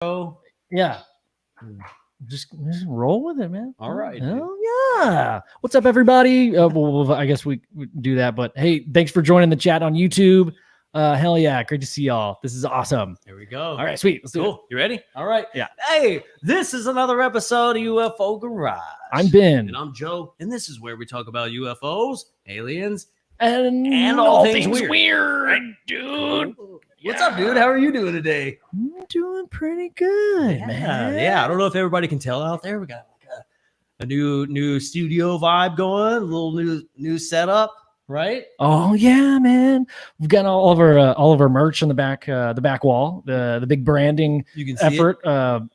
Yeah. Just roll with it, man. All right. Oh, yeah. What's up, everybody? I guess we do that. But hey, thanks for joining the chat on YouTube. Hell yeah. Great to see y'all. This is awesome. Here we go. All right, sweet. Let's do it. Cool. You ready? All right. Yeah. Hey, this is another episode of UFO Garage. I'm Ben. And I'm Joe. And this is where we talk about UFOs, aliens, and all things weird. Dude. What's up, dude? How are you doing today? I'm doing pretty good, man. Yeah, I don't know if everybody can tell out there. We got like a new studio vibe going, a little new setup, right? Oh yeah, man. We've got all of our merch on the back wall. The big branding You can see effort.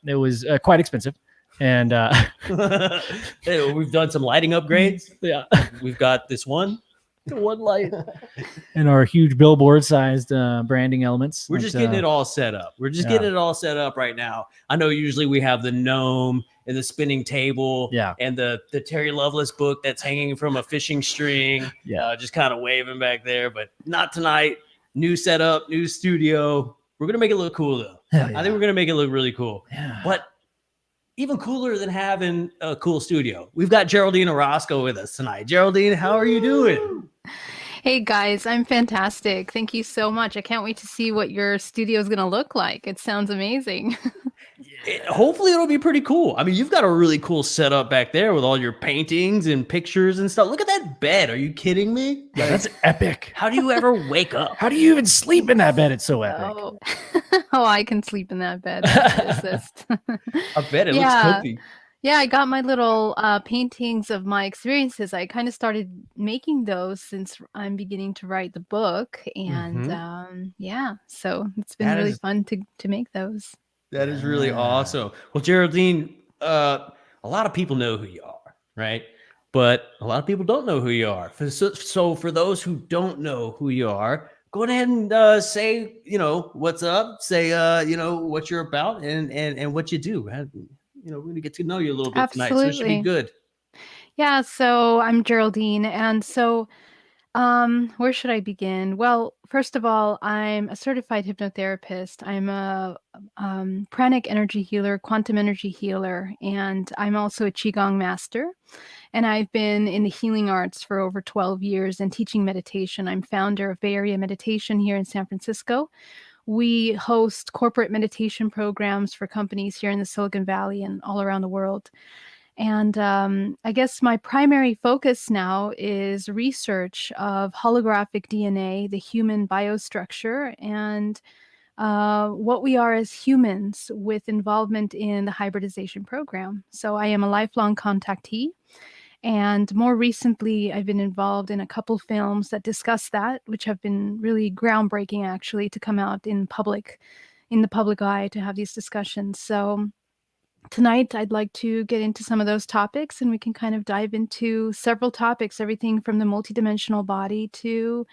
It was quite expensive, and hey, we've done some lighting upgrades. Yeah, we've got this one light and our huge billboard-sized branding elements. We're just getting it all set up. We're just getting it all set up right now. I know usually we have the gnome and the spinning table, and the Terry Lovelace book that's hanging from a fishing string, just kind of waving back there, but not tonight. New setup, new studio. We're gonna make it look cool though. I think we're gonna make it look really cool. Yeah. But even cooler than having a cool studio, we've got Geraldine Orozco with us tonight. Geraldine, how are you doing? Hey guys, I'm fantastic. Thank you so much. I can't wait to see what your studio is going to look like. It sounds amazing. Hopefully it'll be pretty cool. I mean, you've got a really cool setup back there with all your paintings and pictures and stuff. Look at that bed. Are you kidding me? Yeah, that's epic. How do you ever wake up? How do you even sleep in that bed? It's so epic. Oh, I can sleep in that bed. I bet it looks comfy. Yeah, I got my little paintings of my experiences. I kind of started making those since I'm beginning to write the book. And so it's been really fun to make those. That is really awesome. Well, Geraldine, a lot of people know who you are, right? But a lot of people don't know who you are. So for those who don't know who you are, go ahead and say, what's up, say, what you're about and what you do. We're going to get to know you a little bit tonight, so it should be good. Yeah, so I'm Geraldine, and so where should I begin? Well, first of all, I'm a certified hypnotherapist. I'm a pranic energy healer, quantum energy healer, and I'm also a Qigong master. And I've been in the healing arts for over 12 years and teaching meditation. I'm founder of Bay Area Meditation here in San Francisco. We host corporate meditation programs for companies here in the Silicon Valley and all around the world. And I guess my primary focus now is research of holographic DNA, the human biostructure, and what we are as humans with involvement in the hybridization program. So I am a lifelong contactee. And more recently, I've been involved in a couple films that discuss that, which have been really groundbreaking, actually, to come out in the public eye to have these discussions. So tonight, I'd like to get into some of those topics, and we can kind of dive into several topics, everything from the multidimensional body to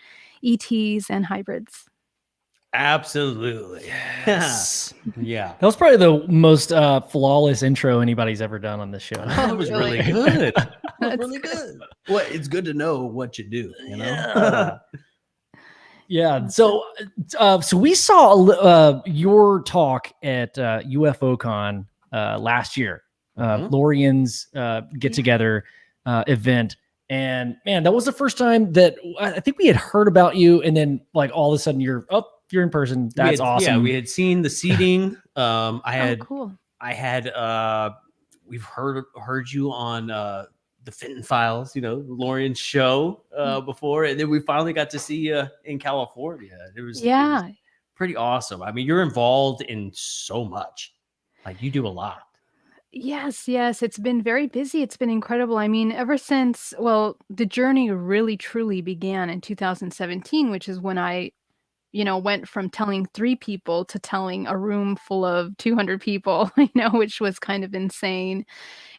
ETs and hybrids. Absolutely. Yes. Yeah. That was probably the most flawless intro anybody's ever done on this show. That was really good. That was really good. Well, it's good to know what you do, Yeah. So we saw your talk at UFOCon last year, Lorian's get together event. And man, that was the first time that I think we had heard about you. And then like all of a sudden you're in person. That's awesome. Yeah, we had seen the seating. Cool. We've heard you on the Fenton Files, Lorian's show before, and then we finally got to see you in California. It was pretty awesome. I mean, you're involved in so much. Like you do a lot. Yes, it's been very busy. It's been incredible. I mean, ever since, the journey really truly began in 2017, which is when I went from telling 3 people to telling a room full of 200 people, which was kind of insane.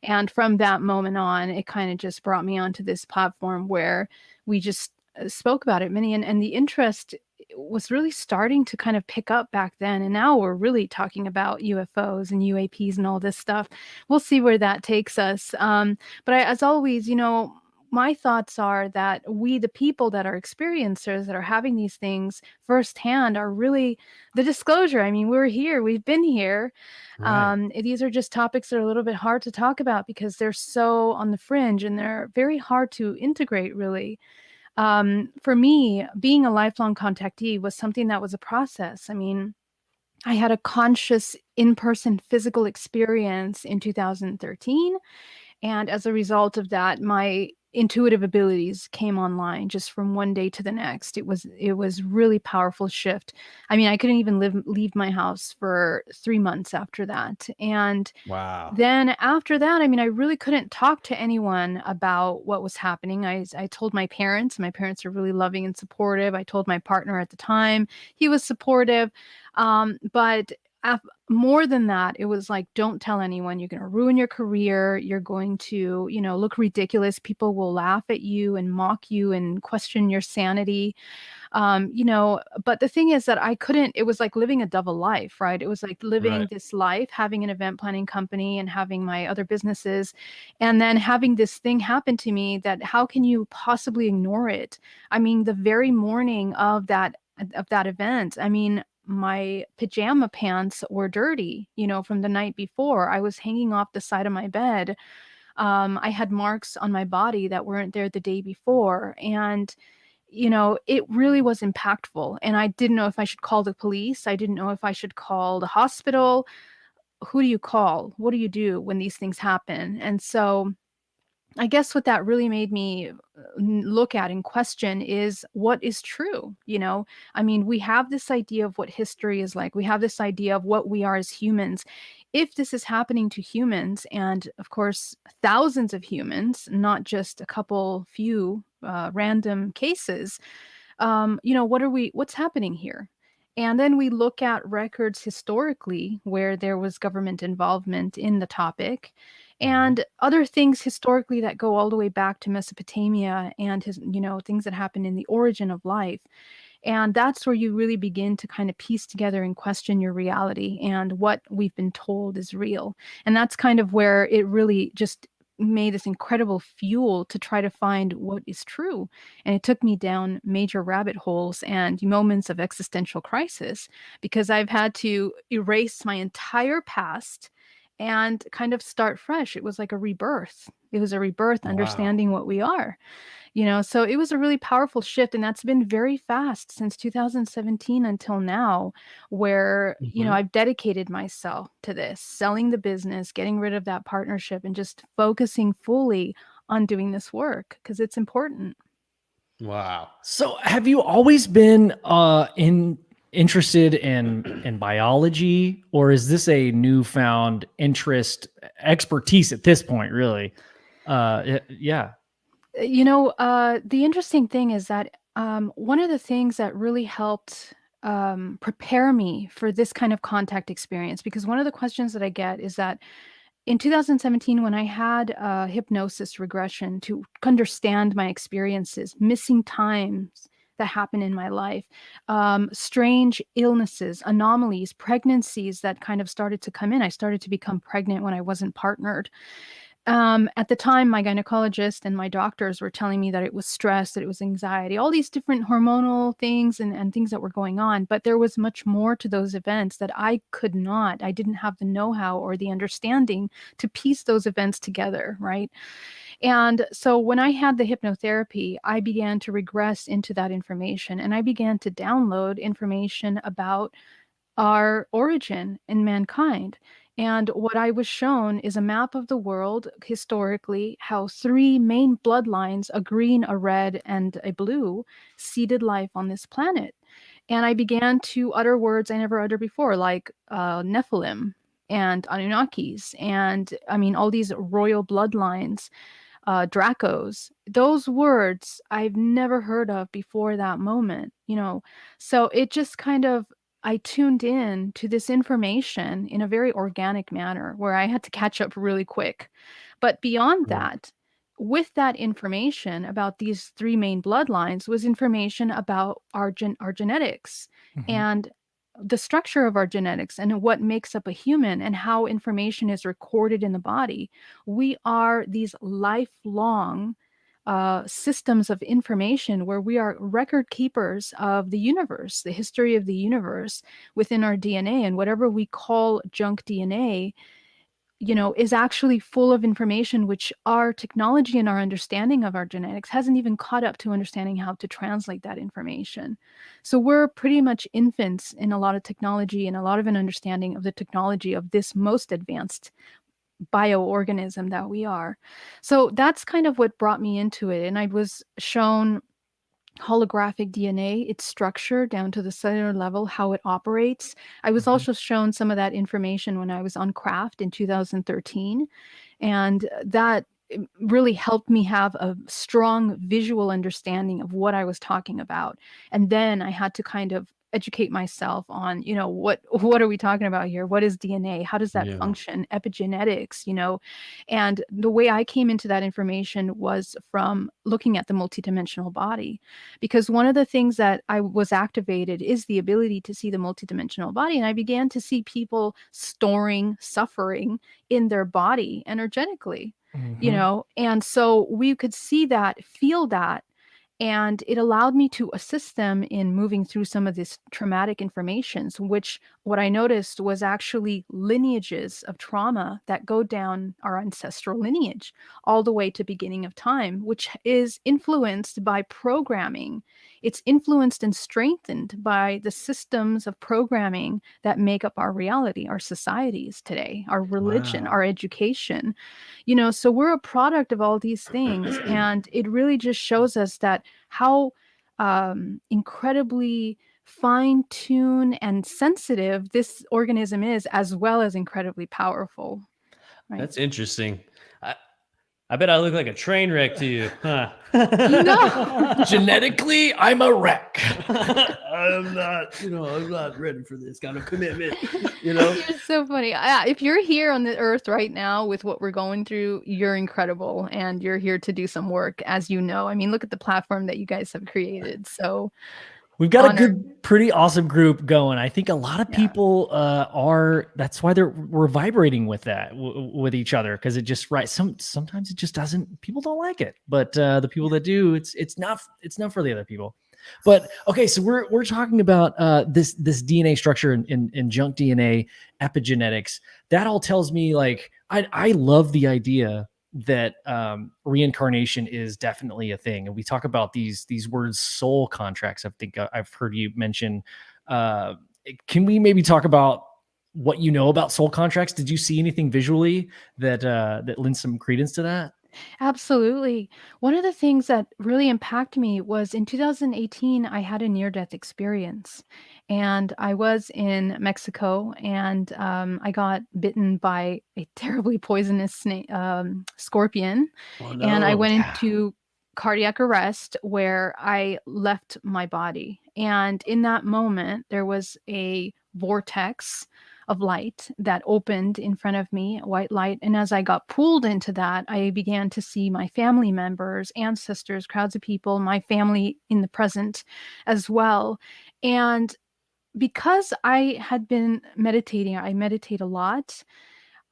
And from that moment on, it kind of just brought me onto this platform where we just spoke about it and the interest was really starting to kind of pick up back then. And now we're really talking about UFOs and UAPs and all this stuff. We'll see where that takes us. But as always, my thoughts are that we, the people that are experiencers that are having these things firsthand, are really the disclosure. I mean, we're here, we've been here. Right. These are just topics that are a little bit hard to talk about because they're so on the fringe and they're very hard to integrate, really. For me, being a lifelong contactee was something that was a process. I mean, I had a conscious in-person physical experience in 2013. And as a result of that, my intuitive abilities came online just from one day to the next. It was really powerful shift. I mean, I couldn't even leave my house for 3 months after that. And Wow. then after that, I mean, I really couldn't talk to anyone about what was happening. I told my parents. My parents are really loving and supportive. I told my partner at the time. He was supportive. But more than that, it was like, don't tell anyone. You're going to ruin your career. You're going to, look ridiculous. People will laugh at you and mock you and question your sanity. But the thing is that I couldn't, it was like living a double life, right? It was like living Right. this life, having an event planning company and having my other businesses, and then having this thing happen to me that how can you possibly ignore it? I mean, the very morning of that event, I mean, my pajama pants were dirty, from the night before. I was hanging off the side of my bed. I had marks on my body that weren't there the day before. And it really was impactful. And I didn't know if I should call the police. I didn't know if I should call the hospital. Who do you call? What do you do when these things happen? And so I guess what that really made me look at and question is what is true. I mean, we have this idea of what history is like. We have this idea of what we are as humans. If this is happening to humans, and of course, thousands of humans, not just a couple few random cases, what's happening here? And then we look at records historically where there was government involvement in the topic, and other things historically that go all the way back to Mesopotamia and things that happened in the origin of life. And that's where you really begin to kind of piece together and question your reality and what we've been told is real. And that's kind of where it really just made this incredible fuel to try to find what is true. And it took me down major rabbit holes and moments of existential crisis because I've had to erase my entire past and kind of start fresh. It was like a rebirth. It was a rebirth, Wow. understanding what we are. So it was a really powerful shift, and that's been very fast since 2017 until now, where, Mhm. I've dedicated myself to this, selling the business, getting rid of that partnership, and just focusing fully on doing this work because it's important. Wow. So have you always been interested in biology, or is this a newfound expertise at this point, really? Yeah. The interesting thing is that one of the things that really helped prepare me for this kind of contact experience, because one of the questions that I get is that in 2017, when I had hypnosis regression to understand my experiences, missing times that happen in my life, strange illnesses, anomalies, pregnancies that kind of started to come in. I started to become pregnant when I wasn't partnered. At the time, my gynecologist and my doctors were telling me that it was stress, that it was anxiety, all these different hormonal things and things that were going on. But there was much more to those events that I didn't have the know-how or the understanding to piece those events together, right? And so when I had the hypnotherapy, I began to regress into that information and I began to download information about our origin in mankind. And what I was shown is a map of the world historically, how three main bloodlines, a green, a red, and a blue, seeded life on this planet. And I began to utter words I never uttered before, like Nephilim and Anunnakis, and I mean, all these royal bloodlines, Dracos. Those words I've never heard of before that moment. So it just kind of, I tuned in to this information in a very organic manner where I had to catch up really quick. But beyond Right. that, with that information about these three main bloodlines was information about our genetics Mhm. and the structure of our genetics and what makes up a human and how information is recorded in the body. We are these lifelong systems of information where we are record keepers of the universe, the history of the universe within our DNA. And whatever we call junk DNA, is actually full of information which our technology and our understanding of our genetics hasn't even caught up to understanding how to translate that information. So we're pretty much infants in a lot of technology and a lot of an understanding of the technology of this most advanced bioorganism that we are. So that's kind of what brought me into it. And I was shown holographic DNA, its structure down to the cellular level, how it operates. I was also shown some of that information when I was on Craft in 2013. And that really helped me have a strong visual understanding of what I was talking about. And then I had to kind of educate myself on, what are we talking about here? What is DNA? How does that function? Epigenetics, and the way I came into that information was from looking at the multidimensional body, because one of the things that I was activated is the ability to see the multidimensional body. And I began to see people storing suffering in their body energetically, and so we could see that, feel that. And it allowed me to assist them in moving through some of this traumatic informations, which what I noticed was actually lineages of trauma that go down our ancestral lineage all the way to beginning of time, which is influenced by programming. It's influenced and strengthened by the systems of programming that make up our reality, our societies today, our religion, our education. So we're a product of all these things. And it really just shows us that how incredibly fine-tuned and sensitive this organism is, as well as incredibly powerful. Right? That's interesting. I bet I look like a train wreck to you, huh? No. Genetically, I'm a wreck. I'm not ready for this kind of commitment. You're so funny. If you're here on the earth right now with what we're going through, you're incredible, and you're here to do some work, as you know. I mean, look at the platform that you guys have created. So we've got a good, pretty awesome group going. I think a lot of people that's why we're vibrating with that, with each other. Cause it just, sometimes it just doesn't, people don't like it, but the people that do, it's not for the other people. But okay, so we're talking about this DNA structure in junk DNA, epigenetics. That all tells me, like, I love the idea that reincarnation is definitely a thing, and we talk about these words, soul contracts. I think I've heard you mention. Can we maybe talk about what you know about soul contracts? Did you see anything visually that lends some credence to that? Absolutely. One of the things that really impacted me was in 2018, I had a near-death experience. And I was in Mexico, and I got bitten by a terribly poisonous scorpion. Oh, no. And I went into cardiac arrest where I left my body. And in that moment, there was a vortex of light that opened in front of me, white light. And as I got pulled into that, I began to see my family members, ancestors, crowds of people, my family in the present as well. And because I had been meditating, I meditate a lot,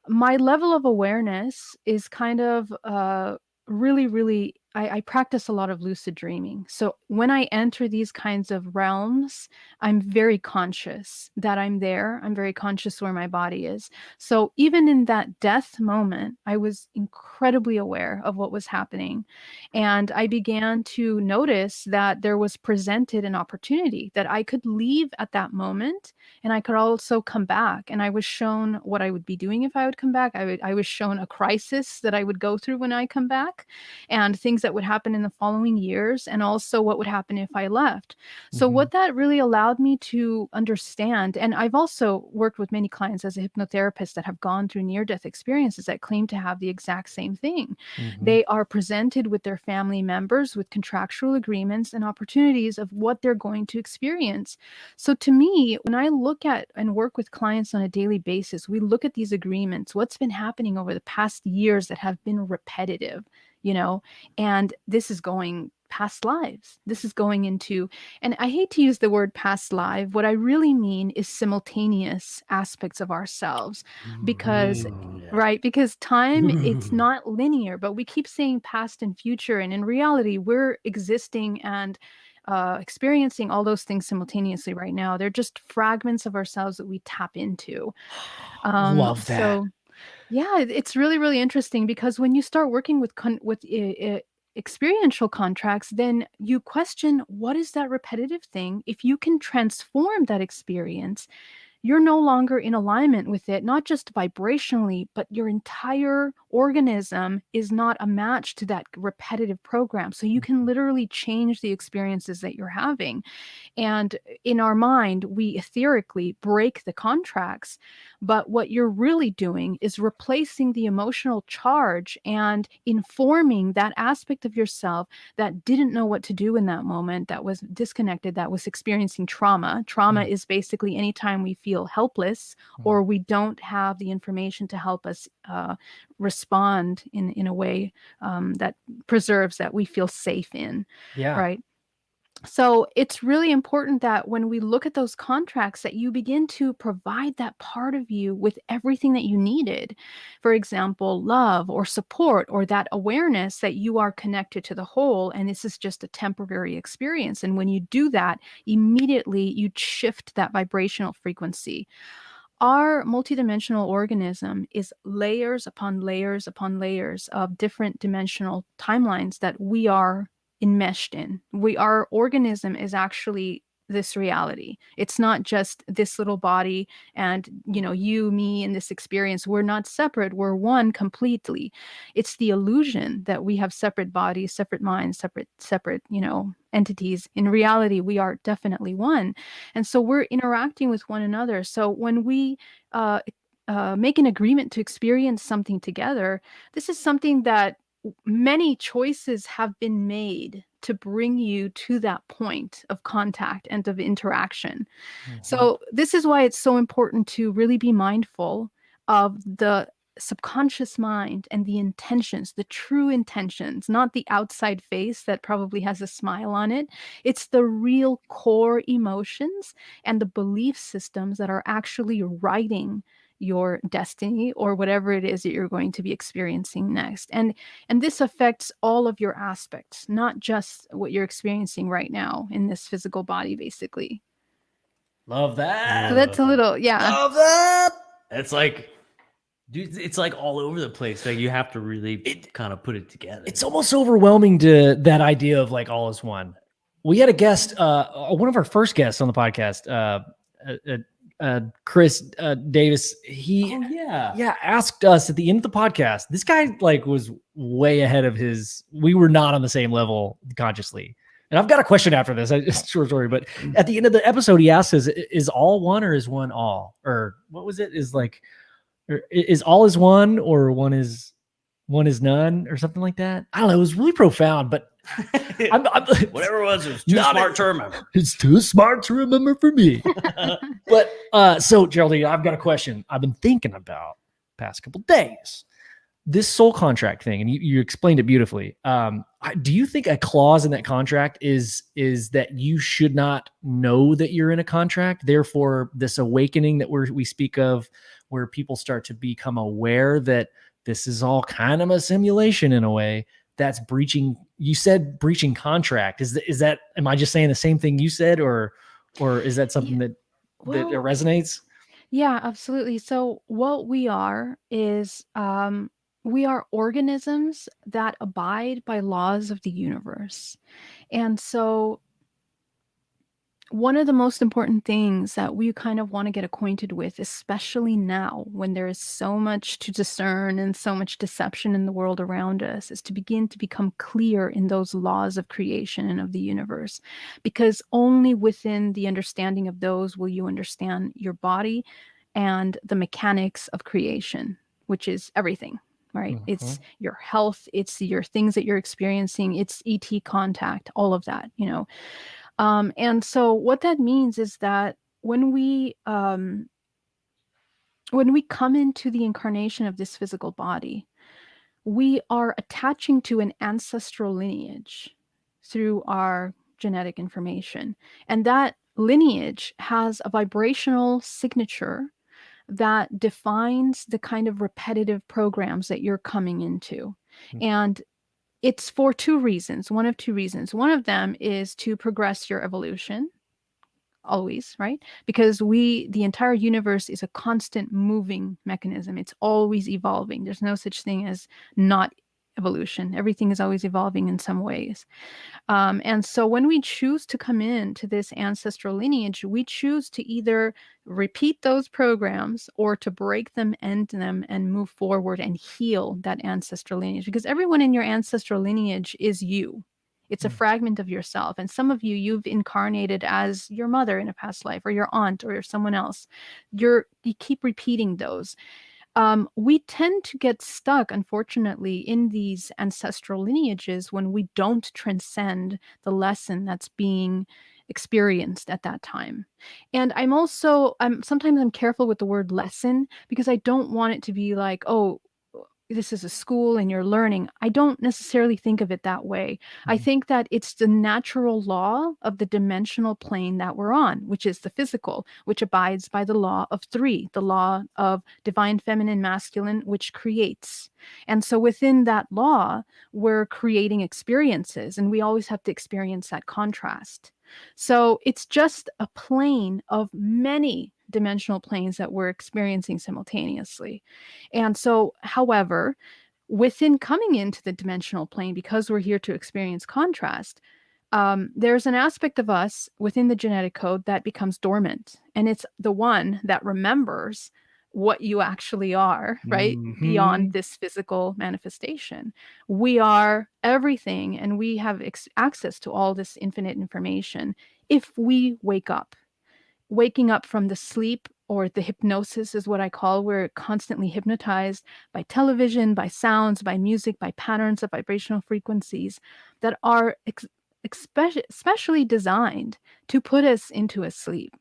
my level of awareness is kind of really, really, I practice a lot of lucid dreaming. So when I enter these kinds of realms, I'm very conscious that I'm there. I'm very conscious where my body is. So even in that death moment, I was incredibly aware of what was happening. And I began to notice that there was presented an opportunity that I could leave at that moment, and I could also come back. And I was shown what I would be doing if I would come back. I was shown a crisis that I would go through when I come back, and things that would happen in the following years, and also what would happen if I left. So what that really allowed me to understand, and I've also worked with many clients as a hypnotherapist that have gone through near-death experiences that claim to have the exact same thing. They are presented with their family members with contractual agreements and opportunities of what they're going to experience. So to me, when I look at and work with clients on a daily basis, we look at these agreements, what's been happening over the past years that have been repetitive, and this is going past lives. This is going into, and I hate to use the word past life. What I really mean is simultaneous aspects of ourselves, because right, because time, it's not linear, but we keep saying past and future, and in reality we're existing and experiencing all those things simultaneously right now. They're just fragments of ourselves that we tap into. Love that. So yeah, it's really, really interesting, because when you start working with experiential contracts, then you question, what is that repetitive thing? If you can transform that experience, you're no longer in alignment with it, not just vibrationally, but your entire organism is not a match to that repetitive program. So you can literally change the experiences that you're having. And in our mind, we etherically break the contracts. But what you're really doing is replacing the emotional charge and informing that aspect of yourself that didn't know what to do in that moment, that was disconnected, that was experiencing trauma. Trauma is basically anytime we feel helpless or we don't have the information to help us respond in a way that preserves, that we feel safe in. Yeah. Right. So it's really important that when we look at those contracts, that you begin to provide that part of you with everything that you needed. For example, love or support, or that awareness that you are connected to the whole, and this is just a temporary experience. And when you do that, immediately you shift that vibrational frequency. Our multidimensional organism is layers upon layers upon layers of different dimensional timelines that we are enmeshed in. Our organism is actually this reality. It's not just this little body and, you, me, and this experience. We're not separate. We're one completely. It's the illusion that we have separate bodies, separate minds, separate, entities. In reality, we are definitely one. And so we're interacting with one another. So when we make an agreement to experience something together, this is something that many choices have been made to bring you to that point of contact and of interaction. So this is why it's so important to really be mindful of the subconscious mind and the intentions, the true intentions, not the outside face that probably has a smile on it. It's the real core emotions and the belief systems that are actually writing your destiny or whatever it is that you're going to be experiencing next. And this affects all of your aspects, not just what you're experiencing right now in this physical body, basically. Love that. So that's a little, yeah. Love that. It's like, dude, it's like all over the place. Like you have to really kind of put it together. It's almost overwhelming to that idea of like all is one. We had a guest, one of our first guests on the podcast, Chris Davis. He asked us at the end of the podcast. This guy like was way ahead of his. We were not on the same level consciously. And I've got a question after this. It's short story, but at the end of the episode, he asked us, "Is all one or is one all?" Or what was it? Is all is one or one is none or something like that? I don't know. It was really profound, but I'm whatever it was too smart to remember. It's too smart to remember for me. But so Geraldine, I've got a question I've been thinking about past couple days. This soul contract thing, and you explained it beautifully. Do you think a clause in that contract is that you should not know that you're in a contract? Therefore, this awakening that we speak of, where people start to become aware that this is all kind of a simulation in a way, that's breaching. You said breaching contract. Is that? Am I just saying the same thing you said, or is that something that resonates? Yeah, absolutely. So what we are is we are organisms that abide by laws of the universe. And so one of the most important things that we kind of want to get acquainted with, especially now when there is so much to discern and so much deception in the world around us, is to begin to become clear in those laws of creation and of the universe. Because only within the understanding of those will you understand your body and the mechanics of creation, which is everything. Right? It's your health, it's your things that you're experiencing, it's ET contact, all of that, and so what that means is that when we come into the incarnation of this physical body, we are attaching to an ancestral lineage. through our genetic information. And that lineage has a vibrational signature that defines the kind of repetitive programs that you're coming into. And it's for two reasons, one of two reasons. One of them is to progress your evolution, always, right? Because the entire universe is a constant moving mechanism. It's always evolving. There's no such thing as not evolution. Everything is always evolving in some ways. And so when we choose to come into this ancestral lineage, we choose to either repeat those programs or to break them, end them, and move forward and heal that ancestral lineage. Because everyone in your ancestral lineage is you. It's a fragment of yourself. And some of you, you've incarnated as your mother in a past life, or your aunt, or someone else. You keep repeating those. We tend to get stuck, unfortunately, in these ancestral lineages when we don't transcend the lesson that's being experienced at that time. And sometimes I'm careful with the word lesson, because I don't want it to be like, oh, this is a school and you're learning. I don't necessarily think of it that way. I think that it's the natural law of the dimensional plane that we're on, which is the physical, which abides by the law of three, the law of divine feminine masculine, which creates. And so within that law, we're creating experiences, and we always have to experience that contrast. So it's just a plane of many dimensional planes that we're experiencing simultaneously. And so, however, within coming into the dimensional plane, because we're here to experience contrast, there's an aspect of us within the genetic code that becomes dormant. And it's the one that remembers what you actually are, right? Beyond this physical manifestation. We are everything, and we have access to all this infinite information if we wake up. Waking up from the sleep, or the hypnosis is what I call, we're constantly hypnotized by television, by sounds, by music, by patterns of vibrational frequencies that are especially designed to put us into a sleep.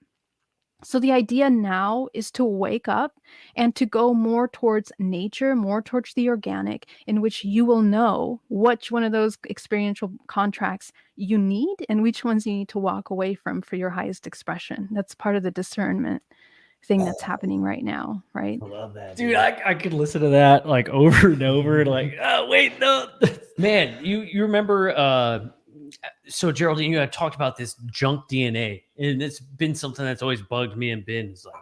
So the idea now is to wake up and to go more towards nature, more towards the organic, in which you will know which one of those experiential contracts you need and which ones you need to walk away from for your highest expression. That's part of the discernment thing that's happening right now, right? I love that, Dude, I could listen to that like over and over, like, oh wait, no. Man, you remember so Geraldine, you had talked about this junk DNA, and it's been something that's always bugged me and been is like,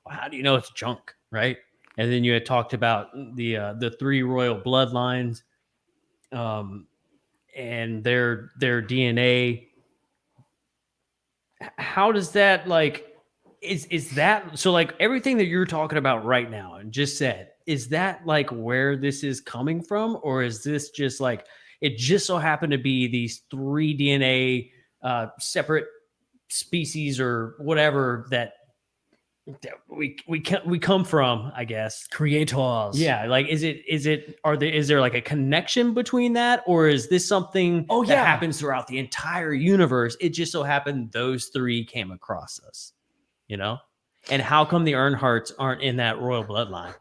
well, how do you know it's junk, right? And then you had talked about the three royal bloodlines, and their DNA. How does that like is that so like everything that you're talking about right now and just said, is that like where this is coming from, or is this just like it just so happened to be these three DNA separate species or whatever that we come from, I guess. Creators. Yeah, like is there like a connection between that, or is this something that happens throughout the entire universe? It just so happened those three came across us, you know? And how come the Earnhardts aren't in that royal bloodline?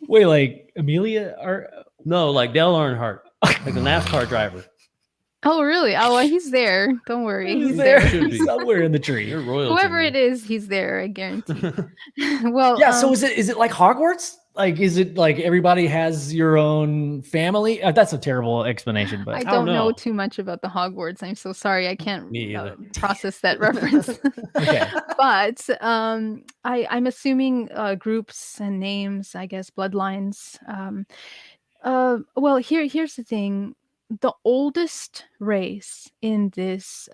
Wait, like Amelia or No, like Dale Earnhardt, like the NASCAR driver. Oh, really? Oh, well, he's there. Don't worry. he's He's there there. Should be. somewhere in the tree. You're royalty. Whoever man. it is, he's there, I guarantee. Well, Yeah, so is it like Hogwarts? Like, is it like everybody has your own family? That's a terrible explanation, but I don't don't know know. too much about the Hogwarts. I'm so sorry. I can't Me either. process that reference. Okay. But I'm assuming groups and names, I guess, bloodlines. Well, here's the thing. The oldest race in this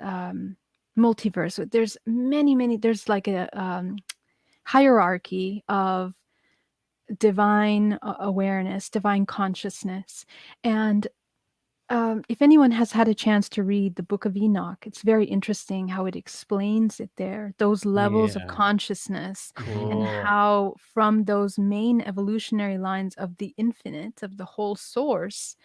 multiverse, there's many, there's like a hierarchy of divine awareness, divine consciousness. And if anyone has had a chance to read the Book of Enoch, it's very interesting how it explains it there, those levels of Yeah. consciousness, Cool. and how from those main evolutionary lines of the infinite, of the whole source,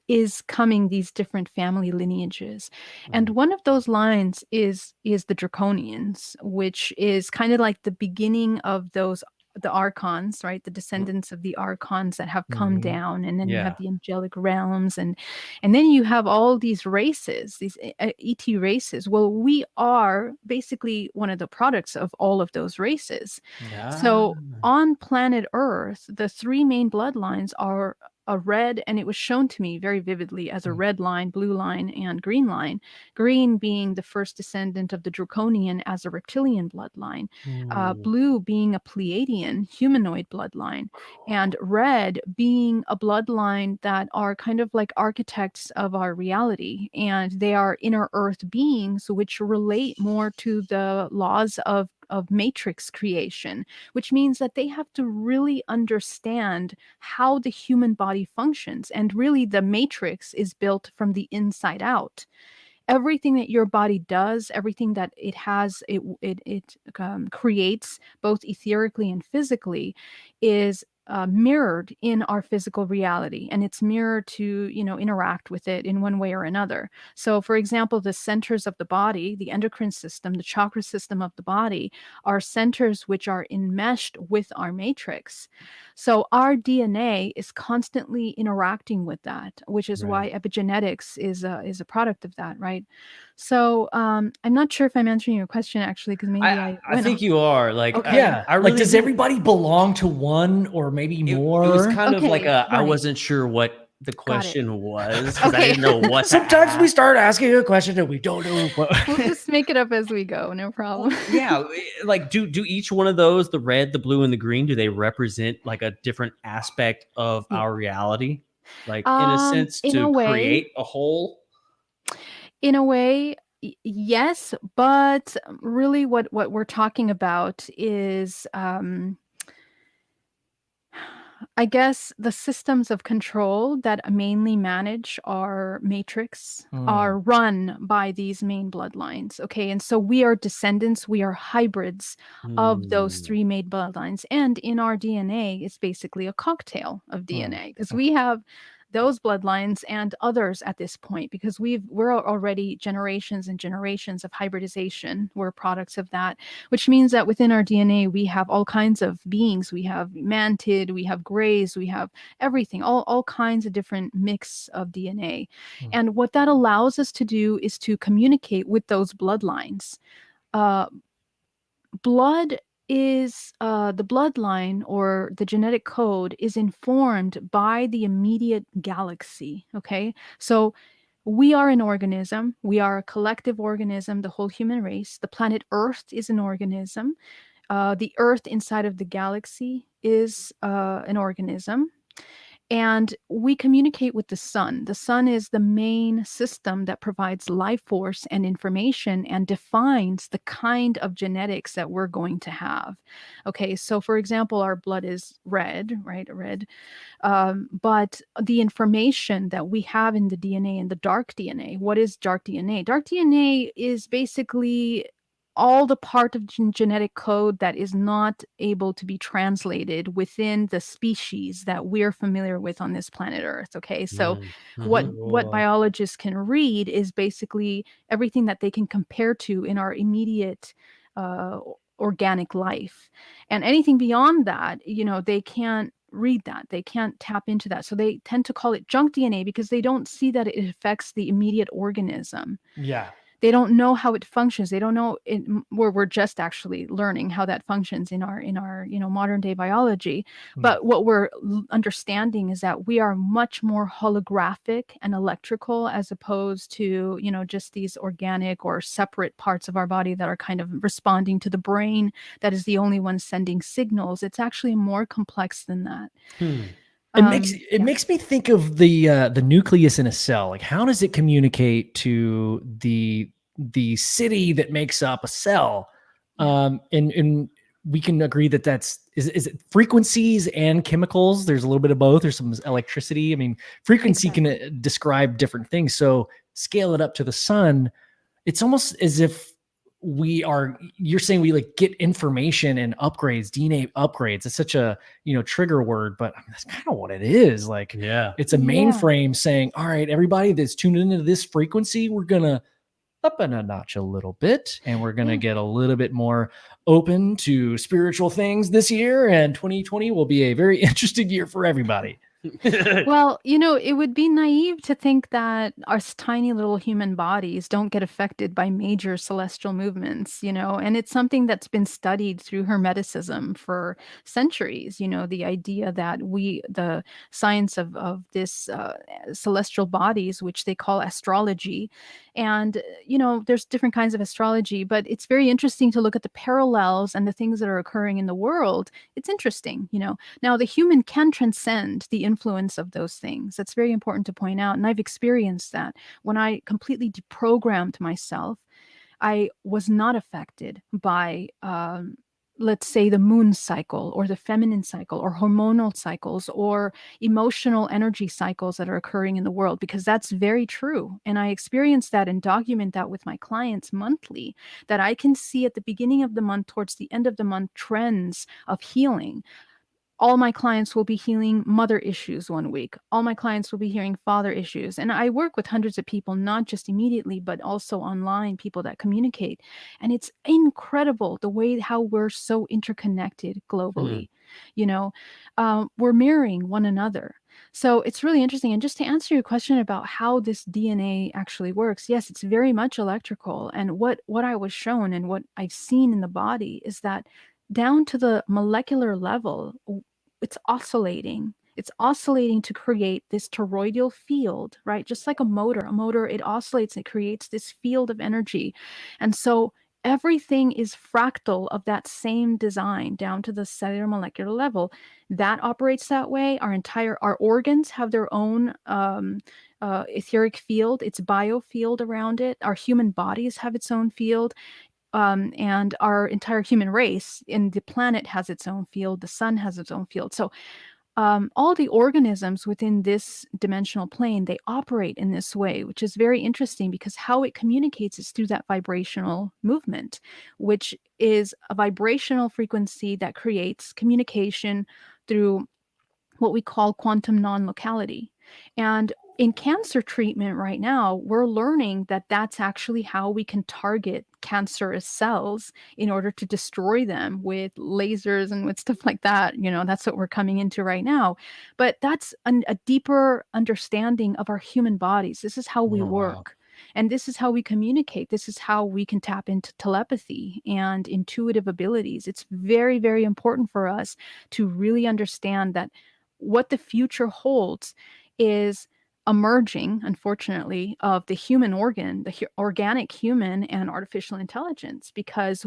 is coming these different family lineages. And one of those lines is the Draconians, which is kind of like the beginning of those the archons, right? The descendants of the archons that have come down, and then you have the angelic realms, and then you have all these races, these ET races. Well, we are basically one of the products of all of those races. So on planet Earth, the three main bloodlines are a red, and it was shown to me very vividly as a red line, blue line, and green line. Green being the first descendant of the Draconian as a reptilian bloodline, blue being a Pleiadian humanoid bloodline, and red being a bloodline that are kind of like architects of our reality, and they are inner earth beings which relate more to the laws of matrix creation, which means that they have to really understand how the human body functions. And really, the matrix is built from the inside out. Everything that your body does, everything that it has, it creates both etherically and physically, is mirrored in our physical reality, and it's mirrored to interact with it in one way or another. So for example, the centers of the body, the endocrine system, the chakra system of the body, are centers which are enmeshed with our matrix. So our DNA is constantly interacting with that, which is why epigenetics is a product of that, right? So I'm not sure if I'm answering your question actually, because maybe I think you are. Like, okay. I really does everybody belong to one or maybe more? It was kind of like right. I wasn't sure what the question was, because I Okay. didn't know what. Sometimes we start asking a question and we don't know what. We'll just make it up as we go, no problem. Yeah, like do each one of those, the red, the blue, and the green, do they represent like a different aspect of our reality? Like in a sense, to create a whole? In a way, yes, but really what we're talking about is I guess the systems of control that mainly manage our matrix are run by these main bloodlines. Okay. And so we are descendants, we are hybrids of those three main bloodlines. And in our DNA, it's basically a cocktail of DNA, because we have those bloodlines and others at this point, because we're already generations and generations of hybridization. We're products of that, which means that within our DNA, we have all kinds of beings. We have mantid, we have grays, we have everything, all kinds of different mix of DNA. And what that allows us to do is to communicate with those bloodlines. Blood is the bloodline, or the genetic code is informed by the immediate galaxy. Okay. So we are an organism. We are a collective organism, the whole human race. The planet Earth is an organism. The Earth inside of the galaxy is an organism. And we communicate with the sun. The sun is the main system that provides life force and information and defines the kind of genetics that we're going to have. Okay, so for example, our blood is red, right? Red. But the information that we have in the DNA, in the dark DNA, what is dark DNA? Dark DNA is basically all the part of genetic code that is not able to be translated within the species that we're familiar with on this planet Earth. Okay, so what biologists can read is basically everything that they can compare to in our immediate organic life, and anything beyond that, they can't read that. They can't tap into that. So they tend to call it junk DNA, because they don't see that it affects the immediate organism. Yeah. They don't know how it functions. They don't know it, where we're just actually learning how that functions in our modern day biology. But what we're understanding is that we are much more holographic and electrical, as opposed to just these organic or separate parts of our body that are kind of responding to the brain that is the only one sending signals. It's actually more complex than that. It makes me think of the nucleus in a cell. Like, how does it communicate to the city that makes up a cell? And we can agree that is it frequencies and chemicals? There's a little bit of both. There's some electricity. I mean, frequency can describe different things. So scale it up to the sun. It's almost as if you're saying we like get information and upgrades, DNA upgrades. It's such a trigger word, but I mean, that's kind of what it is. Like, it's a mainframe saying, all right, everybody that's tuned into this frequency, we're gonna up in a notch a little bit, and we're going to get a little bit more open to spiritual things this year, and 2020 will be a very interesting year for everybody. Well, it would be naive to think that our tiny little human bodies don't get affected by major celestial movements, and it's something that's been studied through Hermeticism for centuries, the idea that the science of this celestial bodies, which they call astrology. And, there's different kinds of astrology, but it's very interesting to look at the parallels and the things that are occurring in the world. It's interesting, Now, the human can transcend the influence of those things. That's very important to point out. And I've experienced that. When I completely deprogrammed myself, I was not affected by, let's say, the moon cycle or the feminine cycle or hormonal cycles or emotional energy cycles that are occurring in the world, because that's very true. And I experience that and document that with my clients monthly, that I can see at the beginning of the month, towards the end of the month, trends of healing. All my clients will be healing mother issues one week. All my clients will be healing father issues. And I work with hundreds of people, not just immediately, but also online, people that communicate. And it's incredible the way how we're so interconnected globally. We're mirroring one another. So it's really interesting. And just to answer your question about how this DNA actually works, yes, it's very much electrical. And what I was shown and what I've seen in the body is that down to the molecular level, it's oscillating. It's oscillating to create this toroidal field, right? Just like a motor, it oscillates, it creates this field of energy. And so everything is fractal of that same design down to the cellular molecular level. That operates that way. Our organs have their own etheric field, its biofield around it. Our human bodies have its own field. And our entire human race in the planet has its own field. The sun has its own field. So all the organisms within this dimensional plane, they operate in this way, which is very interesting because how it communicates is through that vibrational movement, which is a vibrational frequency that creates communication through what we call quantum non-locality. And in cancer treatment right now, we're learning that that's actually how we can target cancerous cells in order to destroy them with lasers and with stuff like that. That's what we're coming into right now. But that's a deeper understanding of our human bodies. This is how we work. And this is how we communicate. This is how we can tap into telepathy and intuitive abilities. It's very, very important for us to really understand that what the future holds is a merging, unfortunately, of the human organ, the organic human and artificial intelligence. Because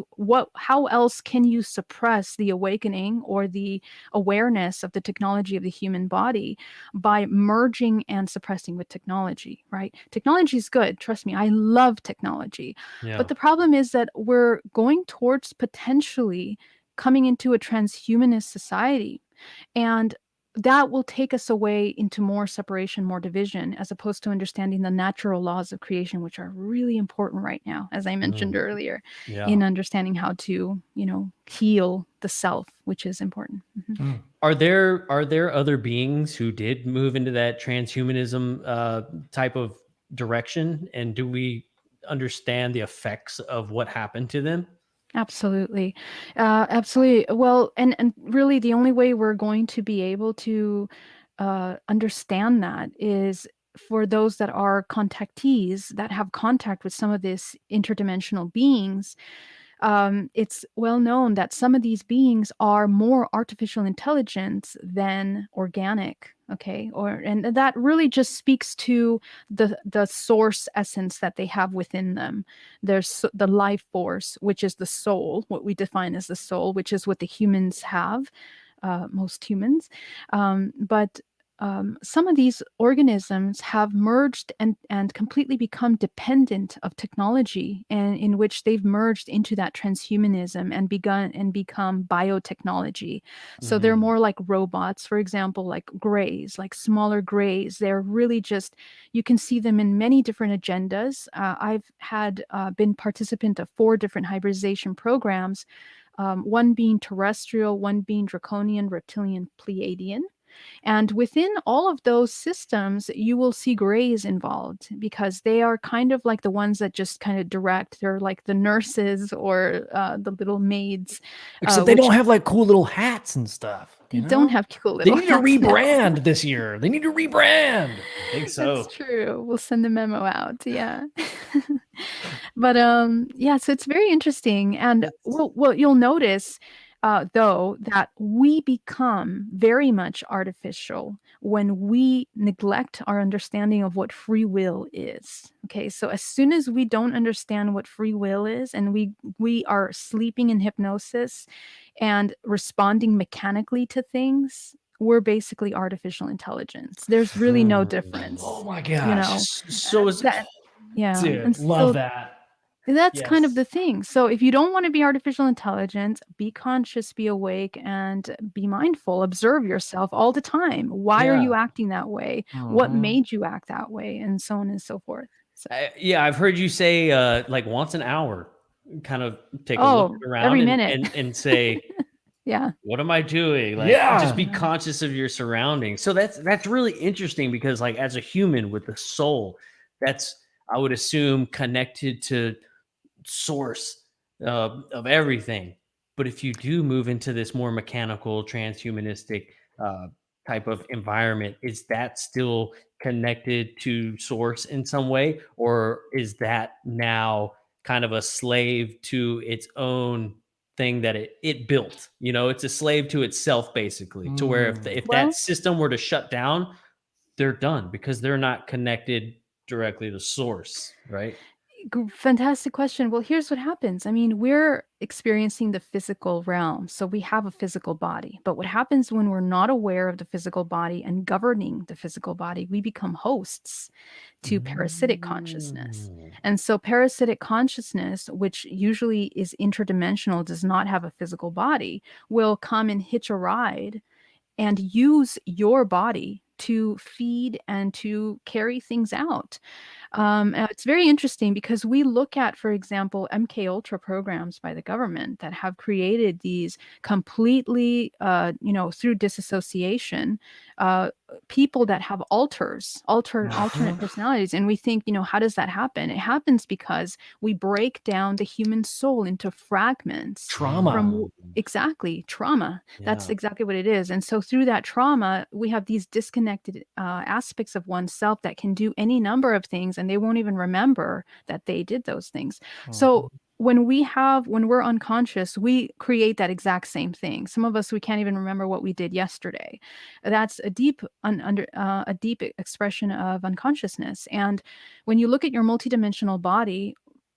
how else can you suppress the awakening or the awareness of the technology of the human body by merging and suppressing with technology, right? Technology is good. Trust me, I love technology. Yeah. But the problem is that we're going towards potentially coming into a transhumanist society. And that will take us away into more separation, more division, as opposed to understanding the natural laws of creation, which are really important right now, as I mentioned earlier, in understanding how to, heal the self, which is important. Are there other beings who did move into that transhumanism type of direction? And do we understand the effects of what happened to them? Absolutely. Absolutely. Well, and really the only way we're going to be able to understand that is for those that are contactees that have contact with some of these interdimensional beings. It's well known that some of these beings are more artificial intelligence than organic. Okay, and that really just speaks to the source essence that they have within them. There's the life force, which is the soul, what we define as the soul, which is what the humans have, most humans. But some of these organisms have merged and completely become dependent of technology, and in which they've merged into that transhumanism and become biotechnology. So they're more like robots, for example, like grays, like smaller grays. They're really just, you can see them in many different agendas. I've been participant of 4 different hybridization programs, one being terrestrial, one being draconian, reptilian, Pleiadian. And within all of those systems, you will see grays involved because they are kind of like the ones that just kind of direct. They're like the nurses or the little maids. Except they don't have like cool little hats and stuff. They don't have cool They little need to hats now. rebrand this year. They need to rebrand. I think so. That's true. We'll send a memo out. Yeah. But yeah, so it's very interesting. And what you'll notice though, that we become very much artificial when we neglect our understanding of what free will is. Okay, so as soon as we don't understand what free will is, and we are sleeping in hypnosis and responding mechanically to things, we're basically artificial intelligence. There's really no difference. Oh my gosh. You know, So is that, yeah, Dude, and love so that. that's kind of Yes. the thing. So if you don't want to be artificial intelligence, be conscious, be awake, and be mindful. Observe yourself all the time. Why are you acting that way? What made you act that way? And so on and so forth. So, yeah, I've heard you say like once an hour, kind of take a look around every minute. and say, yeah. what am I doing? Like, just be conscious of your surroundings. So that's really interesting because, like, as a human with a soul, that's, I would assume, connected to source of everything. But if you do move into this more mechanical, transhumanistic type of environment, is that still connected to source in some way, or is that now kind of a slave to its own thing that it built? You know, it's a slave to itself, basically, to where if Well, that system were to shut down, they're done because they're not connected directly to source, right? Fantastic question. Well, here's what happens. I mean, we're experiencing the physical realm, so we have a physical body. But what happens when we're not aware of the physical body and governing the physical body, we become hosts to parasitic consciousness. And so parasitic consciousness, which usually is interdimensional, does not have a physical body, will come and hitch a ride and use your body to feed and to carry things out. It's very interesting because we look at, for example, MK Ultra programs by the government that have created these completely, through disassociation, people that have alternate personalities. And we think, how does that happen? It happens because we break down the human soul into fragments. Trauma. Exactly, trauma. That's exactly what it is. And so through that trauma, we have these disconnected aspects of oneself that can do any number of things, and they won't even remember that they did those things. So when we're unconscious, we create that exact same thing. Some of us, we can't even remember what we did yesterday. That's a deep expression of unconsciousness. And when you look at your multidimensional body,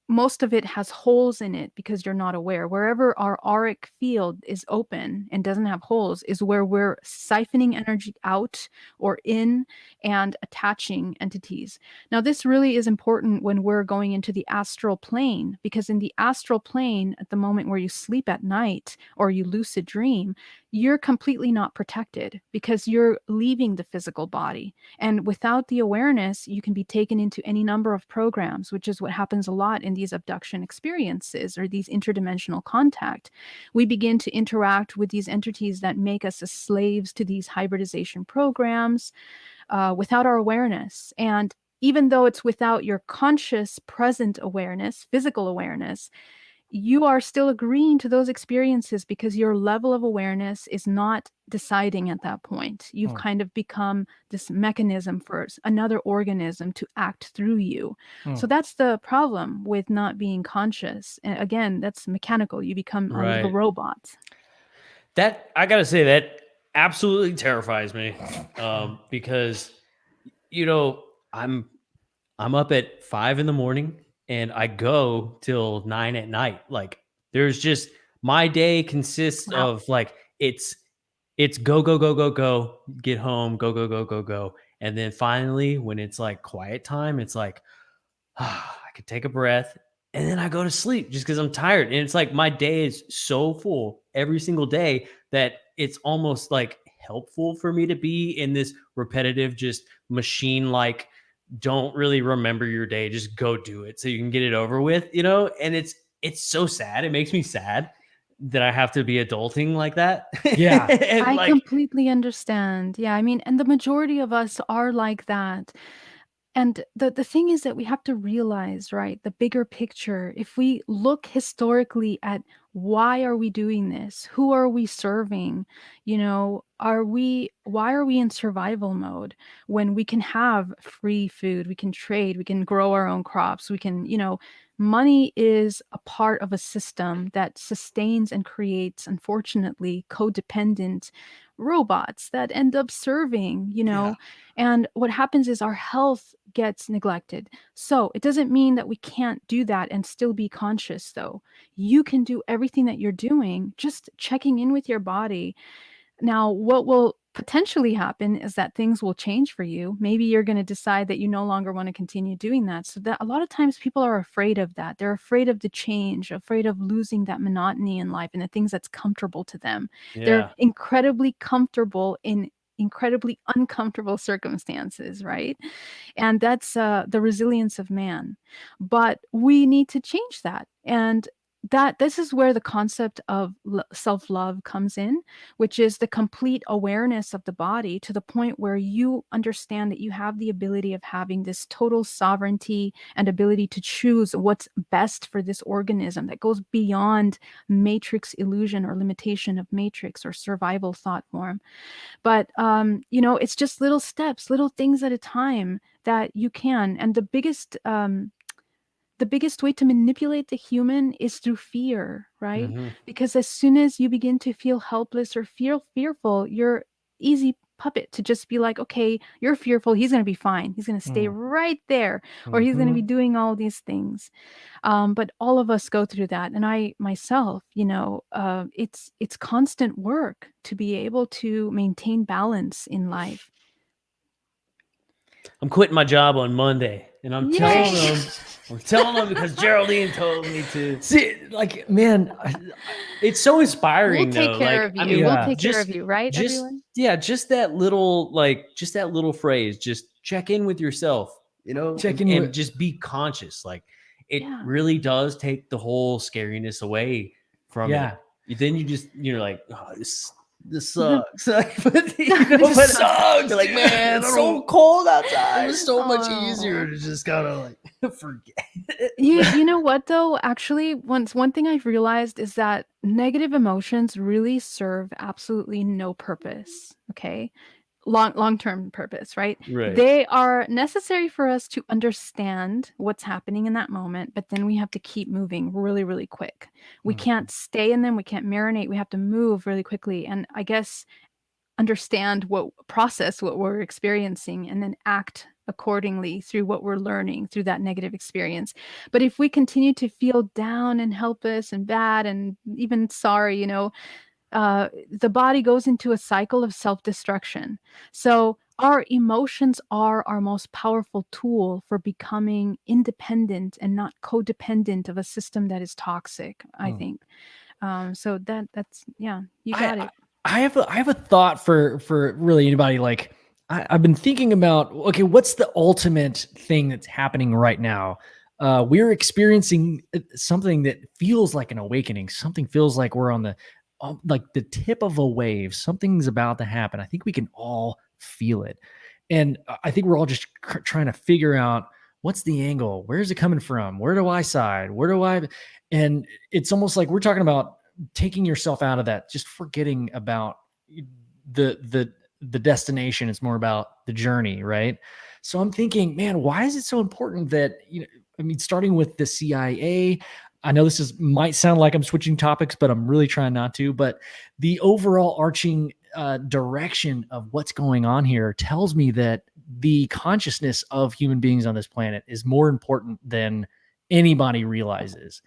most of it has holes in it because you're not aware. Wherever our auric field is open and doesn't have holes is where we're siphoning energy out or in and attaching entities. Now, this really is important when we're going into the astral plane, because in the astral plane, at the moment where you sleep at night or you lucid dream, you're completely not protected because you're leaving the physical body. And without the awareness, you can be taken into any number of programs, which is what happens a lot in these abduction experiences or these interdimensional contact. We begin to interact with these entities that make us as slaves to these hybridization programs without our awareness. And even though it's without your conscious present awareness, physical awareness, you are still agreeing to those experiences because your level of awareness is not deciding at that point. You've kind of become this mechanism for another organism to act through you. So that's the problem with not being conscious. And again, that's mechanical. You become a little robot. That, I gotta say, that absolutely terrifies me, because I'm up at 5 a.m. and I go till 9 p.m. Like, there's just, my day consists of like, it's go, go, go, go, go, get home, go, go, go, go, go. And then finally, when it's like quiet time, it's like, I could take a breath, and then I go to sleep just because I'm tired. And it's like, my day is so full every single day that it's almost like helpful for me to be in this repetitive, just machine like, don't really remember your day, just go do it so you can get it over with, and it's so sad. It makes me sad. that I have to be adulting like that. Yeah. And I like, completely understand. Yeah, I mean, and the majority of us are like that. And the thing is that we have to realize, right, the bigger picture. If we look historically at why are we doing this? Who are we serving? You know, why are we in survival mode when we can have free food, we can trade, we can grow our own crops, we can, money is a part of a system that sustains and creates, unfortunately, codependent robots that end up serving, yeah, and what happens is our health gets neglected. So it doesn't mean that we can't do that and still be conscious, though. You can do everything that you're doing, just checking in with your body. Now, what will potentially happen is that things will change for you. Maybe you're going to decide that you no longer want to continue doing that. So that a lot of times people are afraid of that. They're afraid of the change, afraid of losing that monotony in life and the things that's comfortable to them. They're yeah. incredibly comfortable in incredibly uncomfortable circumstances, right? And that's the resilience of man. But we need to change that. And that this is where the concept of self-love comes in, which is the complete awareness of the body to the point where you understand that you have the ability of having this total sovereignty and ability to choose what's best for this organism that goes beyond matrix illusion or limitation of matrix or survival thought form. But it's just little steps, little things at a time that you can. And the biggest way to manipulate the human is through fear, right? Hmm. Because as soon as you begin to feel helpless or feel fearful, you're easy puppet to just be like, okay, you're fearful, he's going to be fine, he's going to stay right there, or he's going to be doing all these things. But all of us go through that, and I myself, it's constant work to be able to maintain balance in life. I'm quitting my job on Monday, and I'm telling Yay! them, because Geraldine told me to. See, like, man, It's so inspiring, We'll take though. care Like, of you. I mean, We'll Yeah. take care of you, right, just everyone? yeah, just that little phrase. Just check in with yourself, Check and, in and with- just be conscious. Like, it Yeah. really does take the whole scariness away from Yeah. it. Then you're like, oh, this sucks. Like, but, This sucks, You're like, dude. man, It's it's so so cold outside. It was so much Oh. easier to just kind of like forget. You know what though? Actually, one thing I've realized is that negative emotions really serve absolutely no purpose. Okay. Long-term purpose, right? Right. They are necessary for us to understand what's happening in that moment, but then we have to keep moving really, really quick. We can't stay in them, we can't marinate, we have to move really quickly. And I guess understand process what we're experiencing and then act accordingly through what we're learning through that negative experience. But if we continue to feel down and helpless and bad and even sorry, the body goes into a cycle of self-destruction. So our emotions are our most powerful tool for becoming independent and not codependent of a system that is toxic, I think. So that's yeah, you got it. I have a thought for really anybody. Like, I've been thinking about, okay, what's the ultimate thing that's happening right now? We're experiencing something that feels like an awakening. Something feels like we're on the tip of a wave. Something's about to happen. I think we can all feel it, and I think we're all just trying to figure out what's the angle. Where's it coming from? Where do I side? Where do I? And it's almost like we're talking about taking yourself out of that, just forgetting about the destination. It's more about the journey, right? So I'm thinking, man, why is it so important that, I mean, starting with the CIA, I know might sound like I'm switching topics, but I'm really trying not to. But the overall arching direction of what's going on here tells me that the consciousness of human beings on this planet is more important than anybody realizes.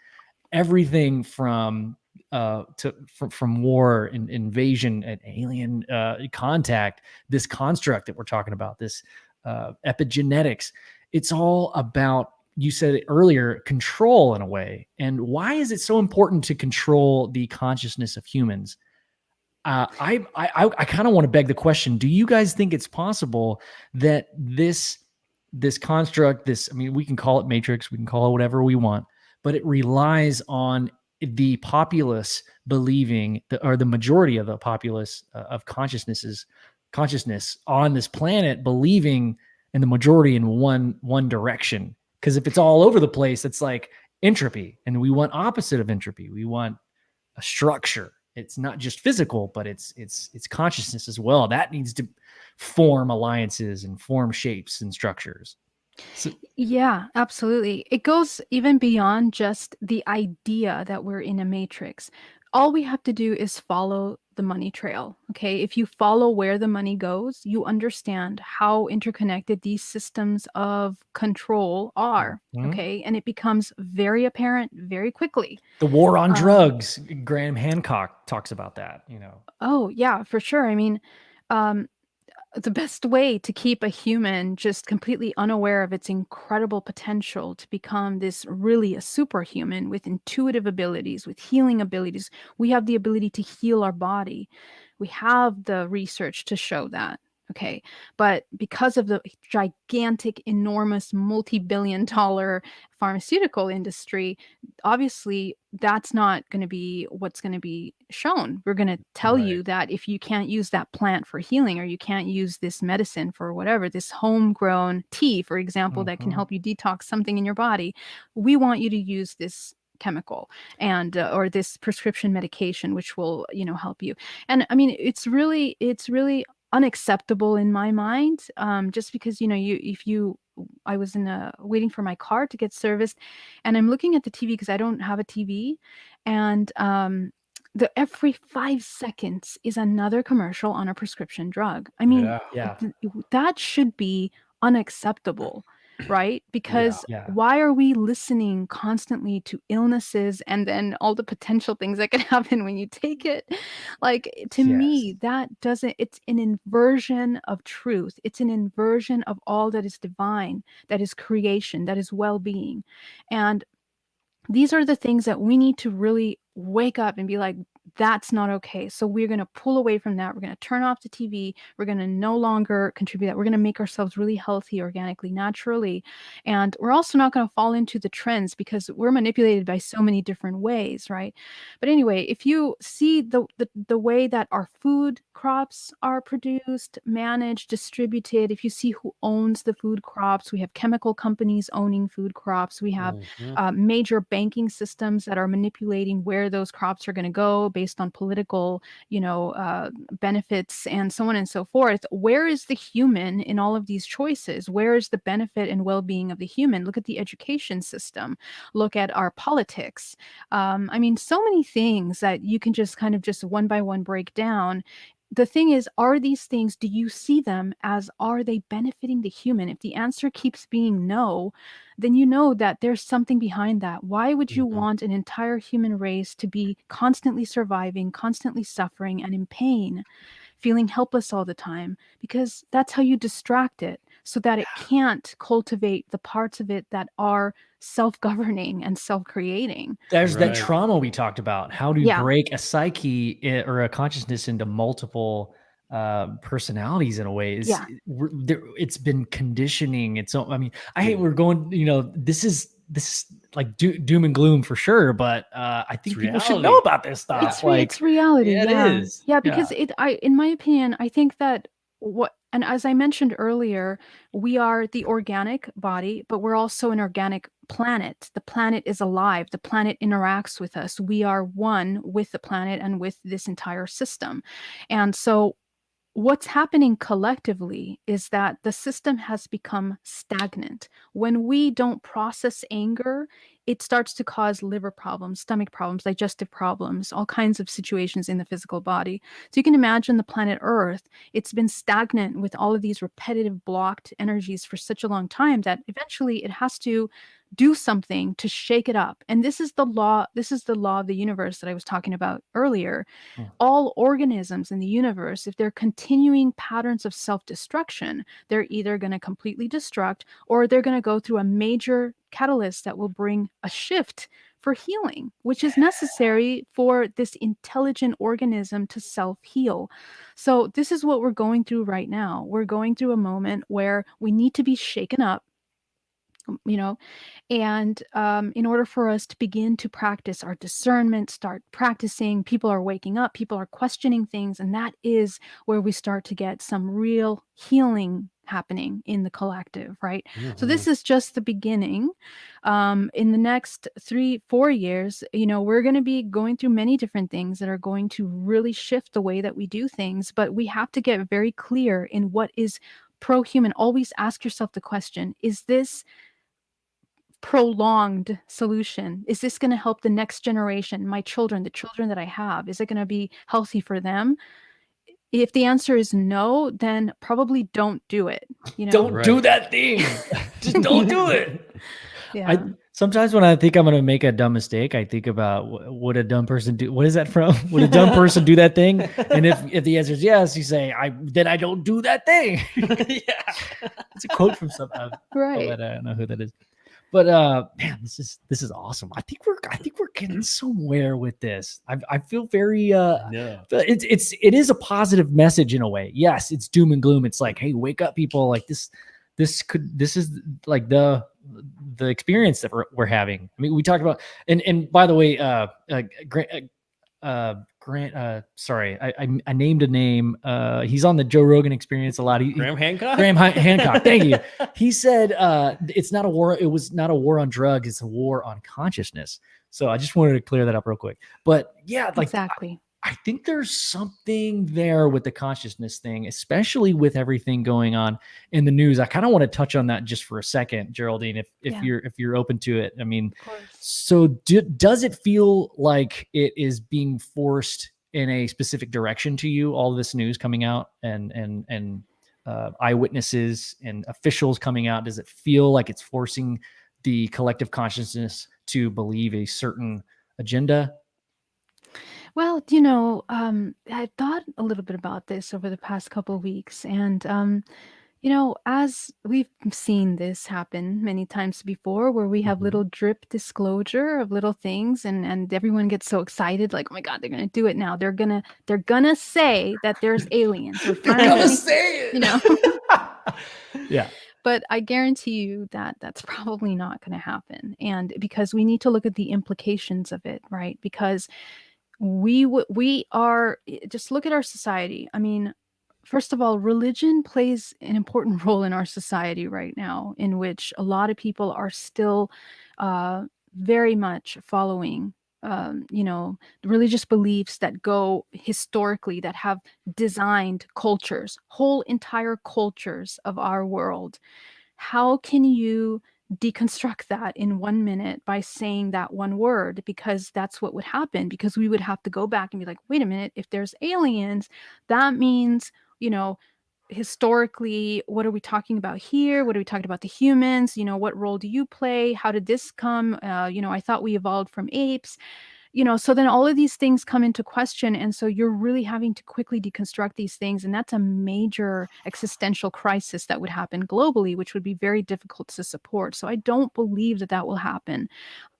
Everything from war and invasion and alien contact, this construct that we're talking about, this epigenetics, it's all about, you said it earlier, control in a way. And why is it so important to control the consciousness of humans? I kind of want to beg the question: do you guys think it's possible that this construct, I mean, we can call it matrix, we can call it whatever we want, but it relies on the populace believing, or the majority of the populace of consciousness on this planet believing in the majority in one direction. Because if it's all over the place, it's like entropy, and we want opposite of entropy. We want a structure. It's not just physical, but it's consciousness as well. That needs to form alliances and form shapes and structures. So, Yeah, absolutely. It goes even beyond just the idea that we're in a matrix. All we have to do is follow the money trail. Okay. If you follow where the money goes, you understand how interconnected these systems of control are. Okay. And it becomes very apparent very quickly. The war on drugs, Graham Hancock talks about that, Oh, yeah, for sure. I mean, the best way to keep a human just completely unaware of its incredible potential to become this really a superhuman with intuitive abilities, with healing abilities. We have the ability to heal our body. We have the research to show that. Okay. But because of the gigantic, enormous, multi-billion dollar pharmaceutical industry, obviously that's not going to be what's going to be shown. We're going to tell you that if you can't use that plant for healing, or you can't use this medicine for whatever, this homegrown tea, for example, that can help you detox something in your body, we want you to use this chemical and or this prescription medication, which will help you. And I mean, it's really unacceptable in my mind, just because I was waiting for my car to get serviced, and I'm looking at the TV because I don't have a TV, and every 5 seconds is another commercial on a prescription drug. I mean, that should be unacceptable, right? Because why are we listening constantly to illnesses and then all the potential things that can happen when you take it? Like, to me, it's an inversion of truth. It's an inversion of all that is divine, that is creation, that is well-being. And these are the things that we need to really wake up and be like, that's not okay. So we're going to pull away from that. We're going to turn off the TV. We're going to no longer contribute that. We're going to make ourselves really healthy, organically, naturally. And we're also not going to fall into the trends because we're manipulated by so many different ways, right? But anyway, if you see the way that our food crops are produced, managed, distributed, if you see who owns the food crops, we have chemical companies owning food crops. We have major banking systems that are manipulating where those crops are going to go based on political, benefits and so on and so forth. Where is the human in all of these choices? Where is the benefit and well-being of the human? Look at the education system. Look at our politics. I mean, so many things that you can just kind of just one by one break down. The thing is, are these things, do you see them as, are they benefiting the human? If the answer keeps being no, then you know that there's something behind that. Why would you want an entire human race to be constantly surviving, constantly suffering and in pain, feeling helpless all the time? Because that's how you distract it, so that it can't cultivate the parts of it that are self-governing and self-creating. There's that trauma we talked about. How do you break a psyche or a consciousness into multiple personalities in a way? It's been conditioning. I hate we're going, this is like doom and gloom for sure, but I think people should know about this stuff. It's reality. It is. Yeah, because in my opinion, I think that and as I mentioned earlier, we are the organic body, but we're also an organic planet. The planet is alive. The planet interacts with us. We are one with the planet and with this entire system. And so what's happening collectively is that the system has become stagnant. When we don't process anger, it starts to cause liver problems, stomach problems, digestive problems, all kinds of situations in the physical body. So you can imagine the planet Earth, it's been stagnant with all of these repetitive blocked energies for such a long time that eventually it has to do something to shake it up. And this is the law of the universe that I was talking about earlier. All organisms in the universe, if they're continuing patterns of self-destruction, they're either going to completely destruct, or they're going to go through a major catalyst that will bring a shift for healing, which is necessary for this intelligent organism to self-heal. So this is what we're going through right now. We're going through a moment where we need to be shaken up. you know. And in order for us to begin to practice our discernment, start practicing, people are waking up, people are questioning things. And that is where we start to get some real healing happening in the collective, right? So this is just the beginning. In the next 3-4 years, we're going to be going through many different things that are going to really shift the way that we do things. But we have to get very clear in what is pro-human. Always ask yourself the question, is this prolonged solution? Is this going to help the next generation, my children, the children that I have? Is it going to be healthy for them? If the answer is no, then probably don't do it. Don't do that thing. Just don't do it. Yeah. Sometimes when I think I'm going to make a dumb mistake, I think about would a dumb person do? What is that from? Would a dumb person do that thing? And if the answer is yes, you say, then I don't do that thing. Yeah, it's a quote from some. Right. I don't know who that is. But man, this is awesome. I think we're getting somewhere with this. I feel very it is a positive message in a way. Yes, it's doom and gloom. It's like, hey, wake up, people. Like this is like the experience that we're having. I mean, we talked about and by the way, Grant, sorry, I named a name. He's on the Joe Rogan Experience a lot. Graham Hancock. Thank you. He said it's not a war. It was not a war on drugs. It's a war on consciousness. So I just wanted to clear that up real quick. But yeah, like exactly. I think there's something there with the consciousness thing, especially with everything going on in the news. I kind of want to touch on that just for a second, Geraldine, if you're open to it. I mean, so does it feel like it is being forced in a specific direction to you? All this news coming out and eyewitnesses and officials coming out. Does it feel like it's forcing the collective consciousness to believe a certain agenda? Well, I thought a little bit about this over the past couple of weeks. And, as we've seen this happen many times before, where we have little drip disclosure of little things and everyone gets so excited, like, oh my God, they're going to do it now. They're going to say that there's aliens. They're going to say it. Yeah. But I guarantee you that that's probably not going to happen. And because we need to look at the implications of it, right? Because we are, just look at our society. I mean, first of all, religion plays an important role in our society right now, in which a lot of people are still very much following religious beliefs that go historically, that have designed cultures, whole entire cultures of our world. How can you deconstruct that in 1 minute by saying that one word? Because that's what would happen, because we would have to go back and be like, wait a minute, if there's aliens, that means, historically, what are we talking about here? What are we talking about the humans? What role do you play? How did this come? I thought we evolved from apes. So then all of these things come into question. And so you're really having to quickly deconstruct these things. And that's a major existential crisis that would happen globally, which would be very difficult to support. So I don't believe that that will happen.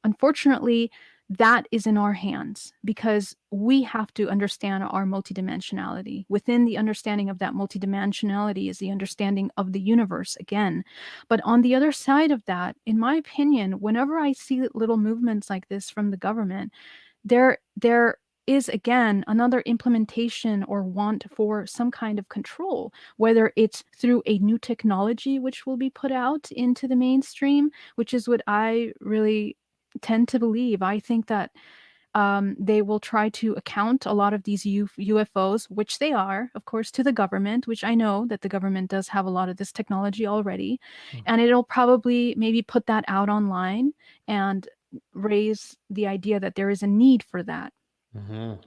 Unfortunately, that is in our hands, because we have to understand our multidimensionality. Within the understanding of that multidimensionality is the understanding of the universe again. But on the other side of that, in my opinion, whenever I see little movements like this from the government, there is again another implementation or want for some kind of control, whether it's through a new technology which will be put out into the mainstream, which is what I really tend to believe. I think that they will try to account a lot of these UFOs, which they are, of course, to the government, which I know that the government does have a lot of this technology already. And it'll probably maybe put that out online and raise the idea that there is a need for that.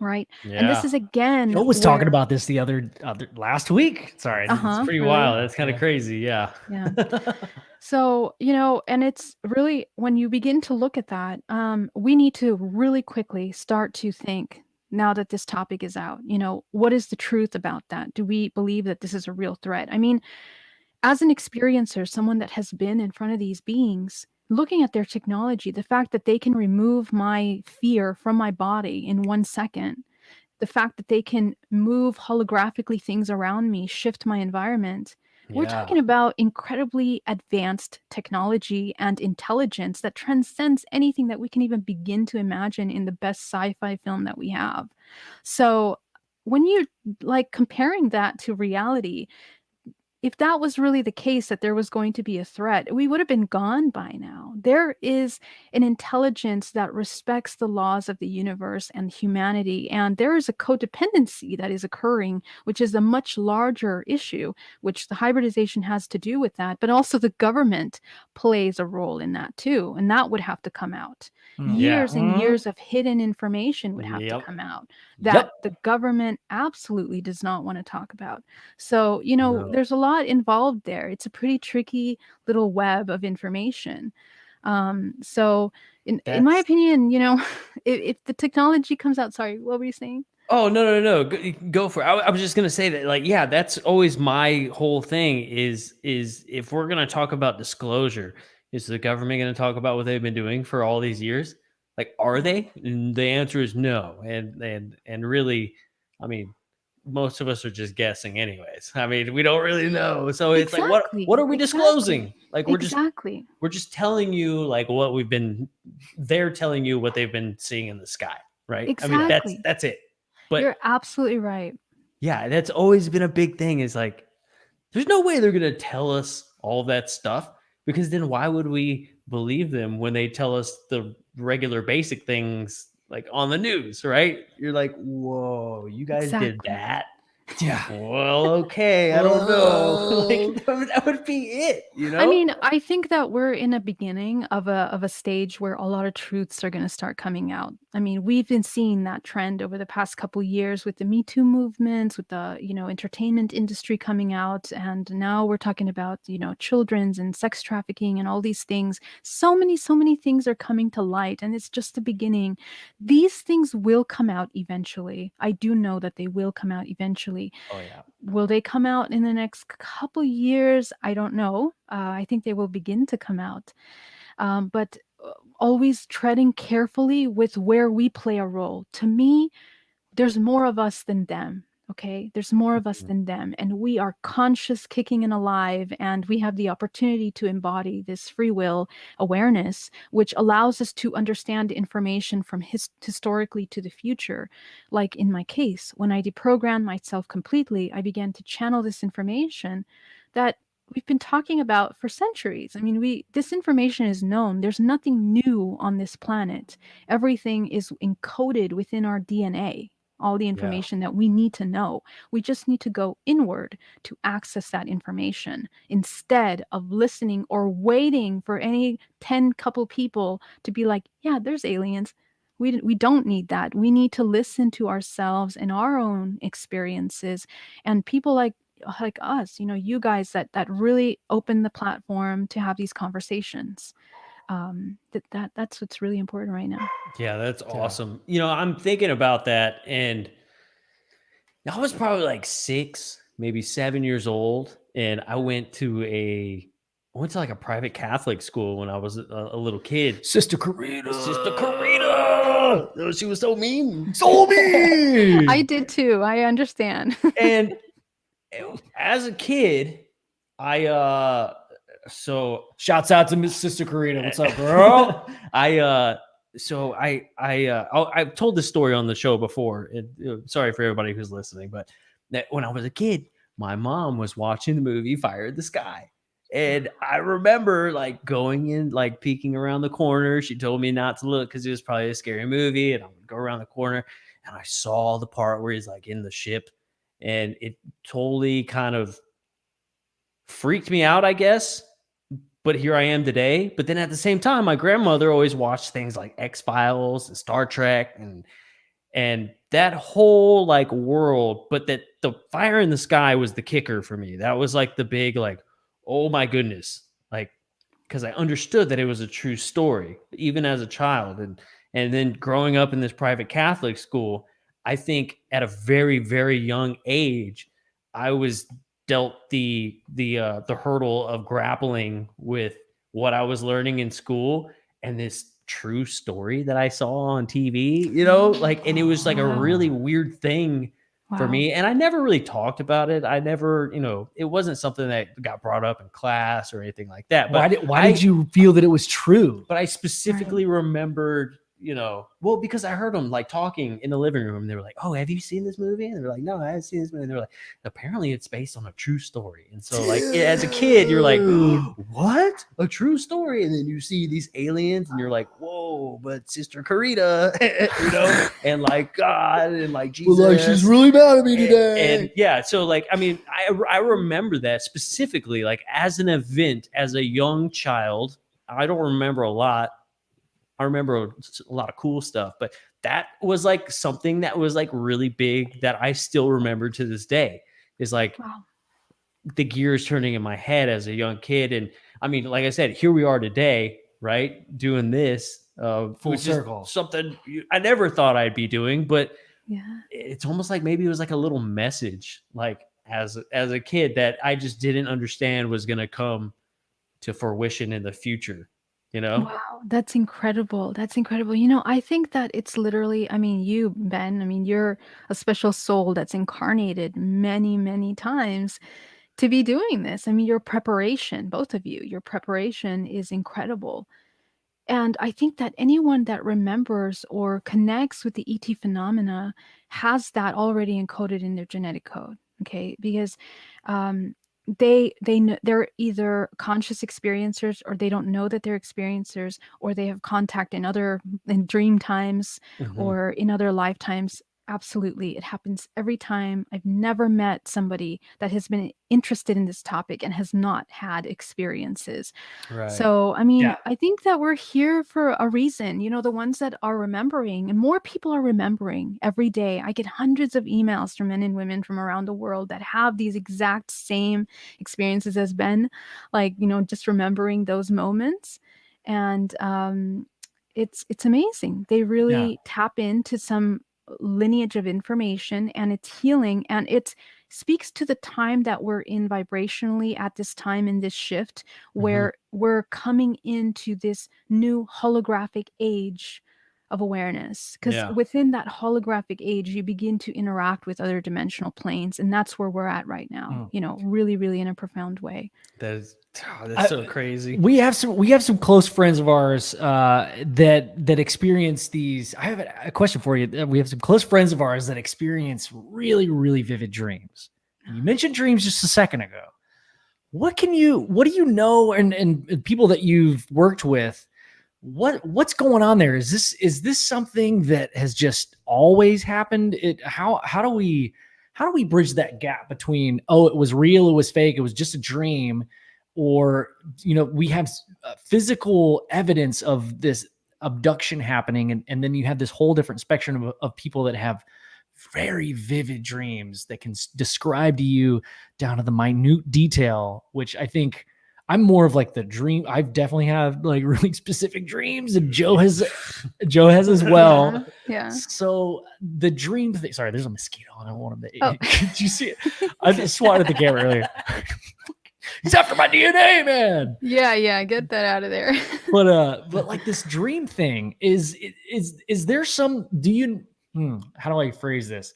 Right. Yeah. And this is again, Joe was talking about this the other last week. Sorry. It's pretty wild. That's kind of crazy. Yeah. So, and it's really, when you begin to look at that, we need to really quickly start to think, now that this topic is out, what is the truth about that? Do we believe that this is a real threat? I mean, as an experiencer, someone that has been in front of these beings, looking at their technology, the fact that they can remove my fear from my body in 1 second, the fact that they can move holographically things around me, shift my environment, We're talking about incredibly advanced technology and intelligence that transcends anything that we can even begin to imagine in the best sci-fi film that we have. So when you're like comparing that to reality, if that was really the case, that there was going to be a threat, we would have been gone by now. There is an intelligence that respects the laws of the universe and humanity, and there is a codependency that is occurring, which is a much larger issue, which the hybridization has to do with that, but also the government plays a role in that too, and that would have to come out. Years and years of hidden information would have to come out that the government absolutely does not want to talk about. So, there's a lot involved there. It's a pretty tricky little web of information. So in my opinion, if the technology comes out, sorry, what were you saying? Oh, no. Go for it. I was just going to say that, like, yeah, that's always my whole thing is if we're going to talk about disclosure, is the government going to talk about what they've been doing for all these years? Like, are they? And the answer is no. And really, I mean, most of us are just guessing anyways. I mean, we don't really know. So it's like, what are we disclosing? Like, we're just telling you like what they're telling you what they've been seeing in the sky, right? Exactly. I mean, that's it. But you're absolutely right. Yeah, that's always been a big thing, is like, there's no way they're going to tell us all that stuff, because then why would we believe them when they tell us the regular basic things like on the news, right? You're like, whoa, you guys did that? Yeah. Well, okay, I don't know. Like, that would be it, I mean, I think that we're in a beginning of a stage where a lot of truths are going to start coming out. I mean, we've been seeing that trend over the past couple years with the Me Too movements, with the, entertainment industry coming out, and now we're talking about, children's and sex trafficking and all these things. So many things are coming to light, and it's just the beginning. These things will come out eventually. I do know that they will come out eventually. Oh yeah. Will they come out in the next couple years? I don't know. I think they will begin to come out. But always treading carefully with where we play a role. To me, there's more of us than them. Okay, there's more of us than them, and we are conscious, kicking and alive, and we have the opportunity to embody this free will awareness, which allows us to understand information from historically to the future. Like in my case, when I deprogrammed myself completely, I began to channel this information that we've been talking about for centuries. I mean, this information is known. There's nothing new on this planet. Everything is encoded within our DNA. All the information that we need to know. We just need to go inward to access that information instead of listening or waiting for any 10 couple people to be like, yeah, there's aliens. We don't need that. We need to listen to ourselves and our own experiences, and people like us, you guys that really open the platform to have these conversations. That's what's really important right now. Yeah, that's awesome. I'm thinking about that, and I was probably like 6, maybe 7 years old, and I went to like a private Catholic school when I was a little kid. Sister Karina. Oh, she was so mean. So mean. I did too. I understand. And as a kid, so shouts out to Miss Sister Karina. What's up, girl? I've told this story on the show before. Sorry for everybody who's listening, but when I was a kid, my mom was watching the movie Fire in the Sky. And I remember like going in, like peeking around the corner. She told me not to look because it was probably a scary movie. And I would go around the corner and I saw the part where he's like in the ship, and it totally kind of freaked me out, I guess. But here I am today. But then at the same time, my grandmother always watched things like X-Files and Star Trek and that whole like world. But that the Fire in the Sky was the kicker for me. That was like the big like, oh my goodness, like, because I understood that it was a true story even as a child, and then growing up in this private Catholic school, I think at a very, very young age, I was dealt the hurdle of grappling with what I was learning in school and this true story that I saw on TV, like, and it was like a really weird thing for me. And I never really talked about it. I never, it wasn't something that got brought up in class or anything like that. But why did you feel that it was true? But I specifically remembered, well, because I heard them like talking in the living room. And they were like, "Oh, have you seen this movie?" And they're like, "No, I haven't seen this movie." And they're like, "Apparently it's based on a true story." And so like as a kid, you're like, "What? A true story?" And then you see these aliens and you're like, "Whoa, but Sister Karita," and like God and like Jesus. Well, like, she's really mad at me today. And yeah, so like, I mean, I remember that specifically, like as an event, as a young child. I don't remember a lot. I remember a lot of cool stuff, but that was like something that was like really big that I still remember to this day. Is like the gears turning in my head as a young kid. And I mean, like I said, here we are today, right? Doing this full circle. Something I never thought I'd be doing, but it's almost like maybe it was like a little message, like as a kid that I just didn't understand was going to come to fruition in the future. Wow, that's incredible. That's incredible. I think that it's literally, I mean, you, Ben, I mean, you're a special soul that's incarnated many, many times to be doing this. I mean, your preparation, both of you, your preparation is incredible. And I think that anyone that remembers or connects with the ET phenomena has that already encoded in their genetic code. Okay, because they're either conscious experiencers, or they don't know that they're experiencers, or they have contact in dream times or in other lifetimes. Absolutely, it happens every time. I've never met somebody that has been interested in this topic and has not had experiences. Right. So, I mean, I think that we're here for a reason. The ones that are remembering, and more people are remembering every day. I get hundreds of emails from men and women from around the world that have these exact same experiences as Ben, like, just remembering those moments. And it's amazing. They really tap into some lineage of information, and it's healing, and it speaks to the time that we're in vibrationally at this time, in this shift where we're coming into this new holographic age of awareness, because within that holographic age you begin to interact with other dimensional planes, and that's where we're at right now. Really, really in a profound way. That's so crazy. We have some close friends of ours that experience these. I have a question for you. We have some close friends of ours that experience really, really vivid dreams. You mentioned dreams just a second ago. What do you know, and people that you've worked with, what's going on there? Is this something that has just always happened? How do we bridge that gap between, oh, it was real, it was fake, it was just a dream, or we have physical evidence of this abduction happening, and then you have this whole different spectrum of people that have very vivid dreams that can describe to you down to the minute detail, which I think I'm more of like the dream. I definitely have like really specific dreams, and Joe has as well. Yeah. So the dream thing. Sorry, there's a mosquito on one of the. Oh. Did you see it? I just swatted the camera earlier. He's after my DNA, man. Yeah, get that out of there. But like this dream thing is there some? How do I phrase this?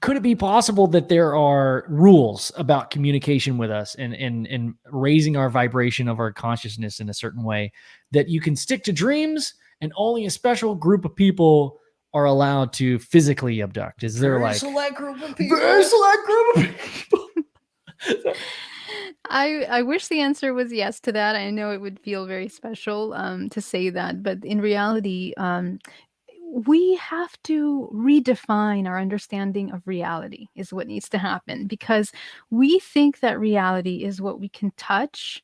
Could it be possible that there are rules about communication with us and raising our vibration of our consciousness in a certain way that you can stick to dreams and only a special group of people are allowed to physically abduct? Is there Very select group of people? I wish the answer was yes to that. I know it would feel very special to say that, but in reality, we have to redefine our understanding of reality is what needs to happen, because we think that reality is what we can touch,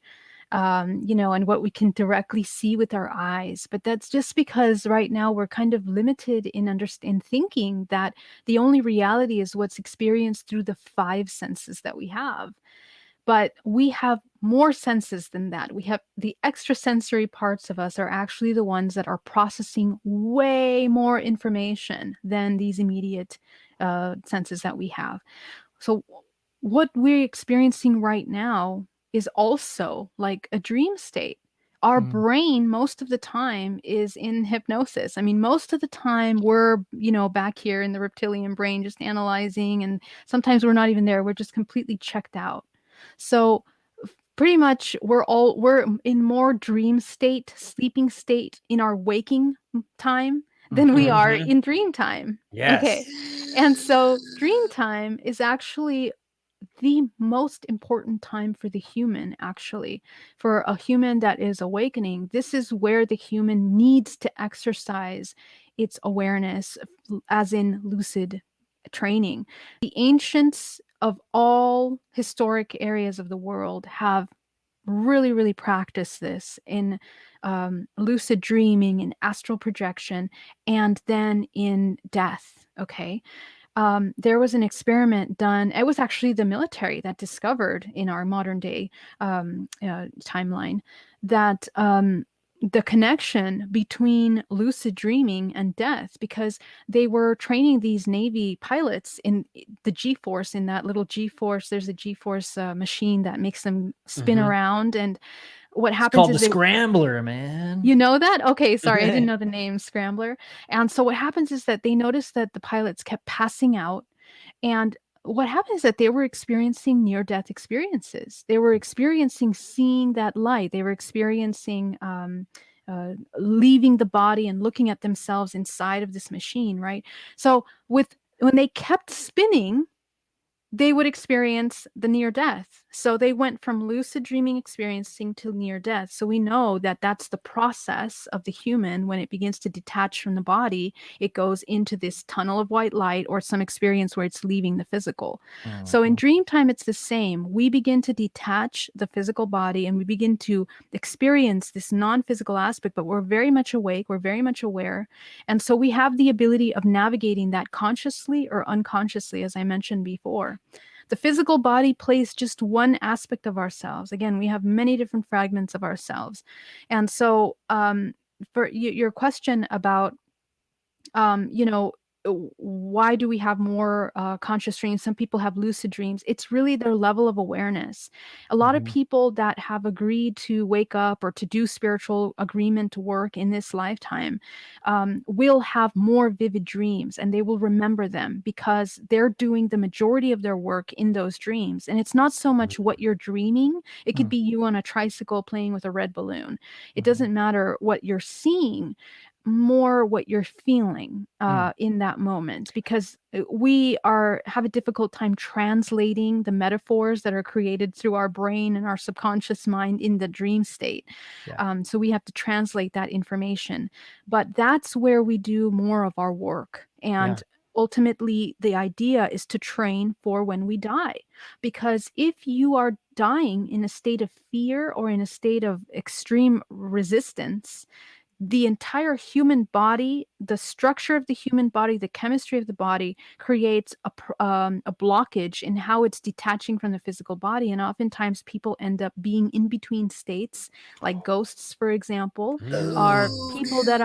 and what we can directly see with our eyes. But that's just because right now we're kind of limited in thinking that the only reality is what's experienced through the 5 senses that we have. But we have more senses than that. We have the extrasensory parts of us are actually the ones that are processing way more information than these immediate senses that we have. So what we're experiencing right now is also like a dream state. our brain most of the time is in hypnosis. I mean, most of the time we're, back here in the reptilian brain just analyzing, and sometimes we're not even there. We're just completely checked out. So pretty much we're in more dream state, sleeping state in our waking time than we are in dream time. Yes. Okay. And so dream time is actually the most important time for the human, actually. For a human that is awakening, this is where the human needs to exercise its awareness, as in lucid training. The ancients of all historic areas of the world have really, really practiced this in lucid dreaming, in astral projection, and then in death. Okay. There was an experiment done. It was actually the military that discovered in our modern day timeline that the connection between lucid dreaming and death, because they were training these Navy pilots in the G-force, in that little G-force. There's a G-force machine that makes them spin around. And what happens called is the Scrambler, man. You know that? Okay, sorry, I didn't know the name Scrambler. And so what happens is that they noticed that the pilots kept passing out. And what happened is that they were experiencing near-death experiences. They were experiencing seeing that light. They were experiencing leaving the body and looking at themselves inside of this machine, right? So when they kept spinning, they would experience the near death. So they went from lucid dreaming experiencing to near death. So we know that that's the process of the human. When it begins to detach from the body, it goes into this tunnel of white light, or some experience where it's leaving the physical. So in dream time, it's the same. We begin to detach the physical body and we begin to experience this non-physical aspect, but we're very much awake. We're very much aware. And so we have the ability of navigating that consciously or unconsciously, as I mentioned before. The physical body plays just one aspect of ourselves. Again, we have many different fragments of ourselves. And so for your question about, why do we have more conscious dreams? Some people have lucid dreams. It's really their level of awareness. A lot of people that have agreed to wake up or to do spiritual agreement work in this lifetime will have more vivid dreams, and they will remember them because they're doing the majority of their work in those dreams. And it's not so much what you're dreaming. It could be you on a tricycle playing with a red balloon. It doesn't matter what you're seeing, more what you're feeling in that moment, because we have a difficult time translating the metaphors that are created through our brain and our subconscious mind in the dream state. So we have to translate that information, but that's where we do more of our work. And ultimately the idea is to train for when we die, because if you are dying in a state of fear or in a state of extreme resistance, the entire human body, the structure of the human body, the chemistry of the body creates a blockage in how it's detaching from the physical body. And oftentimes people end up being in between states, like ghosts, for example, are people that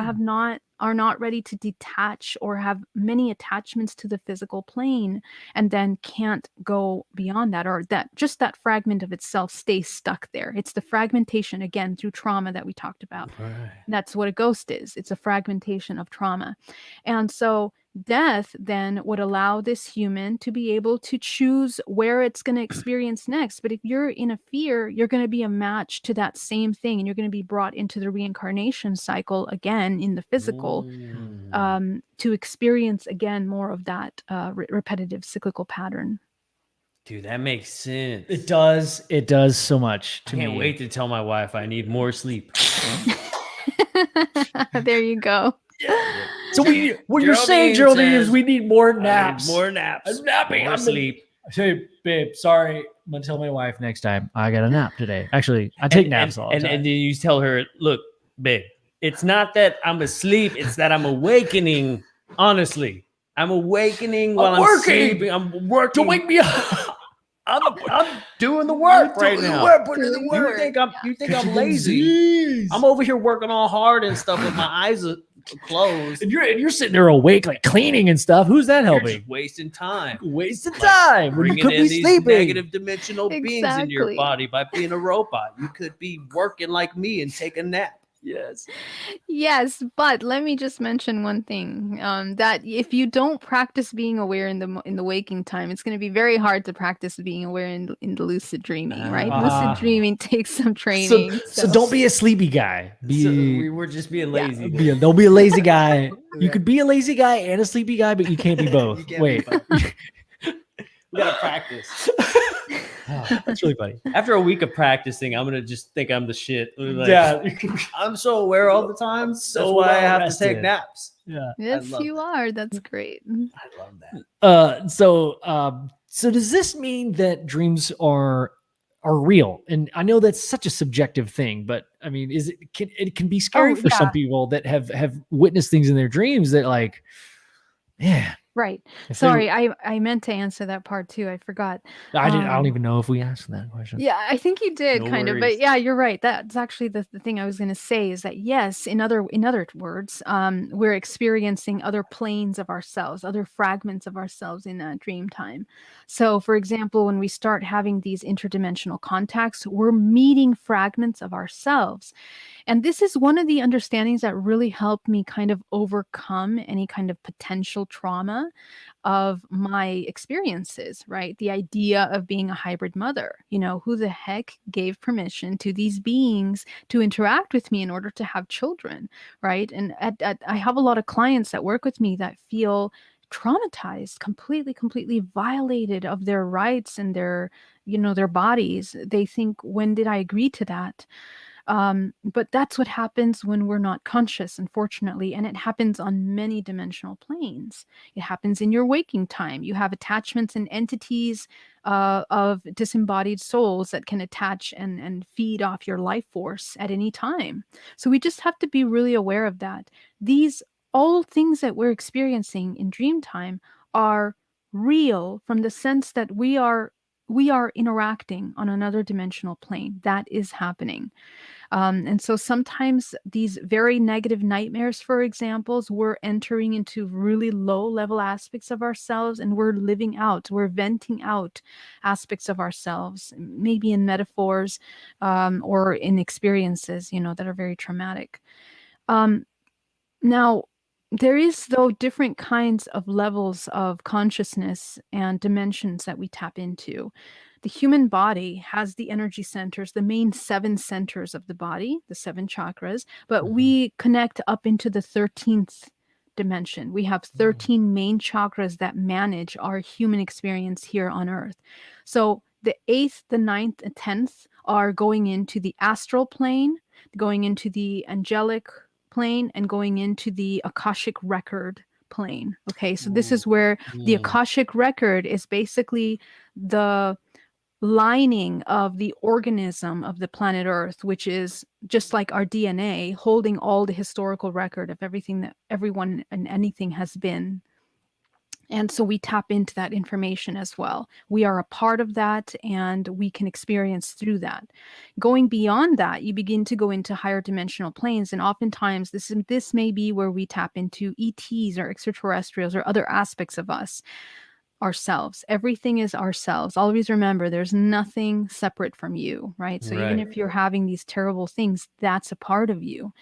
are not ready to detach or have many attachments to the physical plane, and then can't go beyond that, or that just that fragment of itself stays stuck there. It's the fragmentation, again, through trauma that we talked about. That's what a ghost is. It's a fragmentation of trauma. And so death then would allow this human to be able to choose where it's going to experience next. But if you're in a fear, you're going to be a match to that same thing, and you're going to be brought into the reincarnation cycle again in the physical to experience again more of that repetitive cyclical pattern. Dude, that makes sense. It does. It does so much to me. I can't wait to tell my wife I need more sleep. There you go. So what you're saying, Geraldine, is we need more naps. More naps. I'm napping. More sleep. I say, babe, sorry. I'm gonna tell my wife next time I got a nap today. Actually, I take naps all the time. And then you tell her, look, babe, it's not that I'm asleep, it's that I'm awakening. Honestly, I'm awakening while I'm sleeping. I'm working. To wake me up. I'm doing the work right now. Putting in the work. You think I'm lazy? I'm over here working all hard and stuff with my eyes clothes. And you're sitting there awake, like cleaning and stuff. Who's that You're helping? just wasting time. Wasting Like, time when you bringing could in be these sleeping. negative dimensional beings in your Exactly. body by being a robot. You could be working like me and take a nap. Yes. Yes, but let me just mention one thing. That if you don't practice being aware in the waking time, it's going to be very hard to practice being aware in the lucid dreaming, right? Ah. Lucid dreaming takes some training. So don't be a sleepy guy. So Be, we were just being lazy. don't be a lazy guy. You could be a lazy guy and a sleepy guy, but you can't be both. You can't be Wait. both. We gotta practice. That's really funny. After a week of practicing, I'm gonna just think I'm the shit. Like, Yeah. I'm so aware all the time. That's So why I have to well-rested. take naps. Yeah. Yes, love you that. are. That's great. I love that. So does this mean that dreams are real? And I know that's such a subjective thing, but I mean, it can be scary Oh, for some people that have witnessed things in their dreams that, like, yeah. Right. if they- Sorry, I meant to answer that part too. I forgot. I don't even know if we asked that question. Yeah, I think you did No kind of, worries. but yeah, you're right. That's actually the thing I was going to say is that yes, in other words, we're experiencing other planes of ourselves, other fragments of ourselves in that dream time. So, for example, when we start having these interdimensional contacts, we're meeting fragments of ourselves. And this is one of the understandings that really helped me kind of overcome any kind of potential trauma of my experiences, right? The idea of being a hybrid mother. Who the heck gave permission to these beings to interact with me in order to have children, right? And I have a lot of clients that work with me that feel traumatized, completely violated of their rights and their bodies. They think, when did I agree to that? But that's what happens when we're not conscious, unfortunately, and it happens on many dimensional planes. It happens in your waking time. You have attachments and entities of disembodied souls that can attach and feed off your life force at any time. So we just have to be really aware of that. These all things that we're experiencing in dream time are real from the sense that we are interacting on another dimensional plane. That is happening. And so sometimes these very negative nightmares, for examples, we're entering into really low level aspects of ourselves and we're venting out aspects of ourselves, maybe in metaphors or in experiences, that are very traumatic. Now, there is, though, different kinds of levels of consciousness and dimensions that we tap into. The human body has the energy centers, the main 7 centers of the body, the 7 chakras, but we connect up into the 13th dimension. We have 13 main chakras that manage our human experience here on Earth. So the 8th, the 9th, and 10th are going into the astral plane, going into the angelic plane, and going into the Akashic record plane. Okay, so this is where the Akashic record is basically the lining of the organism of the planet Earth, which is just like our DNA, holding all the historical record of everything that everyone and anything has been. And so we tap into that information as well. We are a part of that and we can experience through that. Going beyond that, you begin to go into higher dimensional planes. And oftentimes this may be where we tap into ETs or extraterrestrials or other aspects of us, ourselves. Everything is ourselves. Always remember, there's nothing separate from you, right? So even if you're having these terrible things, that's a part of you.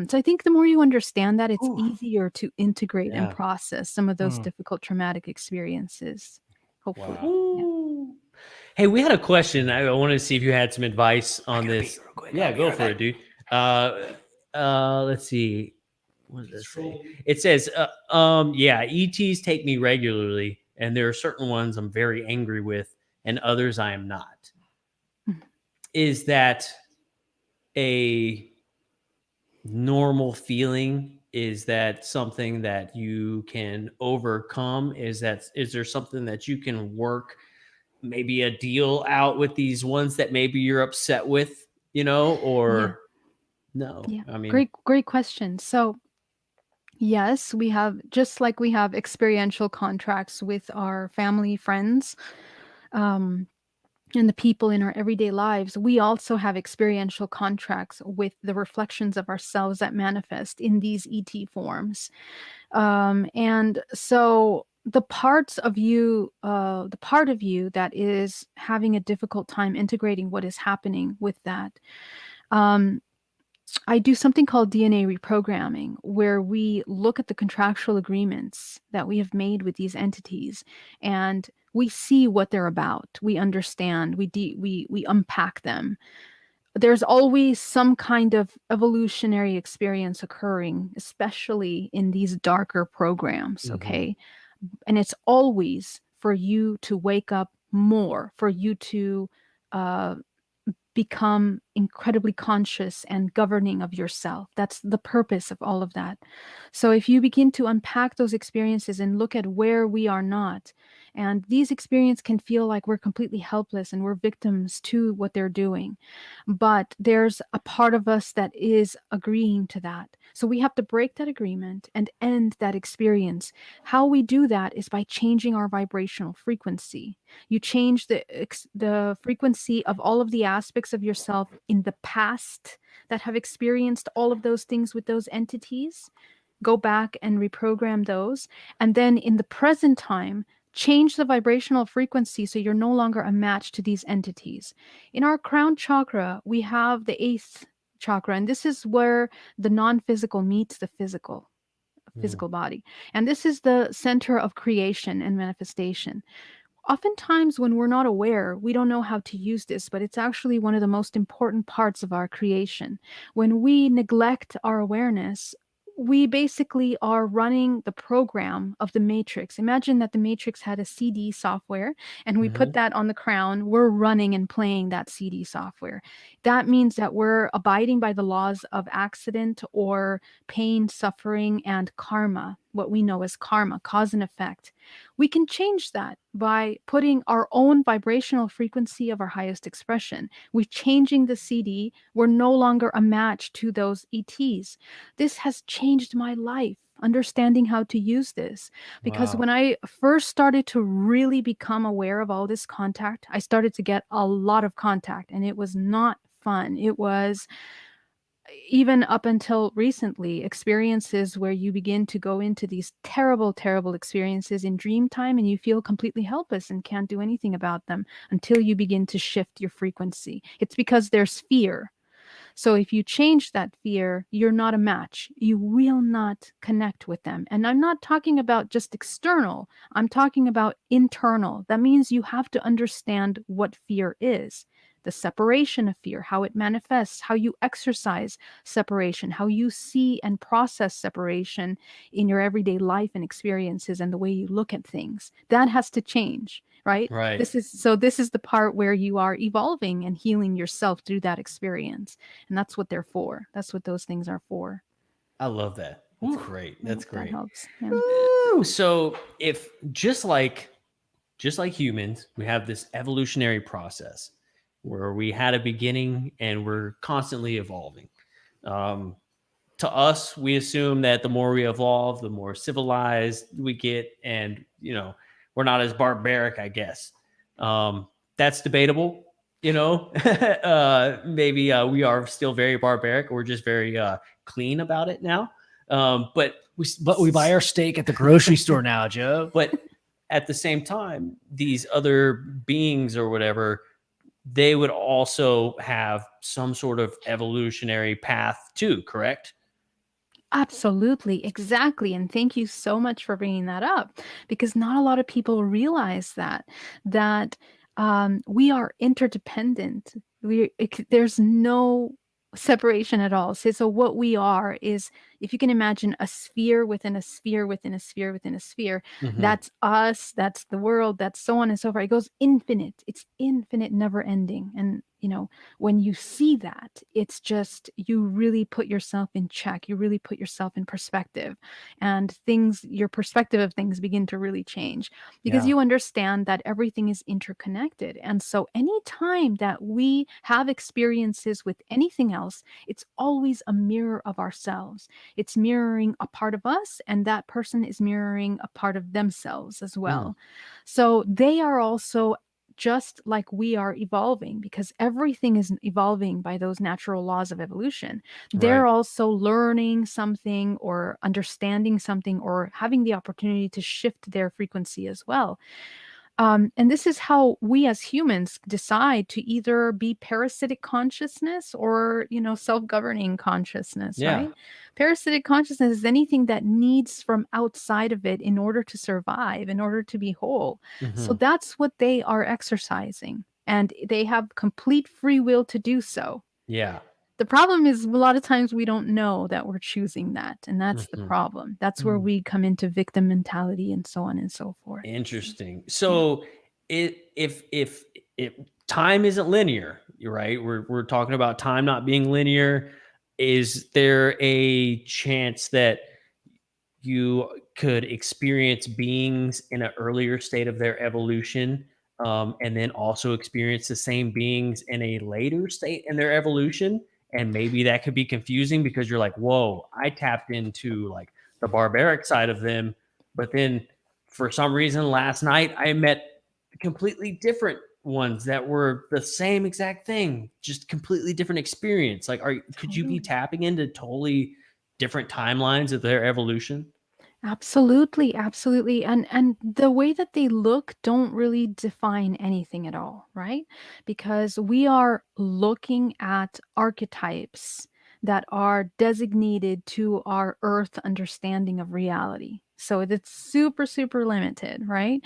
So I think the more you understand that, it's easier to integrate and process some of those difficult traumatic experiences. Hopefully. Wow. Hey, we had a question. I wanted to see if you had some advice on this. Yeah, go for it, dude. Let's see. What does it say? It says, ETs take me regularly, and there are certain ones I'm very angry with, and others I am not. Is that a normal feeling? Is that something that you can overcome? Is there something that you can work, maybe a deal out with these ones that maybe you're upset with, or no? Yeah. I mean, Great question. So yes, we have, just like we have experiential contracts with our family, friends, and the people in our everyday lives, we also have experiential contracts with the reflections of ourselves that manifest in these ET forms. And so the parts of you, the part of you that is having a difficult time integrating what is happening with that, um, I do something called DNA reprogramming, where we look at the contractual agreements that we have made with these entities, and we see what they're about. We understand. We unpack them. There's always some kind of evolutionary experience occurring, especially in these darker programs. Okay, and it's always for you to wake up more, for you to uh, become incredibly conscious and governing of yourself. That's the purpose of all of that. So if you begin to unpack those experiences and look at where we are not, and these experiences can feel like we're completely helpless and we're victims to what they're doing, but there's a part of us that is agreeing to that. So we have to break that agreement and end that experience. How we do that is by changing our vibrational frequency. You change the frequency of all of the aspects of yourself in the past that have experienced all of those things with those entities. Go back and reprogram those. And then in the present time, change the vibrational frequency so you're no longer a match to these entities. In our crown chakra, we have the eighth chakra, and this is where the non-physical meets the physical body. And this is the center of creation and manifestation. Oftentimes, when we're not aware, we don't know how to use this, but it's actually one of the most important parts of our creation. When we neglect our awareness, we basically are running the program of the matrix. Imagine that the matrix had a CD software and we put that on the crown. We're running and playing that CD software. That means that we're abiding by the laws of accident or pain, suffering, and karma, what we know as karma, cause and effect. We can change that by putting our own vibrational frequency of our highest expression. We're changing the CD. We're no longer a match to those ETs. This has changed my life, understanding how to use this. Because when I first started to really become aware of all this contact, I started to get a lot of contact, and it was not fun. It was, even up until recently, experiences where you begin to go into these terrible, terrible experiences in dream time and you feel completely helpless and can't do anything about them until you begin to shift your frequency. It's because there's fear. So if you change that fear, you're not a match. You will not connect with them. And I'm not talking about just external. I'm talking about internal. That means you have to understand what fear is. The separation of fear, how it manifests, how you exercise separation, how you see and process separation in your everyday life and experiences and the way you look at things. That has to change, right? Right. This is the part where you are evolving and healing yourself through that experience. And that's what they're for. That's what those things are for. I love that. That's great. That's great. That helps. Yeah. Woo! So if just like humans, we have this evolutionary process where we had a beginning and we're constantly evolving. To us, we assume that the more we evolve, the more civilized we get, and we're not as barbaric, I guess. That's debatable. Maybe we are still very barbaric, or we're just very clean about it now. But we buy our steak at the grocery store now, Joe. But at the same time, these other beings or whatever, they would also have some sort of evolutionary path too, correct? Absolutely, exactly. And thank you so much for bringing that up, because not a lot of people realize that we are interdependent. There's no separation at all. So what we are is, if you can imagine a sphere within a sphere within a sphere within a sphere, that's us, that's the world, that's so on and so forth. It goes infinite. It's infinite, never ending. And when you see that, it's just, you really put yourself in check. You really put yourself in perspective, and your perspective of things begin to really change, because you understand that everything is interconnected. And so anytime that we have experiences with anything else, it's always a mirror of ourselves. It's mirroring a part of us, and that person is mirroring a part of themselves as well. So they are also just like we are evolving, because everything is evolving by those natural laws of evolution. They're Right. also learning something or understanding something or having the opportunity to shift their frequency as well. And this is how we as humans decide to either be parasitic consciousness or, self-governing consciousness, Yeah. right? Parasitic consciousness is anything that needs from outside of it in order to survive, in order to be whole. So Mhm. that's what they are exercising, and they have complete free will to do so. Yeah. The problem is a lot of times we don't know that we're choosing that, and that's the Mhm. problem. That's where we come into victim mentality and so on and so forth. Interesting. Yeah. So if time isn't linear, you're right. We're talking about time not being linear. Is there a chance that you could experience beings in an earlier state of their evolution, and then also experience the same beings in a later state in their evolution? And maybe that could be confusing because you're like, whoa, I tapped into like the barbaric side of them, but then for some reason last night I met completely different ones that were the same exact thing, just completely different experience. Like, could you be Totally. tapping into totally different timelines of their evolution? Absolutely, absolutely. And the way that they look don't really define anything at all, right? Because we are looking at archetypes that are designated to our earth understanding of reality. So it's super, super limited, right?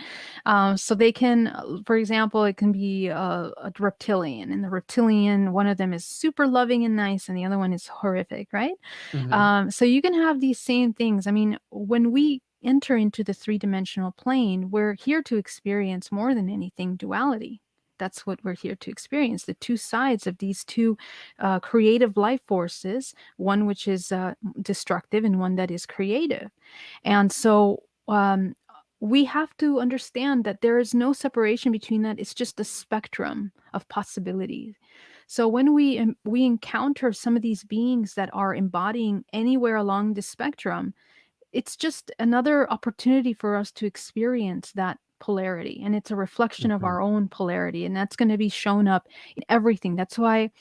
So they can, for example, it can be a reptilian, and the reptilian, one of them is super loving and nice, and the other one is horrific, right? Mhm. So you can have these same things. I mean, when we enter into the three-dimensional plane, we're here to experience more than anything duality. That's what we're here to experience, the two sides of these two creative life forces, one which is destructive and one that is creative. And so we have to understand that there is no separation between that. It's just a spectrum of possibilities. So when we encounter some of these beings that are embodying anywhere along the spectrum, it's just another opportunity for us to experience that polarity, and it's a reflection of Mhm. our own polarity, and that's going to be shown up in everything. That's why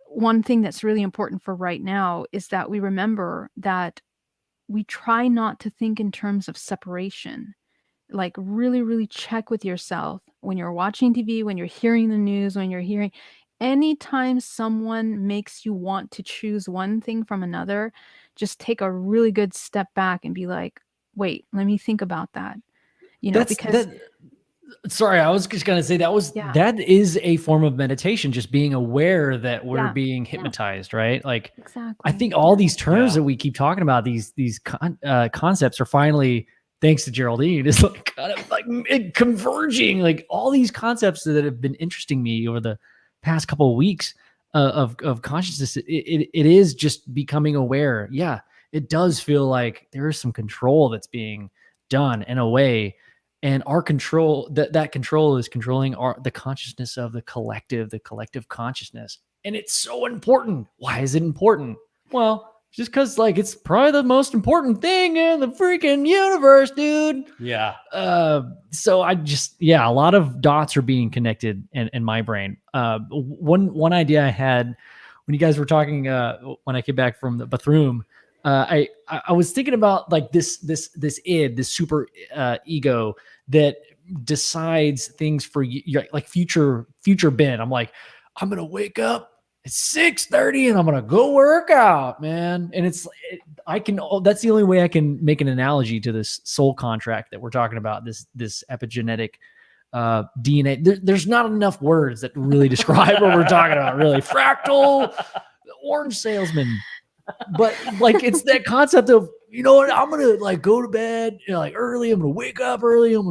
one thing that's really important for right now is that we remember that we try not to think in terms of separation. Like, really, really check with yourself when you're watching TV, when you're hearing the news, when you're hearing anytime someone makes you want to choose one thing from another, just take a really good step back and be like, wait, let me think about that. That's Because that. Sorry, I was just gonna say yeah, that is a form of meditation, just being aware that we're yeah, being yeah, hypnotized, right? Like, I exactly. think all Yeah. these terms Yeah. that we keep talking about, these concepts, are finally, thanks to Geraldine, is like kind of like converging. Like all these concepts that have been interesting me over the past couple of weeks of consciousness, it is just becoming aware. Yeah, it does feel like there is some control that's being done in a way, and our control, that control is controlling the consciousness of the collective consciousness, and it's so important. Why is it important? Well, just because like it's probably the most important thing in the freaking universe, dude. Yeah. So I just, yeah, a lot of dots are being connected in my brain. One idea I had when you guys were talking, when I came back from the bathroom, I was thinking about like this id, this super ego that decides things for you, like future Ben. I'm like, I'm gonna wake up at 6:30 and I'm gonna go work out, man. And I can, that's the only way I can make an analogy to this soul contract that we're talking about, this epigenetic DNA. There's not enough words that really describe what we're talking about, really. Fractal, orange salesman. But like, it's that concept of, you know what, I'm gonna like go to bed, like early, I'm gonna wake up early, I'm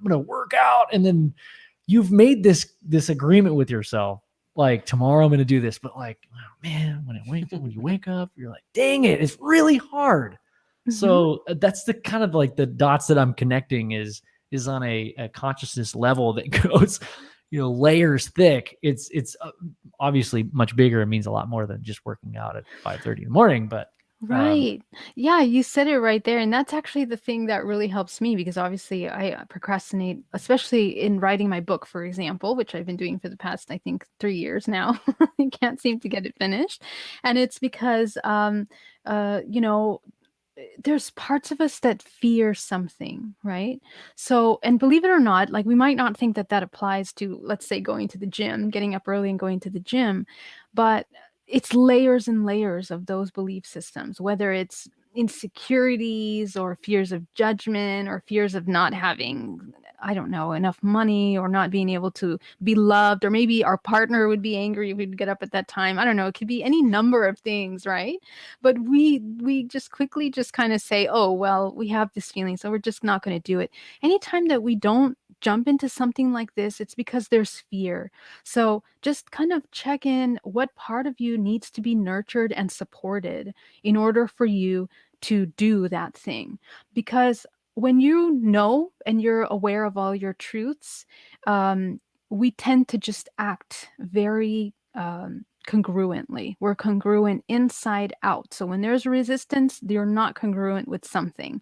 gonna work out, and then you've made this agreement with yourself, like, tomorrow I'm gonna do this. But like, oh, man, when you wake up, you're like, dang it, it's really hard. Mhm. So that's the kind of like the dots that I'm connecting is on a consciousness level that goes, layers thick. It's obviously much bigger. It means a lot more than just working out at 5:30 in the morning, but Right. Yeah, you said it right there. And that's actually the thing that really helps me because obviously I procrastinate, especially in writing my book, for example, which I've been doing for the past, I think, 3 years now. I can't seem to get it finished. And it's because, you know, there's parts of us that fear something, right? So, and believe it or not, like we might not think that that applies to, let's say, going to the gym, getting up early and going to the gym, but it's layers and layers of those belief systems, whether it's insecurities or fears of judgment or fears of not having, I don't know, enough money or not being able to be loved, or maybe our partner would be angry if we'd get up at that time. I don't know. It could be any number of things, right? But we just quickly just kind of say, oh, well, we have this feeling, so we're just not going to do it. Anytime that we don't jump into something like this, it's because there's fear. So just kind of check in what part of you needs to be nurtured and supported in order for you to do that thing. Because when you know and you're aware of all your truths, we tend to just act very congruently. We're congruent inside out. So when there's resistance, you're not congruent with something.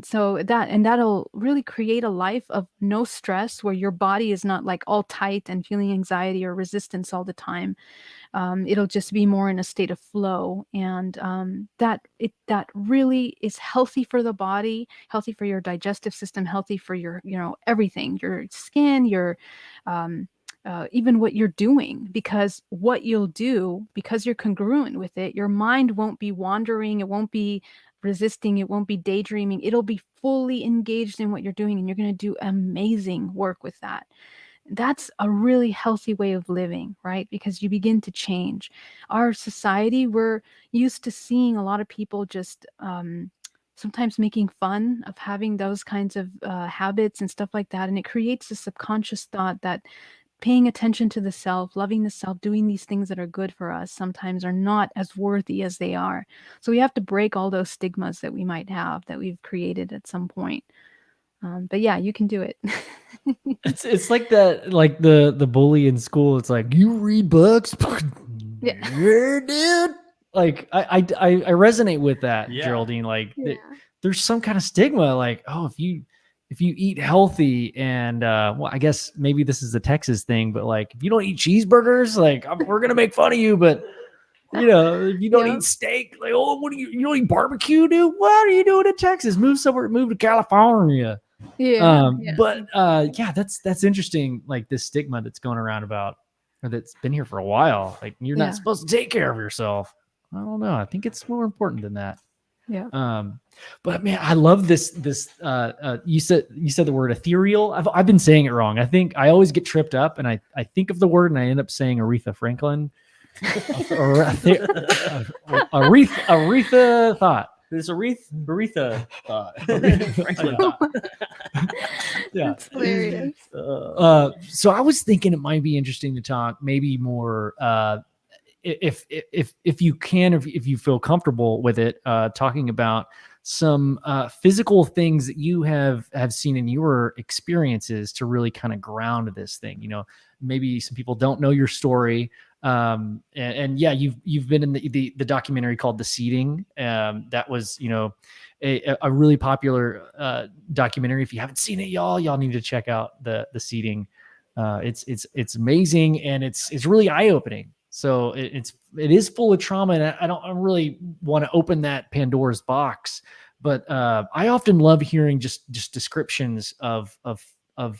So that'll really create a life of no stress where your body is not like all tight and feeling anxiety or resistance all the time. It'll just be more in a state of flow, and that really is healthy for the body, healthy for your digestive system, healthy for your everything, your skin, your even what you're doing, because what you'll do, because you're congruent with it, your mind won't be wandering, it won't be resisting, it won't be daydreaming, it'll be fully engaged in what you're doing, and you're going to do amazing work with that. That's a really healthy way of living, right? Because you begin to change. Our society, we're used to seeing a lot of people just sometimes making fun of having those kinds of habits and stuff like that. And it creates a subconscious thought that paying attention to the self, loving the self, doing these things that are good for us sometimes are not as worthy as they are. So we have to break all those stigmas that we might have, that we've created at some point. But yeah, you can do it. It's like that, like the bully in school. It's like, you read books, Yeah. yeah, dude. Like I resonate with that, Yeah. Geraldine. Like Yeah. there's some kind of stigma, like, oh, if you eat healthy, and well, I guess maybe this is a Texas thing, but like if you don't eat cheeseburgers, like we're gonna make fun of you. But if you don't Yeah. eat steak, like, oh, what do you don't eat barbecue, dude? What are you doing in Texas? Move to California. Yeah. But yeah, that's interesting. Like this stigma that's going around about, or that's been here for a while. Like you're Yeah. not supposed to take care of yourself. I don't know. I think it's more important than that. Yeah. But man, I love this. You said the word ethereal. I've been saying it wrong. I think I always get tripped up, and I think of the word and I end up saying Aretha Franklin. Aretha thought. There's Aretha thought. Franklin Yeah. thought. Yeah. That's hilarious. So I was thinking it might be interesting to talk maybe more if you can, if you feel comfortable with it, talking about some physical things that you have seen in your experiences to really kind of ground this thing. Maybe some people don't know your story. And yeah, you've been in the documentary called The Seeding. That was, a really popular documentary. If you haven't seen it, y'all need to check out the Seeding. It's amazing, and it's really eye-opening. So it is full of trauma, and I don't really want to open that Pandora's box, but I often love hearing just descriptions of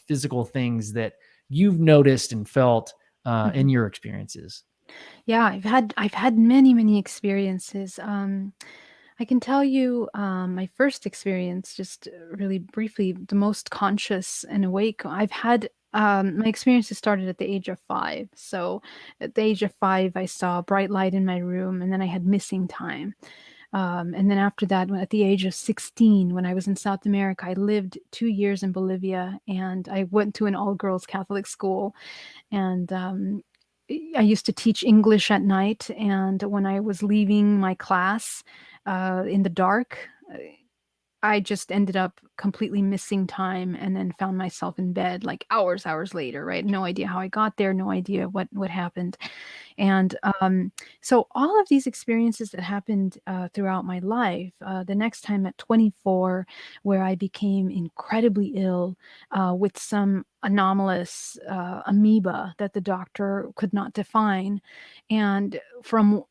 physical things that you've noticed and felt in your experiences. Yeah, I've had many experiences. I can tell you my first experience, just really briefly, the most conscious and awake I've had. My experiences started at the age of 5. So at the age of 5, I saw a bright light in my room, and then I had missing time. And then after that, at the age of 16, when I was in South America, I lived 2 years in Bolivia, and I went to an all-girls Catholic school. And I used to teach English at night, and when I was leaving my class in the dark, I just ended up completely missing time and then found myself in bed like hours later, right? No idea how I got there, no idea what happened. And so all of these experiences that happened throughout my life, the next time at 24, where I became incredibly ill with some anomalous amoeba that the doctor could not define. And from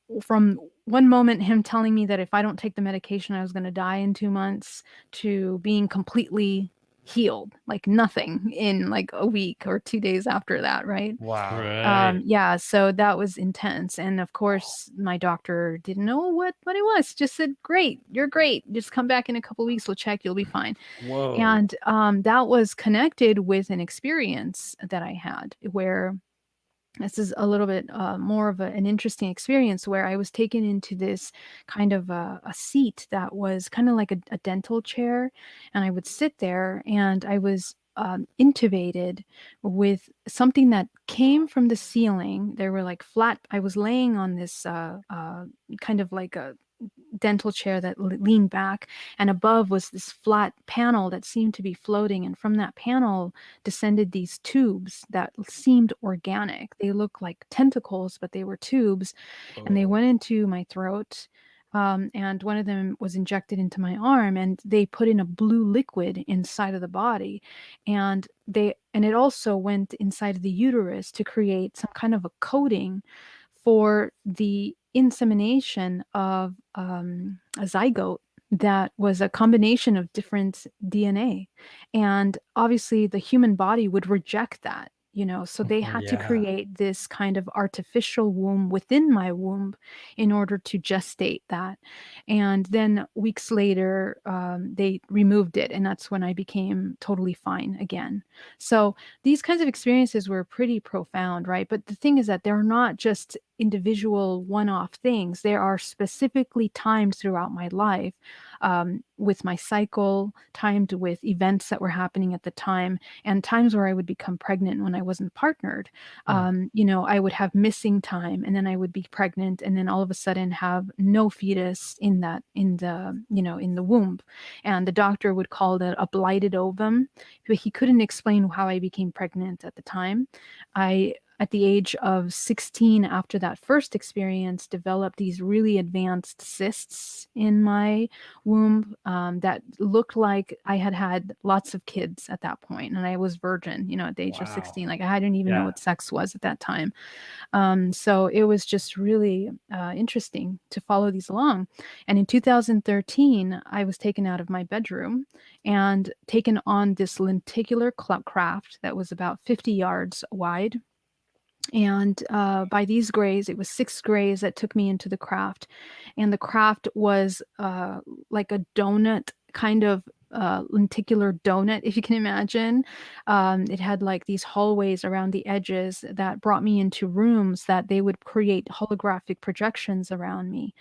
one moment, him telling me that if I don't take the medication, I was going to die in 2 months, to being completely healed, like nothing, in like a week or 2 days after that, right? Wow. Right. Yeah, so that was intense. And of course, my doctor didn't know what it was. Just said, "Great, you're great. Just come back in a couple weeks. We'll check. You'll be fine." Whoa. And that was connected with an experience that I had where this is a little bit more of an interesting experience, where I was taken into this kind of a seat that was kind of like a dental chair. And I would sit there and I was intubated with something that came from the ceiling. There were like flat, I was laying on this kind of like a dental chair that leaned back, and above was this flat panel that seemed to be floating, and from that panel descended these tubes that seemed organic. They looked like tentacles, but they were tubes, and they went into my throat. And one of them was injected into my arm, and they put in a blue liquid inside of the body, and it also went inside of the uterus to create some kind of a coating for the insemination of a zygote that was a combination of different DNA. And obviously, the human body would reject that. So they had to Yeah. create this kind of artificial womb within my womb in order to gestate that. And then weeks later, they removed it, and that's when I became totally fine again. So these kinds of experiences were pretty profound, right? But the thing is that they're not just individual one-off things. There are specifically times throughout my life, with my cycle, timed with events that were happening at the time, and times where I would become pregnant when I wasn't partnered. I would have missing time, and then I would be pregnant, and then all of a sudden have no fetus in the womb. And the doctor would call that a blighted ovum, but he couldn't explain how I became pregnant at the time. At the age of 16, after that first experience, developed these really advanced cysts in my womb that looked like I had had lots of kids at that point, and I was virgin, at the age of 16. Like, I didn't even know what sex was at that time. So it was just really interesting to follow these along. And in 2013, I was taken out of my bedroom and taken on this lenticular craft that was about 50 yards wide. And by these grays, it was 6 grays that took me into the craft. And the craft was like a donut, kind of lenticular donut, if you can imagine. It had like these hallways around the edges that brought me into rooms that they would create holographic projections around me.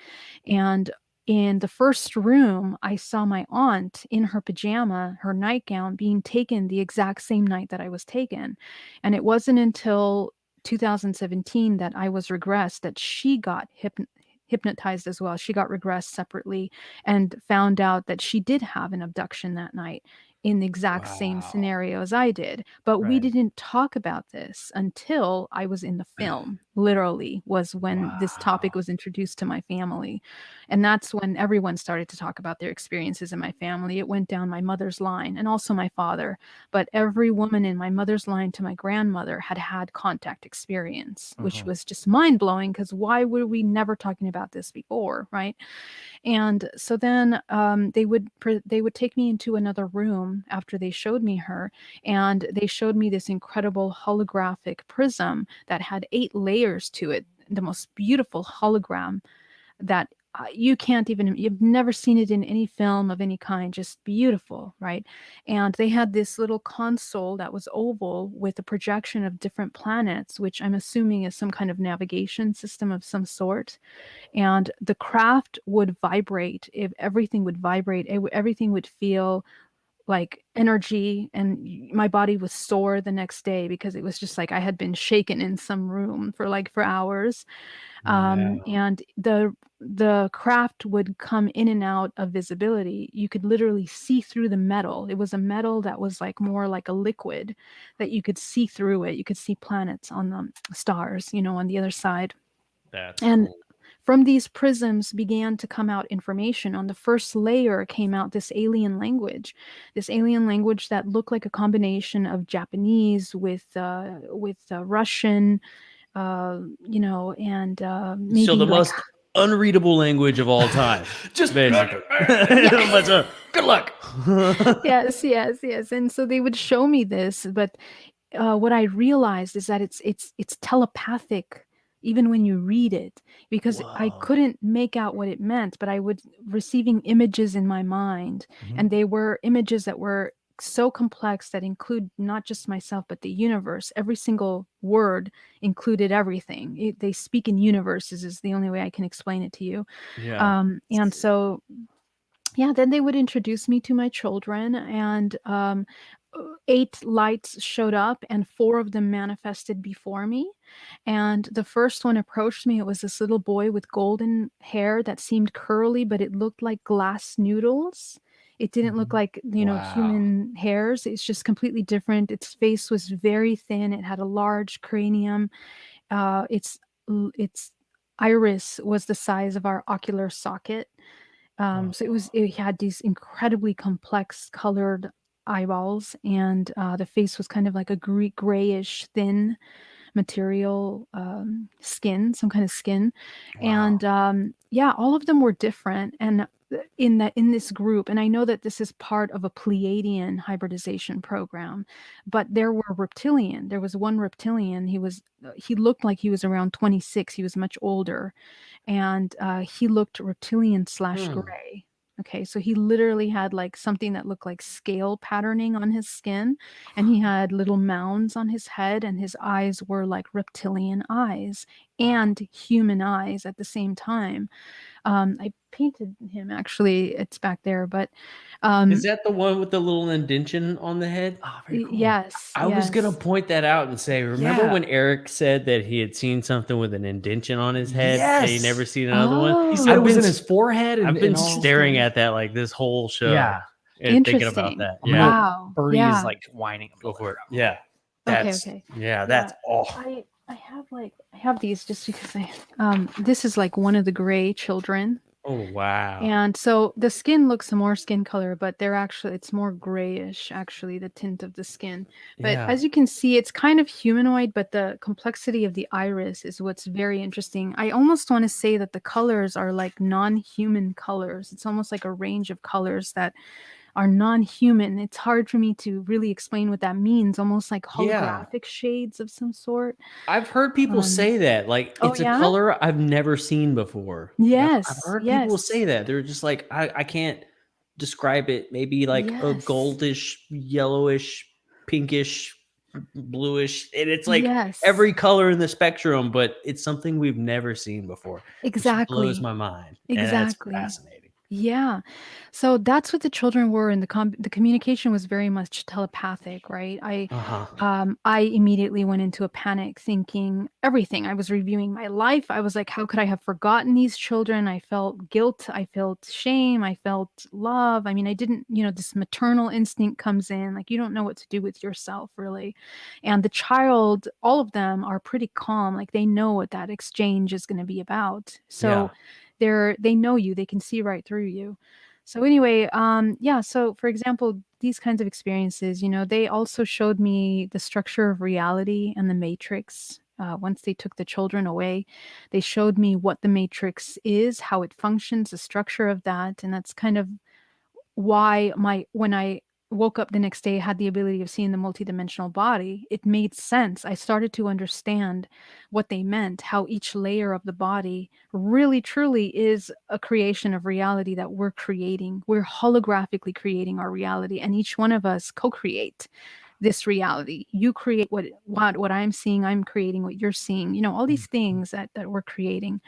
And in the first room, I saw my aunt in her pajama, her nightgown, being taken the exact same night that I was taken. And it wasn't until 2017 that I was regressed, that she got hypnotized as well. She got regressed separately and found out that she did have an abduction that night in the exact same scenario as I did. But we didn't talk about this until I was in the film. Literally was when this topic was introduced to my family. And that's when everyone started to talk about their experiences in my family. It went down my mother's line and also my father. But every woman in my mother's line to my grandmother had had contact experience, which was just mind blowing, because why were we never talking about this before, right? And so then they would take me into another room after they showed me her, and they showed me this incredible holographic prism that had 8 layers to it, the most beautiful hologram that you've never seen it in any film of any kind, just beautiful, right? And they had this little console that was oval with a projection of different planets, which I'm assuming is some kind of navigation system of some sort. And the craft would vibrate. If everything would vibrate, everything would feel like energy, and my body was sore the next day because it was just like I had been shaken in some room for hours. And the craft would come in and out of visibility. You could literally see through the metal. It was a metal that was like more like a liquid that you could see through it. You could see planets on the stars, on the other side. That's And cool. from these prisms began to come out information. On the first layer came out this alien language that looked like a combination of Japanese with Russian, and maybe So the like most unreadable language of all time. Just basically. Good luck. yes. And so they would show me this, but what I realized is that it's telepathic even when you read it, because I Whoa. couldn't make out what it meant, but I would receiving images in my mind, Mhm. and they were images that were so complex that include not just myself but the universe. Every single word included everything. They speak in universes is the only way I can explain it to you. Yeah. And so then they would introduce me to my children, and 8 lights showed up and 4 of them manifested before me. And the first one approached me. It was this little boy with golden hair that seemed curly, but it looked like glass noodles. It didn't look like, Wow. human hairs. It's just completely different. Its face was very thin. It had a large cranium. Its iris was the size of our ocular socket. So it had these incredibly complex colored eyeballs, and the face was kind of like a grayish thin material, some kind of skin. And all of them were different. And in this group, and I know that this is part of a Pleiadian hybridization program, but there were reptilian. There was one reptilian. He looked like he was around 26. He was much older, and he looked reptilian / gray. Okay, so he literally had like something that looked like scale patterning on his skin, and he had little mounds on his head, and his eyes were like reptilian eyes and human eyes at the same time. I painted him, actually. It's back there, but Is that the one with the little indention on the head? Oh, very cool. yes. I was gonna point that out and say, remember Yeah. when Eric said that he had seen something with an indention on his head and he Yes. never seen another one? He said it was been in his forehead. I've been and all staring stuff. at that like this whole show. Yeah. And thinking about Interesting. that. I'm gonna- Yeah. Wow. Birdie Yeah. is like whining. Go for it. Yeah. Okay, That's okay. yeah, that's all. I have these just because this is like one of the gray children. Oh wow. And so the skin looks more skin color, but it's more grayish, actually, the tint of the skin. But Yeah. as you can see, it's kind of humanoid, but the complexity of the iris is what's very interesting. I almost want to say that the colors are like non-human colors. It's almost like a range of colors that are non-human. It's hard for me to really explain what that means, almost like Yeah. holographic shades of some sort. I've heard people say that. Like Oh, it's a yeah? color I've never seen before. Yes, I've heard people yes. say that. They're just like, I can't describe it. Maybe like a Yes. goldish, yellowish, pinkish, bluish. And it's like Yes. every color in the spectrum, but it's something we've never seen before. Which Exactly. blows my mind. And Exactly. that's fascinating. Yeah. So that's what the children were, and the communication was very much telepathic, right? I immediately went into a panic, thinking everything. I was reviewing my life. I was like, how could I have forgotten these children? I felt guilt. I felt shame. I felt love. I mean, I didn't, this maternal instinct comes in, like you don't know what to do with yourself, really. And the child, all of them are pretty calm. Like they know what that exchange is going to be about. So they know you, they can see right through you. So anyway, so for example, these kinds of experiences, they also showed me the structure of reality and the matrix. Once they took the children away, they showed me what the matrix is, how it functions, the structure of that. And that's kind of why when I woke up the next day, had the ability of seeing the multidimensional body, it made sense. I started to understand what they meant, how each layer of the body really truly is a creation of reality that we're creating. We're holographically creating our reality, and each one of us co-create this reality. You create what I'm seeing, I'm creating what you're seeing, all these things that we're creating.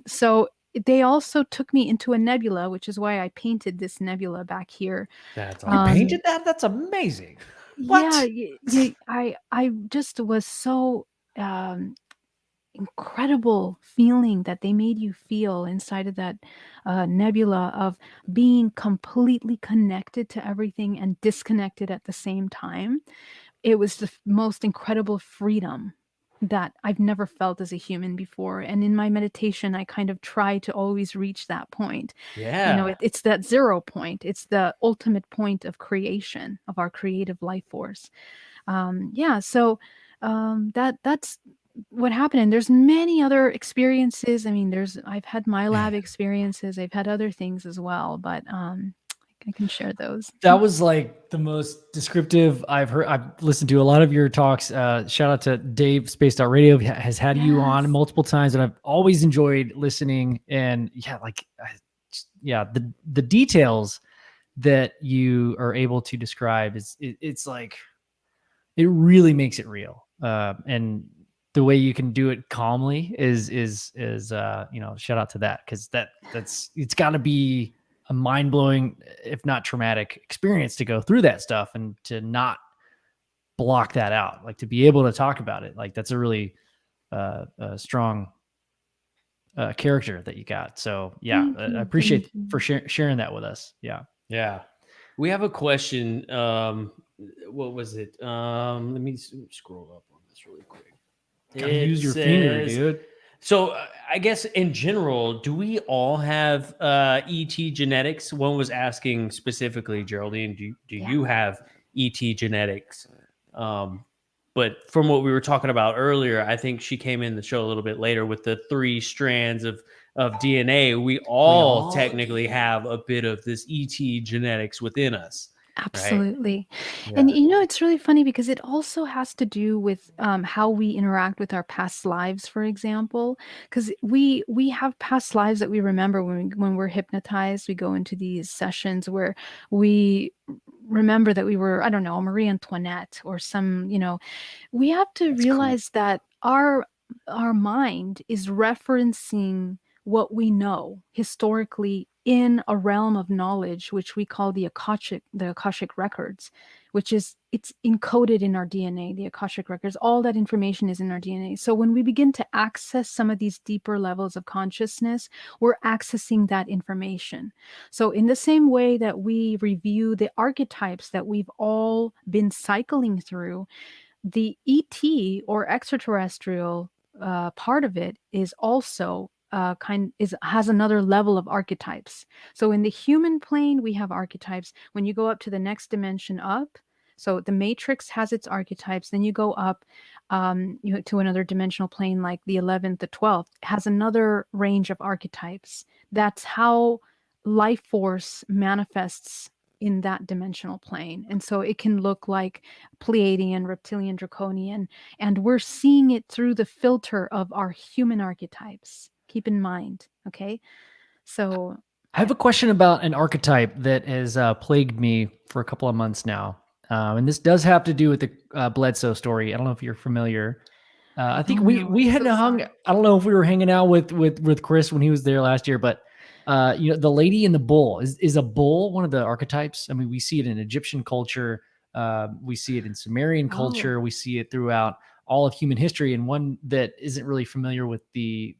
So they also took me into a nebula, which is why I painted this nebula back here. That's You awesome. painted that? That's amazing. What? Yeah, I just was so incredible feeling that they made you feel inside of that nebula of being completely connected to everything and disconnected at the same time, it was the most incredible freedom that I've never felt as a human before. And in my meditation, I kind of try to always reach that point. Yeah. It's that 0 point. It's the ultimate point of creation, of our creative life force. So that's what happened. And there's many other experiences. I mean, I've had my lab experiences. I've had other things as well, but I can share those. That was like the most descriptive I've heard. I've listened to a lot of your talks. Shout out to Dave, Spaced Out Radio has had you on multiple times, and I've always enjoyed listening. And the details that you are able to describe it's like, it really makes it real. And the way you can do it calmly is shout out to that, because it's got to be a mind-blowing, if not traumatic, experience to go through that stuff and to not block that out, like to be able to talk about it. Like that's a really strong character that you got. So I appreciate for sharing that with us. Yeah. We have a question. What was it? Let me scroll up on this really quick. Gotta use your finger, dude. So I guess in general, do we all have ET genetics? One was asking specifically, Geraldine, do you have ET genetics? But from what we were talking about earlier, I think she came in the show a little bit later with the 3 strands of DNA. We all technically have a bit of this ET genetics within us. Absolutely. Right? And it's really funny because it also has to do with how we interact with our past lives, for example, because we have past lives that we remember when we're hypnotized. We go into these sessions where we remember that we were, I don't know, Marie Antoinette or some, we have to realize that our mind is referencing what we know historically in a realm of knowledge, which we call the Akashic records, it's encoded in our DNA, the Akashic records. All that information is in our DNA. So when we begin to access some of these deeper levels of consciousness, we're accessing that information. So in the same way that we review the archetypes that we've all been cycling through, the ET or extraterrestrial part of it is also has another level of archetypes. So in the human plane, we have archetypes. When you go up to the next dimension up, so the matrix has its archetypes. Then you go up to another dimensional plane, like the 11th, the 12th, has another range of archetypes. That's how life force manifests in that dimensional plane. And so it can look like Pleiadian, reptilian, draconian, and we're seeing it through the filter of our human archetypes. Keep in mind. Okay. So I have a question about an archetype that has plagued me for a couple of months now. And this does have to do with the Bledsoe story. I don't know if you're familiar. I think we had hung. I don't know if we were hanging out with Chris when he was there last year, but the lady in the bull is a bull one of the archetypes. I mean, we see it in Egyptian culture. We see it in Sumerian culture. We see it throughout all of human history. And one that isn't really familiar with the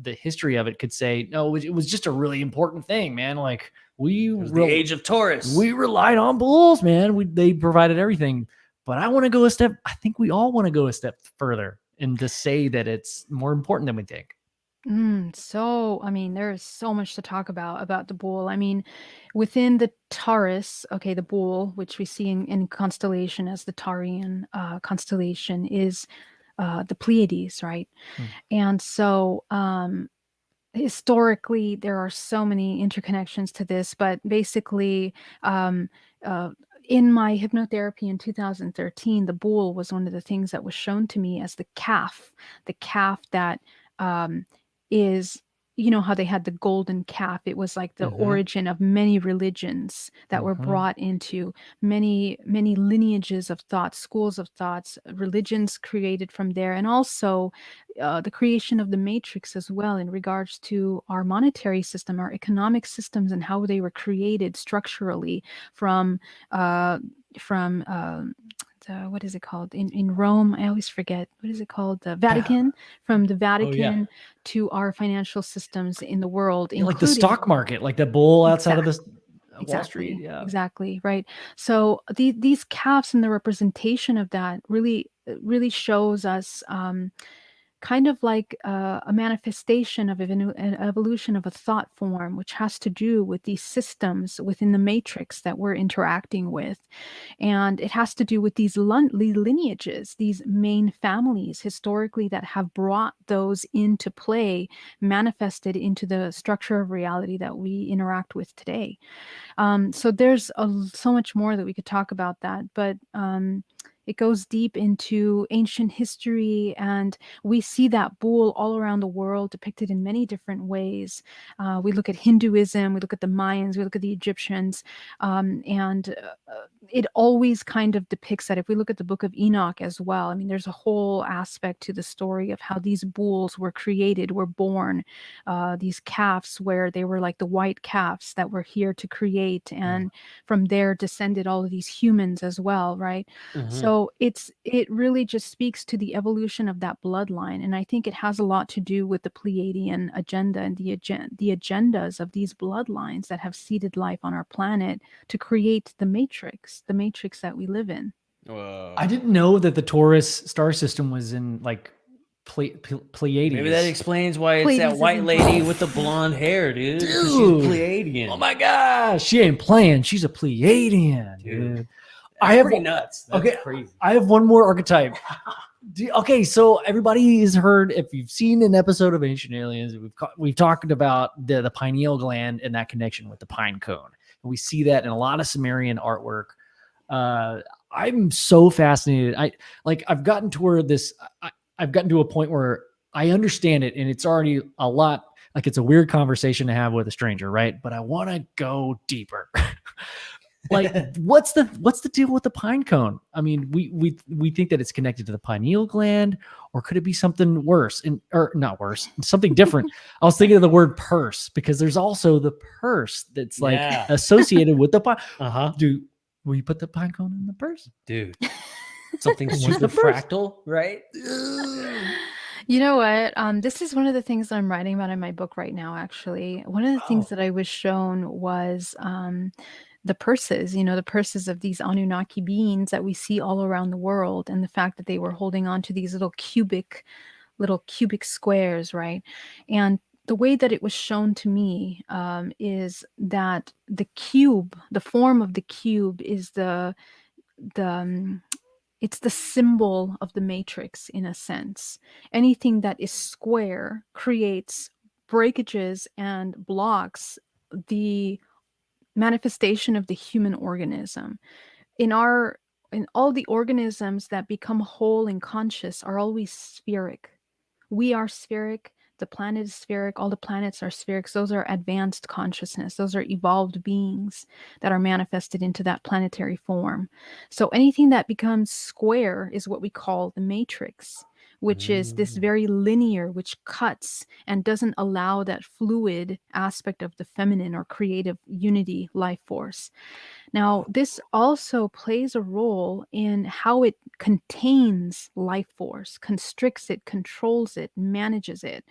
history of it could say, no, it was just a really important thing, man. Like the age of Taurus. We relied on bulls, man. They provided everything. But I want to go a step. I think we all want to go a step further and to say that it's more important than we think. So, I mean, there is so much to talk about the bull. I mean, within the Taurus, okay, the bull, which we see in constellation as the Taurian constellation, is the Pleiades, right? And so historically, there are so many interconnections to this, but basically, in my hypnotherapy in 2013, the bull was one of the things that was shown to me as the calf that is, how they had the golden calf. It was like the origin of many religions that were brought into many lineages of thought, schools of thoughts, religions created from there, and also the creation of the matrix as well in regards to our monetary system, our economic systems, and how they were created structurally from what is it called in Rome? I always forget. What is it called? The Vatican. From the Vatican to our financial systems in the world, like the stock market, like the bull outside of Wall Street. Yeah, exactly, right. So these calves and the representation of that really shows us kind of like a manifestation of an evolution of a thought form, which has to do with these systems within the matrix that we're interacting with. And it has to do with these lineages, these main families historically that have brought those into play, manifested into the structure of reality that we interact with today. So there's so much more that we could talk about that, but it goes deep into ancient history, and we see that bull all around the world depicted in many different ways. We look at Hinduism, we look at the Mayans, we look at the Egyptians, and it always kind of depicts that. If we look at the Book of Enoch as well, I mean, there's a whole aspect to the story of how these bulls were created, were born, these calves where they were like the white calves that were here to create, and from there descended all of these humans as well, right? So it really just speaks to the evolution of that bloodline, and I think it has a lot to do with the Pleiadian agenda and the agendas of these bloodlines that have seeded life on our planet to create the matrix that we live in. I didn't know that the Taurus star system was in like Pleiades. Maybe that explains why it's Pleiades that white is lady with the blonde hair, dude. 'Cause she's a Pleiadian. Oh my gosh, she ain't playing. She's a Pleiadian, dude. I have pretty nuts. That's crazy. I have one more archetype. Okay, so everybody has heard, if you've seen an episode of Ancient Aliens, we've talked about the pineal gland and that connection with the pine cone. And we see that in a lot of Sumerian artwork. I'm so fascinated. I've gotten to where I've gotten to a point where I understand it, and it's already a lot. Like, it's a weird conversation to have with a stranger, right? But I want to go deeper. Like, what's the deal with the pine cone? I mean, we think that it's connected to the pineal gland, or could it be something worse? Or not worse, something different. I was thinking of the word purse, because there's also the purse that's like associated with the pine. Dude, will you put the pine cone in the purse? Dude, something super fractal, right? You know what? This is one of the things that I'm writing about in my book right now, actually. One of the things that I was shown was the purses, the purses of these Anunnaki beings that we see all around the world, and the fact that they were holding on to these little cubic squares, right? And the way that it was shown to me is that the cube, the form of the cube, is it's the symbol of the matrix in a sense. Anything that is square creates breakages and blocks the manifestation of the human organism. In all the organisms that become whole and conscious are always spheric. We are spheric. The planet is spheric. All the planets are spheric. Those are advanced consciousness. Those are evolved beings that are manifested into that planetary form. So anything that becomes square is what we call the matrix, which is this very linear, which cuts and doesn't allow that fluid aspect of the feminine or creative unity life force. Now, this also plays a role in how it contains life force, constricts it, controls it, manages it.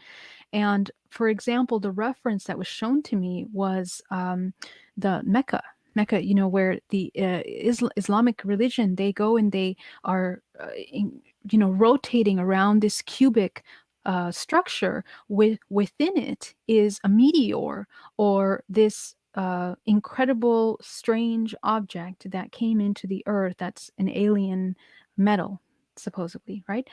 And for example, the reference that was shown to me was the Mecca, where the Islamic religion, they go and they are, rotating around this cubic structure. Within it is a meteor, or this incredible, strange object that came into the earth. That's an alien metal, supposedly, right?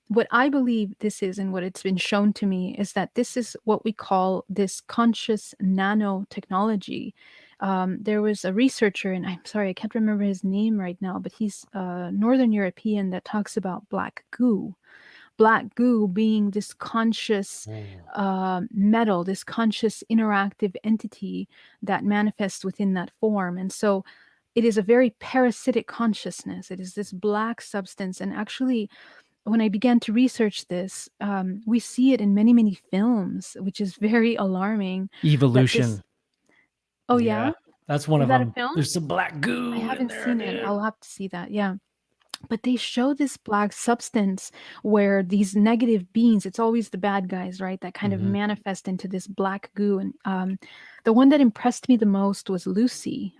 What I believe this is, and what it's been shown to me, is that this is what we call this conscious nanotechnology. There was a researcher, and I'm sorry, I can't remember his name right now, but he's Northern European, that talks about black goo. Black goo being this conscious metal, this conscious interactive entity that manifests within that form. And so it is a very parasitic consciousness. It is this black substance. And actually, when I began to research this, we see it in many, many films, which is very alarming. Evolution. Oh, yeah? That's one Is of that them. a film? There's some black goo. I haven't seen it. I'll have to see that. Yeah. But they show this black substance where these negative beings, it's always the bad guys, right, that kind of manifest into this black goo. And the one that impressed me the most was Lucy.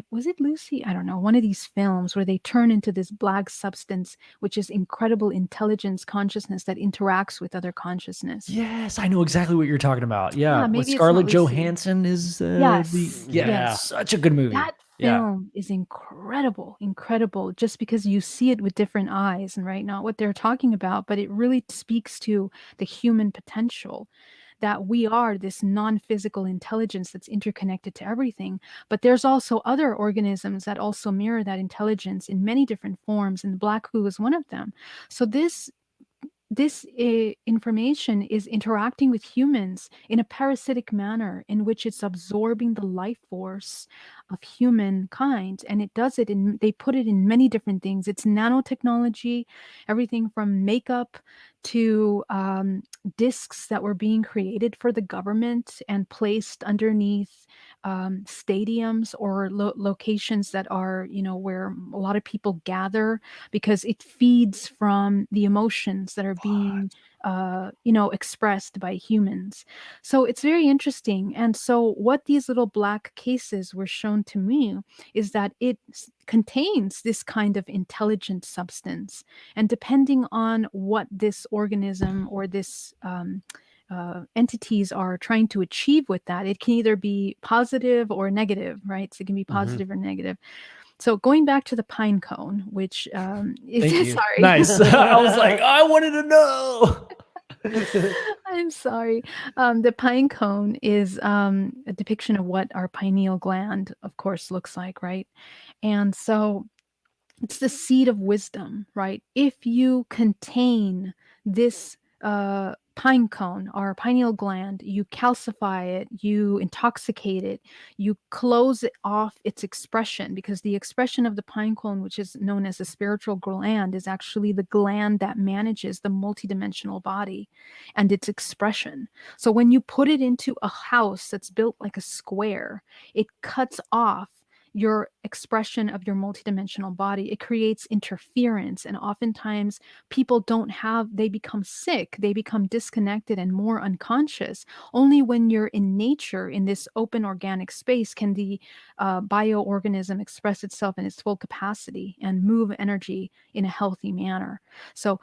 Was it Lucy? I don't know. One of these films where they turn into this black substance, which is incredible intelligence, consciousness that interacts with other consciousness. Yes, I know exactly what you're talking about. Yeah, maybe with it's Scarlett not Lucy. Johansson is Yes. Yes. such a good movie. That film is incredible, just because you see it with different eyes, and right, not what they're talking about, but it really speaks to the human potential, that we are this non-physical intelligence that's interconnected to everything. But there's also other organisms that also mirror that intelligence in many different forms, and the black goo is one of them. So this information is interacting with humans in a parasitic manner, in which it's absorbing the life force of humankind, and it does it in, they put it in many different things. It's nanotechnology, everything from makeup to discs that were being created for the government and placed underneath stadiums or locations that are, where a lot of people gather, because it feeds from the emotions that are being expressed by humans. So it's very interesting. And so what these little black cases were shown to me is that it contains this kind of intelligent substance, and depending on what this organism or this entities are trying to achieve with that, it can either be positive or negative, right? So it can be positive or negative. So going back to the pine cone, which is sorry. Nice. I was like, I wanted to know. I'm sorry. The pine cone is a depiction of what our pineal gland, of course, looks like, right? And so it's the seed of wisdom, right? If you contain this pine cone, our pineal gland, you calcify it, you intoxicate it, you close it off its expression, because the expression of the pine cone, which is known as the spiritual gland, is actually the gland that manages the multidimensional body and its expression. So when you put it into a house that's built like a square, it cuts off your expression of your multidimensional body. It creates interference, and oftentimes people they become sick, they become disconnected and more unconscious. Only when you're in nature, in this open organic space, can the bioorganism express itself in its full capacity and move energy in a healthy manner. So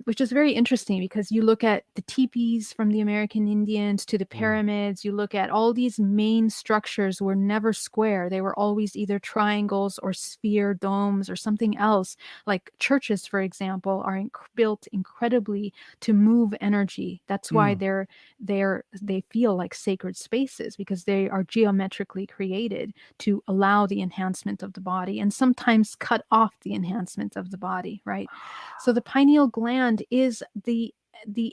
which is very interesting, because you look at the teepees from the American Indians to the pyramids, you look at all these main structures were never square. They were always either triangles or sphere domes or something else. Like churches, for example, are built incredibly to move energy. That's why they feel like sacred spaces, because they are geometrically created to allow the enhancement of the body, and sometimes cut off the enhancement of the body, right? So the pineal gland is the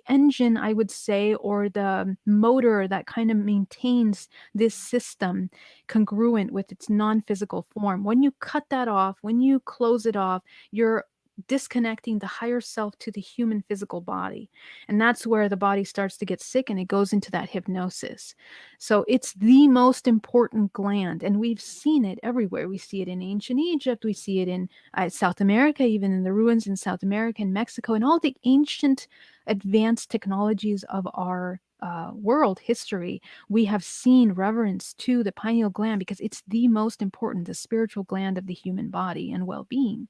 engine, I would say, or the motor that kind of maintains this system congruent with its non-physical form. When you cut that off, when you close it off, you're disconnecting the higher self to the human physical body. And that's where the body starts to get sick, and it goes into that hypnosis. So it's the most important gland, and we've seen it everywhere. We see it in ancient Egypt, we see it in South America, even in the ruins in South America and Mexico, and all the ancient advanced technologies of our world history. We have seen reverence to the pineal gland, because it's the most important, the spiritual gland of the human body and well-being.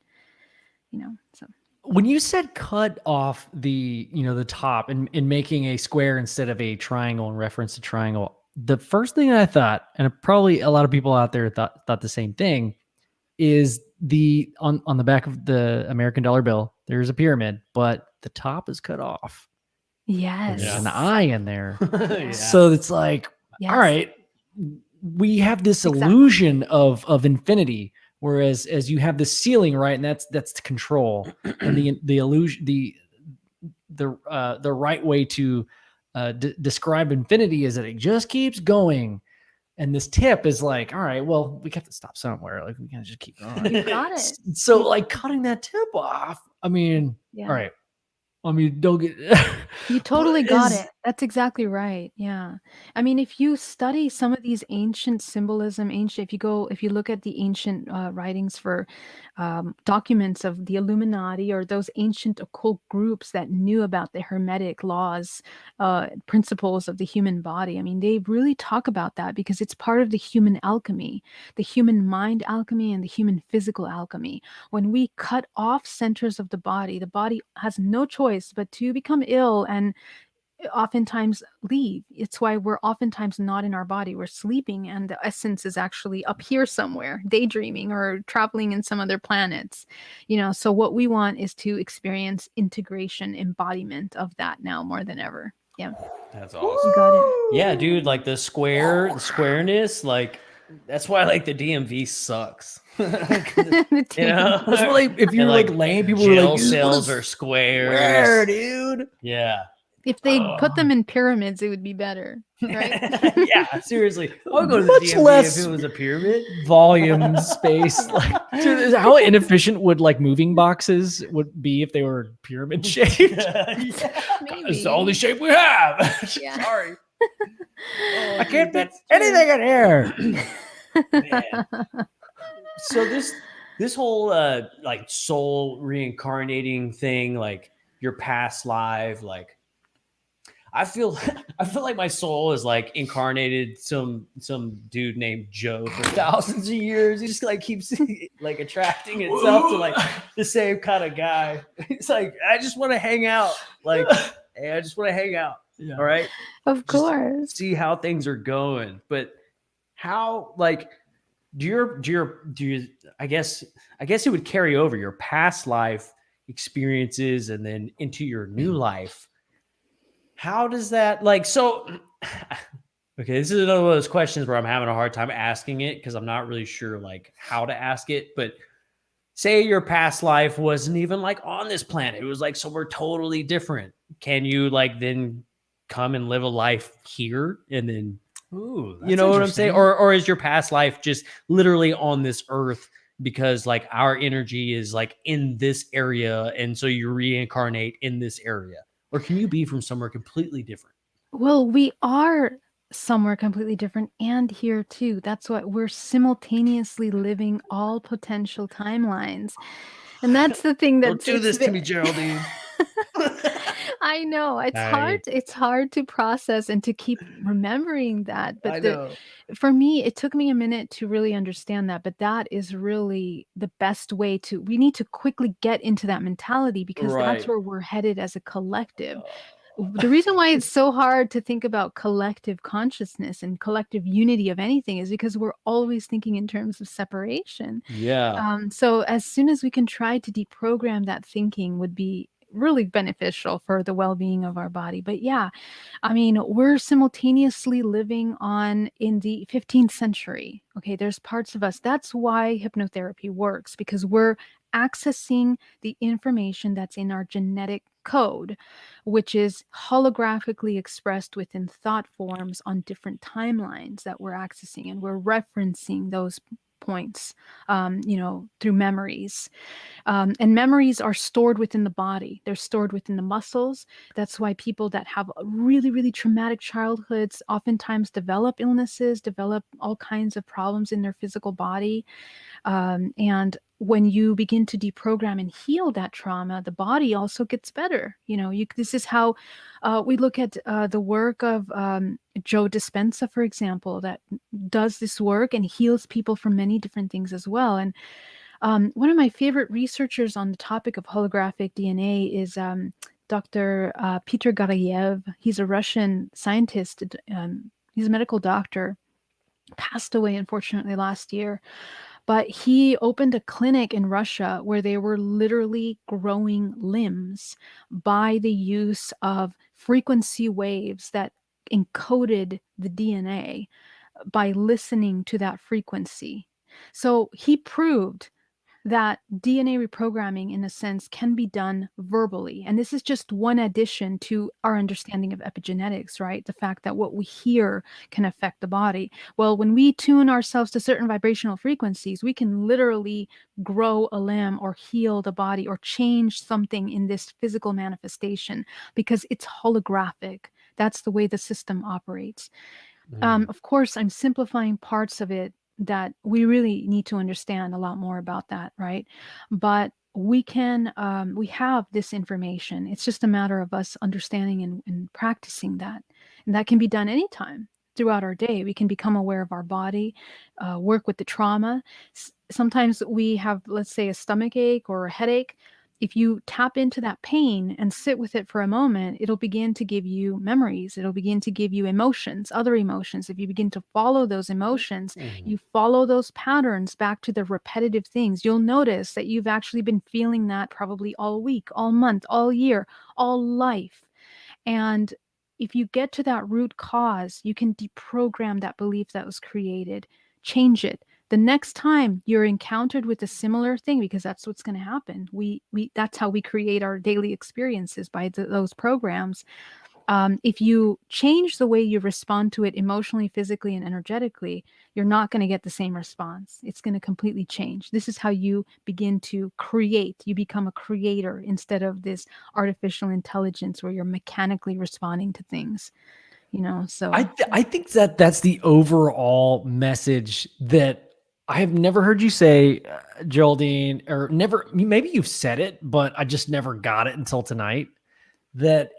So when you said cut off the top and making a square instead of a triangle, in reference to triangle, the first thing I thought, and probably a lot of people out there thought the same thing, is on the back of the American dollar bill, there's a pyramid, but the top is cut off. Yes. There's an eye in there. So it's like, all right, we have this illusion of infinity. Whereas as you have the ceiling, right, and that's to control, and the illusion, the right way to describe infinity is that it just keeps going, and this tip is like, all right, well, we have to stop somewhere. Like, we can't just keep going. You got it. So like cutting that tip off. I mean, all right. I mean, don't get. You totally got it. That's exactly right. Yeah. I mean, if you study some of these ancient symbolism, if you look at the ancient writings for documents of the Illuminati or those ancient occult groups that knew about the hermetic laws, principles of the human body, I mean, they really talk about that because it's part of the human alchemy, the human mind alchemy and the human physical alchemy. When we cut off centers of the body has no choice but to become ill and oftentimes leave. It's why we're oftentimes not in our body. We're sleeping, and the essence is actually up here somewhere, daydreaming or traveling in some other planets. So what we want is to experience integration, embodiment of that now more than ever. Yeah. That's awesome. You got it. Yeah, dude, like the squareness, like that's why like the DMV sucks. The You know, That's why, like, if you're And, like lame, people are jail like, cells "What are is squares. square, dude?" Yeah. If they put them in pyramids, it would be better, right? Yeah, seriously. I would go to the Much DMV less if it was a pyramid. volume, space. Like, dude, how inefficient would like moving boxes would be if they were pyramid shaped? It's Maybe. the only shape we have. Yeah. Sorry. I can't fit That's true. anything in here. Man. So this whole like soul reincarnating thing, like your past life, like I feel like my soul is like incarnated some dude named Joe for thousands of years. He just like keeps like attracting itself to like the same kind of guy. It's like I just want to hang out. Like, hey, I just want to hang out. Yeah. All right. Of Just course. see how things are going. But how like do you I guess it would carry over your past life experiences and then into your new life. How does that like so okay, this is another one of those questions where I'm having a hard time asking it because I'm not really sure like how to ask it. But say your past life wasn't even like on this planet, it was like somewhere totally different. Can you like then come and live a life here and then Ooh, you know what I'm saying? Or is your past life just literally on this earth because like our energy is like in this area and so you reincarnate in this area? Or can you be from somewhere completely different? Well, we are somewhere completely different and here too. That's what we're simultaneously living all potential timelines. And that's the thing Don't that's do this to me, Geraldine. I know it's hard to process and to keep remembering that. I But know. for me, it took me a minute to really understand that. But that is really the best way we need to quickly get into that mentality because that's Right. where we're headed as a collective. The reason why it's so hard to think about collective consciousness and collective unity of anything is because we're always thinking in terms of separation. Yeah. So as soon as we can try to deprogram that thinking would be really beneficial for the well-being of our body. But yeah, I mean, we're simultaneously living in the 15th century. Okay, there's parts of us. That's why hypnotherapy works because we're accessing the information that's in our genetic code, which is holographically expressed within thought forms on different timelines that we're accessing, and we're referencing those points, through memories. And memories are stored within the body. They're stored within the muscles. That's why people that have really, really traumatic childhoods oftentimes develop illnesses, develop all kinds of problems in their physical body. And when you begin to deprogram and heal that trauma, the body also gets better. This is how we look at the work of Joe Dispenza, for example, that does this work and heals people from many different things as well. And one of my favorite researchers on the topic of holographic DNA is Dr. Peter Garayev. He's a Russian scientist. He's a medical doctor, passed away, unfortunately, last year. But he opened a clinic in Russia where they were literally growing limbs by the use of frequency waves that encoded the DNA by listening to that frequency. So he proved that DNA reprogramming, in a sense, can be done verbally. And this is just one addition to our understanding of epigenetics, right? The fact that what we hear can affect the body. Well, when we tune ourselves to certain vibrational frequencies, we can literally grow a limb or heal the body or change something in this physical manifestation because it's holographic. That's the way the system operates. Mm. Of course, I'm simplifying parts of it that we really need to understand a lot more about that, right? But we have this information. It's just a matter of us understanding and practicing that. And that can be done anytime throughout our day. We can become aware of our body, work with the trauma. Sometimes we have, let's say, a stomach ache or a headache. If you tap into that pain and sit with it for a moment, it'll begin to give you memories. It'll begin to give you emotions, other emotions. If you begin to follow those emotions, you follow those patterns back to the repetitive things, you'll notice that you've actually been feeling that probably all week, all month, all year, all life. And if you get to that root cause, you can deprogram that belief that was created, change it. The next time you're encountered with a similar thing, because that's what's going to happen. That's how we create our daily experiences, by those programs. If you change the way you respond to it emotionally, physically, and energetically, you're not going to get the same response. It's going to completely change. This is how you begin to create. You become a creator instead of this artificial intelligence where you're mechanically responding to things. So I think that that's the overall message that I have never heard you say, Geraldine, or never. Maybe you've said it, but I just never got it until tonight. That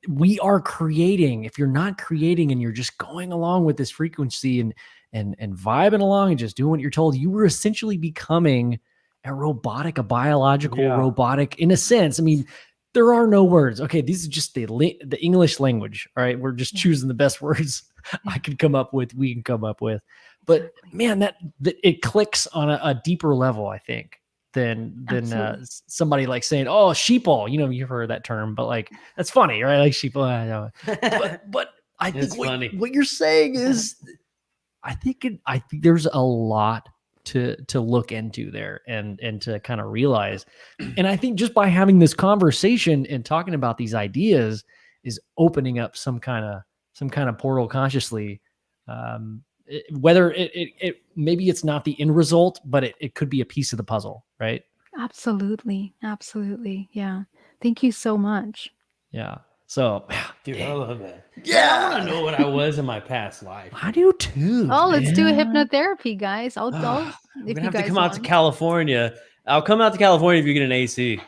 we are creating. If you're not creating and you're just going along with this frequency and vibing along and just doing what you're told, you were essentially becoming a biological robotic in a sense. I mean, there are no words. Okay, these are just the English language. All right, we're just choosing the best words I can come up with. We can come up with, but man, that it clicks on a deeper level, I think, than somebody like saying, "Oh, sheeple." You've heard that term, but like that's funny, right? Like sheeple. I know. But I think what you're saying is, I think there's a lot to look into there and to kind of realize. And I think just by having this conversation and talking about these ideas is opening up some kind of portal consciously. Whether it maybe it's not the end result, but it could be a piece of the puzzle, right? Absolutely. Yeah. Thank you so much. Yeah. So, dude, I love that. Yeah, I want to know what I was in my past life. I do too. Oh, let's do a hypnotherapy, guys. We're if gonna you have guys to come out to want. California. I'll come out to California if you get an AC.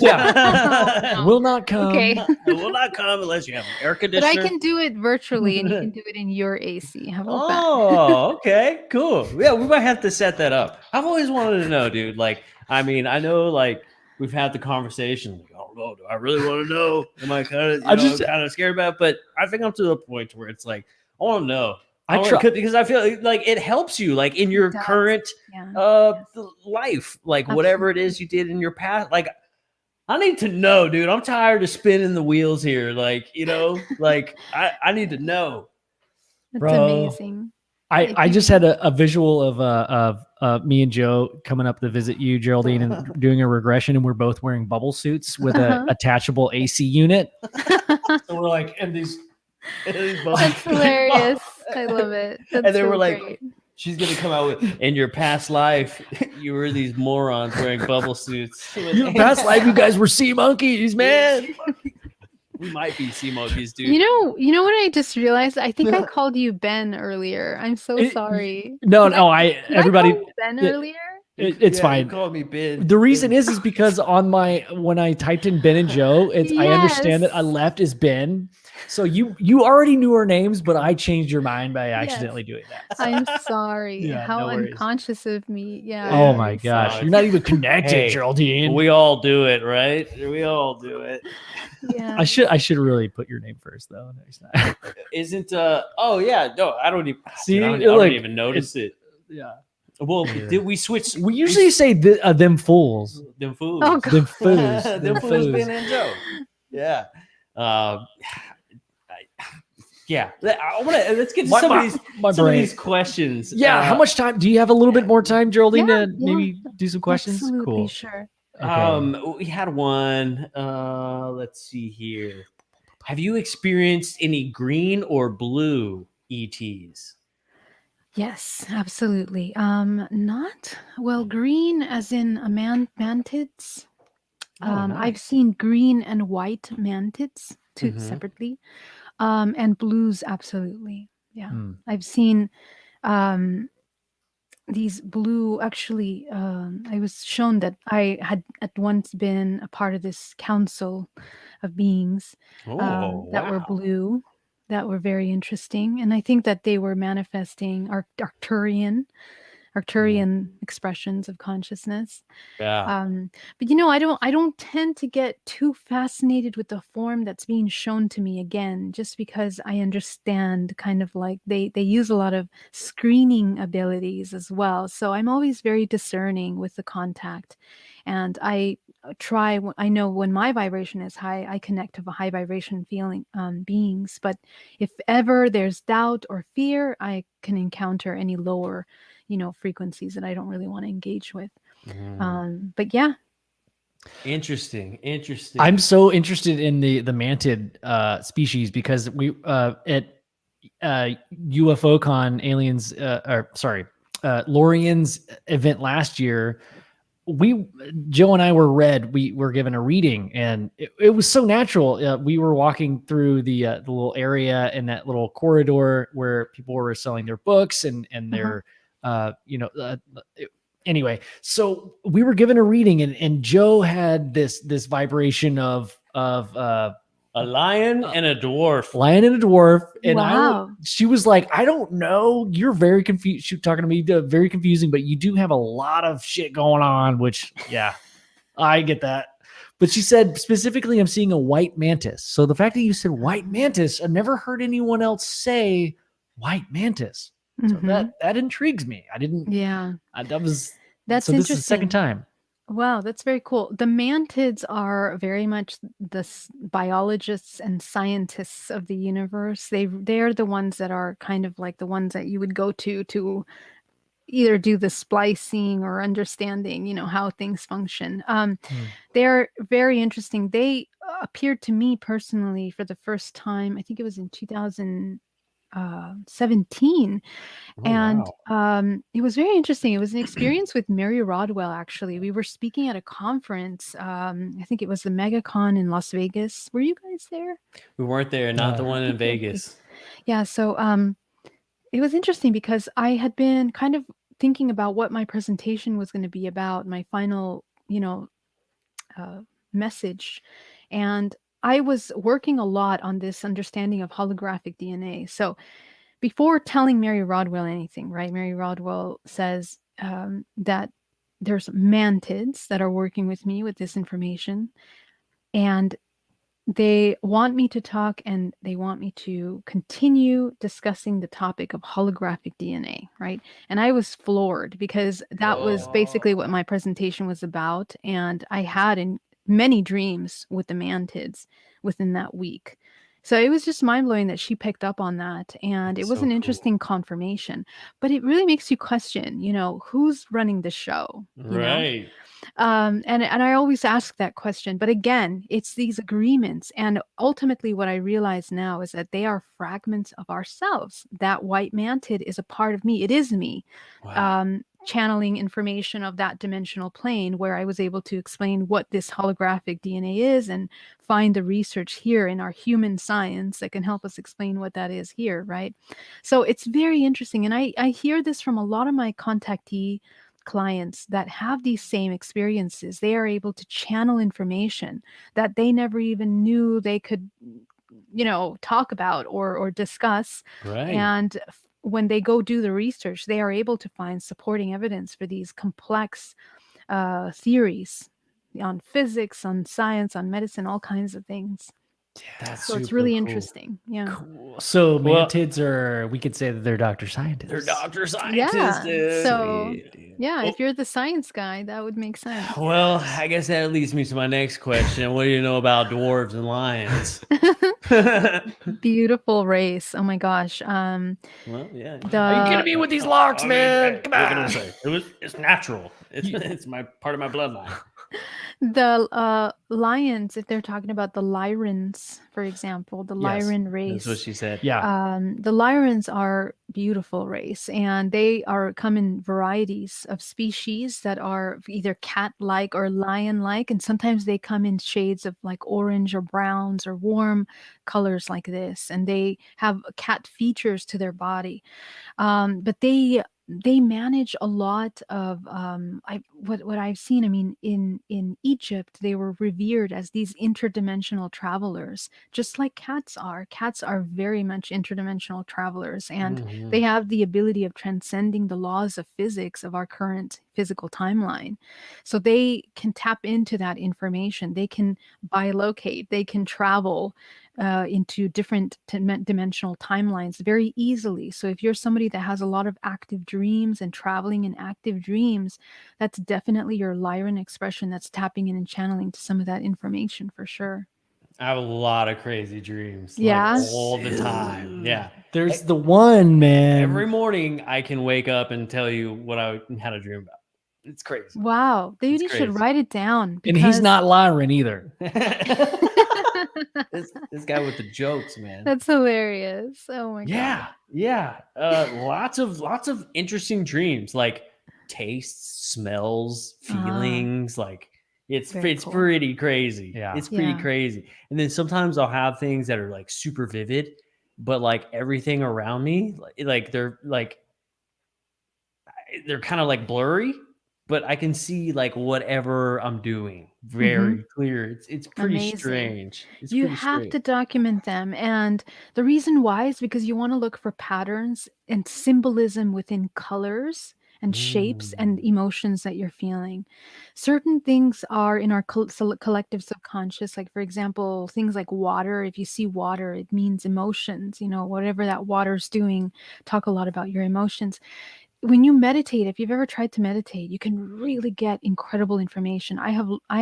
Yeah. Will not come. Okay. I will not come unless you have an air conditioner. But I can do it virtually, and you can do it in your AC. How about that? Oh, okay, cool. Yeah, we might have to set that up. I've always wanted to know, dude. Like, I mean, I know, like, we've had the conversation. Like, oh no, do I really want to know? Am I kind of scared about it? But I think I'm to the point where it's like, I want to know. Because I feel like it helps you, like in your current life, like whatever it is you did in your past. Like, I need to know, dude. I'm tired of spinning the wheels here. Like, like I need to know. That's amazing. I just had a visual of me and Joe coming up to visit you, Geraldine, and doing a regression, and we're both wearing bubble suits with an attachable AC unit. So we're like, and these bubbles. That's hilarious. I love it. That's and then so we're like, great. She's gonna come out with, in your past life, you were these morons wearing bubble suits. Your past life, you guys were sea monkeys, man. We might be sea monkeys, dude. You know what I just realized? I think I called you Ben earlier. I'm so sorry. No, everybody. I call you Ben earlier? It's fine. You call me Ben. The reason is because when I typed in Ben and Joe, I understand that I left as Ben. So you already knew our names, but I changed your mind by accidentally doing that. So. I'm sorry. Yeah, How no worries. unconscious of me. Yeah. Oh my gosh. You're not even connected, Geraldine. We all do it, right? We all do it. Yeah. I should really put your name first though next time. Isn't oh yeah, no, I don't even see. I don't even notice it. Yeah. Well, did we switch? We usually say them fools. Them fools. Oh, God. Them fools. Them fools, Ben and Joe. Yeah. Yeah, I want to. Let's get to some of these questions. Yeah, how much time do you have? A little bit more time, Geraldine, to maybe do some questions. Absolutely, cool. Sure. Okay. We had one. Let's see here. Have you experienced any green or blue ETs? Yes, absolutely. Not green as in a mantids. Nice. I've seen green and white mantids. too separately. And blues, absolutely. Yeah. I've seen these blue, actually, I was shown that I had at once been a part of this council of beings that were blue, that were very interesting. And I think that they were manifesting Arcturian expressions of consciousness. Yeah. But I don't tend to get too fascinated with the form that's being shown to me again, just because I understand kind of like they use a lot of screening abilities as well. So I'm always very discerning with the contact, and I I know when my vibration is high, I connect to the high vibration feeling beings. But if ever there's doubt or fear, I can encounter any lower frequencies that I don't really want to engage with. But yeah. Interesting. I'm so interested in the mantid species because we at UFOcon aliens Lorian's event last year, Joe and I we were given a reading, and it was so natural. We were walking through the little area in that little corridor where people were selling their books and their anyway, so we were given a reading, and Joe had this vibration of a lion and a dwarf. And wow. she was like, I don't know, you're very confused. She was talking to me, very confusing, but you do have a lot of shit going on, which yeah, I get that. But she said specifically, I'm seeing a white mantis. So the fact that you said white mantis, I've never heard anyone else say white mantis. So that intrigues me. I didn't. Yeah. That's This is the second time. Wow, that's very cool. The mantids are very much the biologists and scientists of the universe. They're the ones that are kind of like the ones that you would go to either do the splicing or understanding, how things function. They're very interesting. They appeared to me personally for the first time, I think it was in 2017. And it was very interesting. It was an experience with Mary Rodwell, actually. We were speaking at a conference. I think it was the MegaCon in Las Vegas. Were you guys there? We weren't there, not the one in Vegas. Yeah, so it was interesting because I had been kind of thinking about what my presentation was going to be about, my final, message. And I was working a lot on this understanding of holographic DNA. So before telling Mary Rodwell anything, right? Mary Rodwell says that there's mantids that are working with me with this information, and they want me to talk, and they want me to continue discussing the topic of holographic DNA, right? And I was floored because that was basically what my presentation was about, and I had in many dreams with the mantids within that week. So it was just mind-blowing that she picked up on that, and it was an interesting confirmation. But it really makes you question, who's running the show, right? And I always ask that question. But again, it's these agreements, and ultimately, what I realize now is that they are fragments of ourselves. That white mantid is a part of me. It is me. Wow. Channeling information of that dimensional plane, where I was able to explain what this holographic DNA is and find the research here in our human science that can help us explain what that is here, right? So it's very interesting. And I hear this from a lot of my contactee clients that have these same experiences. They are able to channel information that they never even knew they could, talk about or discuss. Right. And when they go do the research, they are able to find supporting evidence for these complex theories on physics, on science, on medicine, all kinds of things. So it's really interesting. Yeah. Cool. So mantids are, we could say that they're Dr. Scientists. They're Dr. Scientists, dude. So if you're the science guy, that would make sense. Well, I guess that leads me to my next question. What do you know about dwarves and lions? Beautiful race. Oh my gosh. Well, yeah. Are you kidding me with these locks, man? Come on. It's natural. It's my part of my bloodline. The lions, if they're talking about the Lyrans, for example, the Yes, Lyran that's what race, she said. Yeah. the Lyrans are beautiful race, and they come in varieties of species that are either cat-like or lion-like, and sometimes they come in shades of like orange or browns or warm colors like this, and they have cat features to their body. But they manage a lot of what I've seen. I mean, in Egypt, they were revered as these interdimensional travelers, just like cats are. Cats are very much interdimensional travelers, and they have the ability of transcending the laws of physics of our current physical timeline. So they can tap into that information. They can bilocate. They can travel into different dimensional timelines very easily. So if you're somebody that has a lot of active dreams and traveling in active dreams, that's definitely your Lyran expression that's tapping in and channeling to some of that information for sure. I have a lot of crazy dreams, Yeah. like all the time. Yeah. There's the one, man. Every morning I can wake up and tell you what I had a dream about. It's crazy. Wow. It's You should crazy. write it down. And he's not Lyran either. this guy with the jokes, man. That's hilarious. Oh my god. Yeah. Lots of interesting dreams, like tastes, smells, feelings. Like it's Very cool. pretty crazy. Yeah. It's pretty Yeah. crazy. And then sometimes I'll have things that are like super vivid, but like everything around me, like they're kind of like blurry, but I can see like whatever I'm doing very clear. It's pretty Amazing. strange. It's You pretty have strange. to document them. And the reason why is because you want to look for patterns and symbolism within colors and shapes and emotions that you're feeling. Certain things are in our collective subconscious. Like, for example, things like water. If you see water, it means emotions. You know, whatever that water's doing, talk a lot about your emotions. When you meditate, if you've ever tried to meditate, you can really get incredible information. I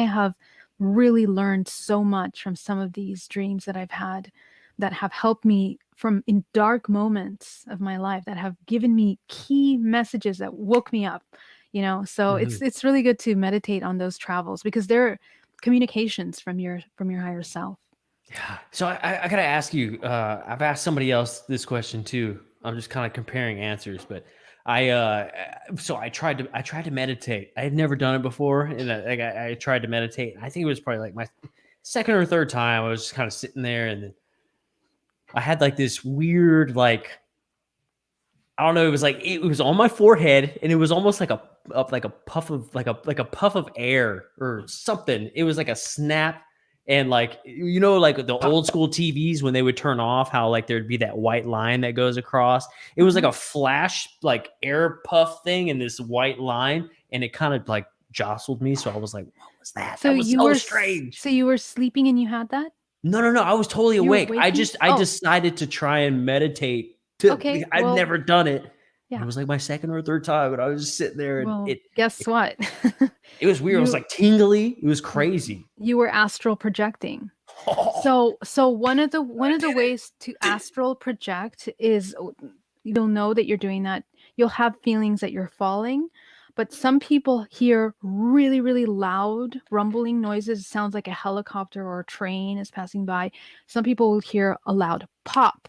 have really learned so much from some of these dreams that I've had that have helped me from in dark moments of my life, that have given me key messages that woke me up, you know. So it's really good to meditate on those travels because they're communications from your higher self. Yeah. So I gotta ask you. I've asked somebody else this question too. I'm just kind of comparing answers, but so I tried to meditate. I had never done it before, and I tried to meditate. I think it was probably like my second or third time. I was just kind of sitting there, and then I had like this weird, like, I don't know. It was on my forehead, and it was almost like a puff of like a puff of air or something. It was like a snap. And like, you know, like the old school TVs when they would turn off, how like there'd be that white line that goes across. It was like a flash, like air puff thing in this white line, and it kind of like jostled me. So I was like, "What was that? So That was you so were strange." So you were sleeping and you had that? No. I was totally You were awake. waking? I decided to try and meditate. Okay, I'd well, never done it. yeah. It was like my second or third time, and I was just sitting there, and Well, guess what? it was weird. It was like tingly. It was crazy. You were astral projecting. So one of the ways to astral project is you'll know that you're doing that. You'll have feelings that you're falling, but some people hear really, really loud rumbling noises. It sounds like a helicopter or a train is passing by. Some people will hear a loud pop.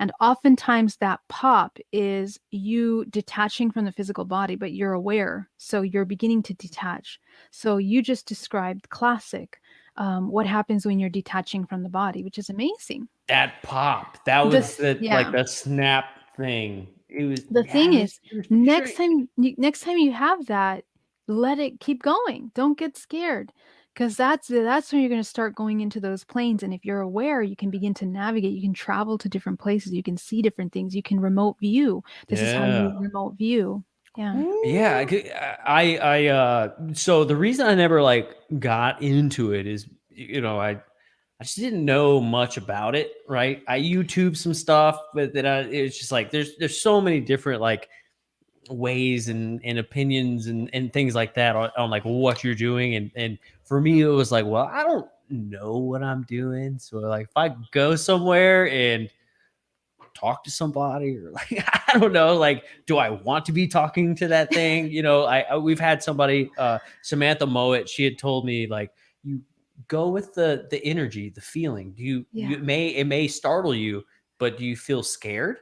And oftentimes that pop is you detaching from the physical body, but you're aware. So you're beginning to detach. So you just described classic. What happens when you're detaching from the body, which is amazing. That pop. That was like the snap thing. It was the thing is, next strange. time you have that, let it keep going. Don't get scared. Because that's when you're going to start going into those planes. And if you're aware, you can begin to navigate. You can travel to different places. You can see different things. You can remote view. This is how you remote view. Yeah. Yeah. So the reason I never like got into it is, you know, I just didn't know much about it. Right. I YouTube some stuff, but then it's just like, there's so many different like ways and opinions and things like that on like what you're doing. And for me, it was like, well, I don't know what I'm doing. So like, if I go somewhere and talk to somebody, or like, I don't know, like, do I want to be talking to that thing? We've had somebody, Samantha Mowat, she had told me, like, you go with the energy, the feeling. It may startle you, but do you feel scared,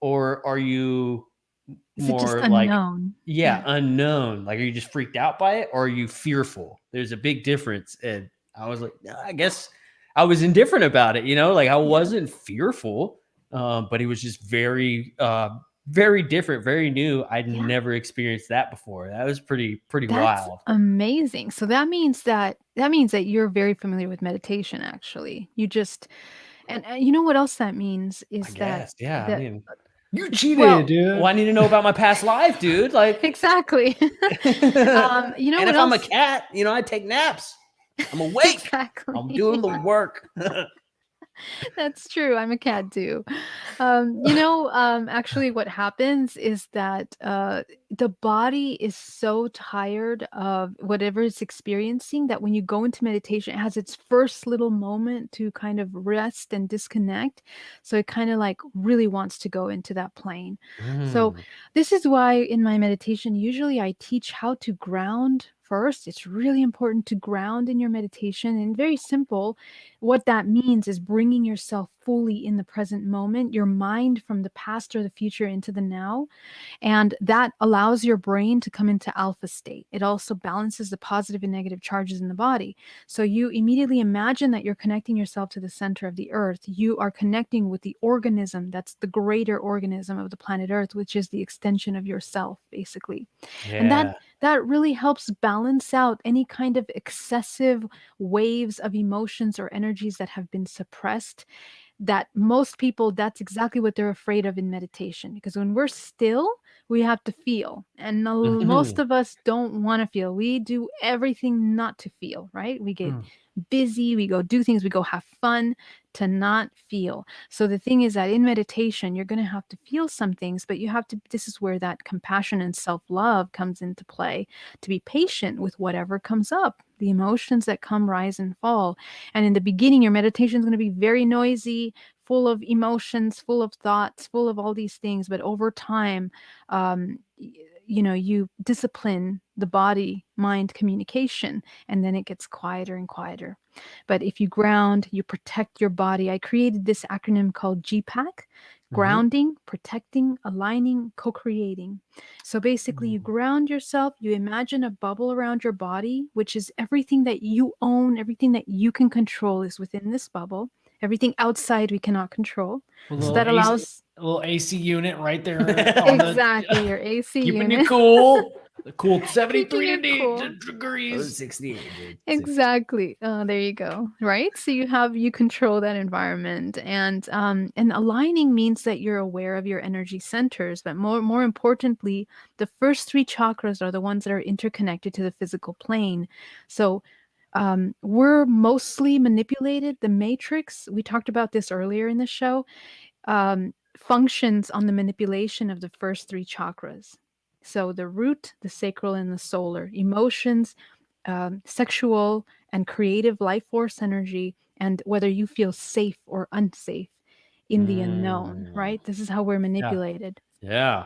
or are you Is it just more like, unknown? unknown? Like, are you just freaked out by it, or are you fearful? There's a big difference. And I was like, no, I guess I was indifferent about it, like I wasn't fearful, but it was just very, very different, very new. I'd never experienced that before. That was pretty That's wild. amazing. So that means that you're very familiar with meditation. Actually, you just and you know what else that means I is guess, yeah. I mean, You cheated, well, dude. well, I need to know about my past life, dude. Like, exactly. You know and what if else? I'm a cat, I take naps. I'm awake. Exactly. I'm doing the work. That's true. I'm a cat too. Actually, what happens is that the body is so tired of whatever it's experiencing that when you go into meditation, it has its first little moment to kind of rest and disconnect. So it kind of like really wants to go into that plane. So this is why in my meditation, usually I teach how to ground first. It's really important to ground in your meditation, and very simple. What that means is bringing yourself fully in the present moment, your mind from the past or the future into the now. And that allows your brain to come into alpha state. It also balances the positive and negative charges in the body. So you immediately imagine that you're connecting yourself to the center of the earth. You are connecting with the organism that's the greater organism of the planet Earth, which is the extension of yourself, basically. And that really helps balance out any kind of excessive waves of emotions or energies that have been suppressed. That most people, that's exactly what they're afraid of in meditation, because when we're still, we have to feel, and most of us don't want to feel. We do everything not to feel, right? We get busy, we go do things, we go have fun to not feel. So the thing is that in meditation, you're going to have to feel some things, but this is where that compassion and self-love comes into play, to be patient with whatever comes up, the emotions that come, rise and fall. And in the beginning, your meditation is going to be very noisy, full of emotions, full of thoughts, full of all these things. But over time, you discipline the body mind communication, and then it gets quieter and quieter. But if you ground, you protect your body. I created this acronym called GPAC: grounding, protecting, aligning, co-creating. So basically, you ground yourself, you imagine a bubble around your body, which is everything that you own, everything that you can control is within this bubble. Everything outside we cannot control. So that allows a little AC unit right there. exactly your AC keeping unit. you cool. The cool 73 Keeping you cool. degrees. 68. Exactly. There you go. Right. So you control that environment, and aligning means that you're aware of your energy centers, but more importantly, the first three chakras are the ones that are interconnected to the physical plane. So we're mostly manipulated. The matrix, we talked about this earlier in the show, functions on the manipulation of the first three chakras. So the root, the sacral, and the solar. Emotions, sexual and creative life force energy, and whether you feel safe or unsafe in the unknown, right? This is how we're manipulated. Yeah.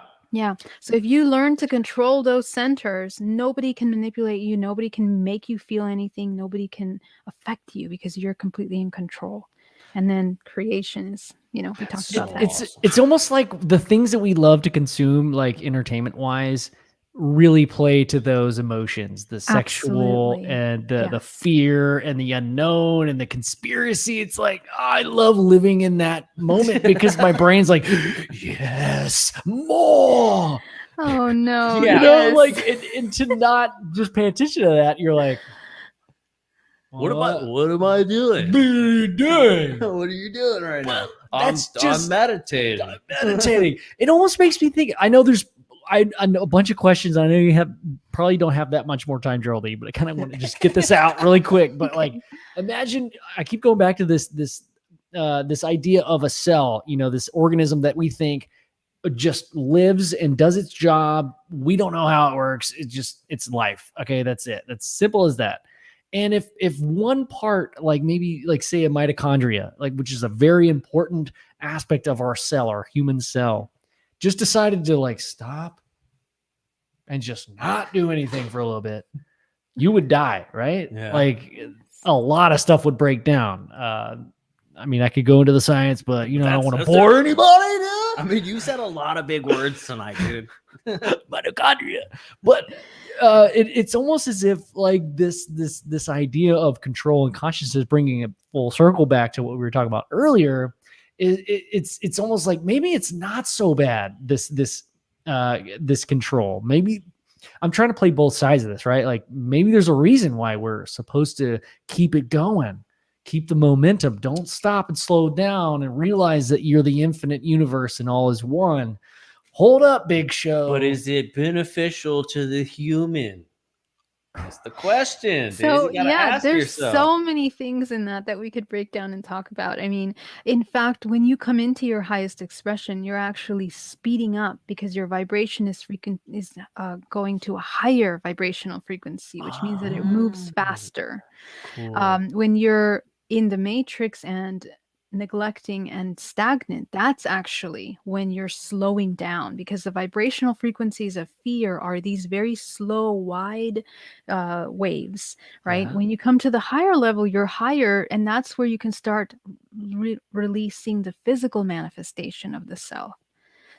So if you learn to control those centers, nobody can manipulate you. Nobody can make you feel anything. Nobody can affect you because you're completely in control. And then creation is, we talked about that. It's almost like the things that we love to consume, like entertainment wise, really play to those emotions, the sexual and the fear and the unknown and the conspiracy. It's like, I love living in that moment because my brain's like, yes, more. Oh no. And to not just pay attention to that, you're like, what am I doing? What are you doing? What are you doing right now? I'm meditating. I'm meditating. It almost makes me think. I know there's I know a bunch of questions. I know you probably don't have that much more time, Geraldine, but I kind of want to just get this out really quick. But like, imagine, I keep going back to this idea of a cell, this organism that we think just lives and does its job. We don't know how it works. It's life. Okay. That's it. That's simple as that. And if one part, like maybe like say a mitochondria, like which is a very important aspect of our cell, our human cell, just decided to like stop and just not do anything for a little bit, you would die, right? Yeah. Like a lot of stuff would break down. I mean, I could go into the science, but you know, I don't want to bore anybody. I mean, you said a lot of big words tonight, dude. Mitochondria, but it's almost as if like this idea of control and consciousness, bringing it full circle back to what we were talking about earlier. It's almost like maybe it's not so bad. This control. Maybe I'm trying to play both sides of this, right? Like maybe there's a reason why we're supposed to keep it going. Keep the momentum. Don't stop and slow down and realize that you're the infinite universe and all is one. Hold up, Big Show. But is it beneficial to the human? That's the question. So yeah, there's yourself. so many things in that we could break down and talk about. I mean, in fact, when you come into your highest expression, you're actually speeding up because your vibration is going to a higher vibrational frequency, which means that it moves faster. Cool. When you're in the matrix and neglecting and stagnant, that's actually when you're slowing down, because the vibrational frequencies of fear are these very slow, wide waves, right? When you come to the higher level, you're higher, and that's where you can start releasing the physical manifestation of the self.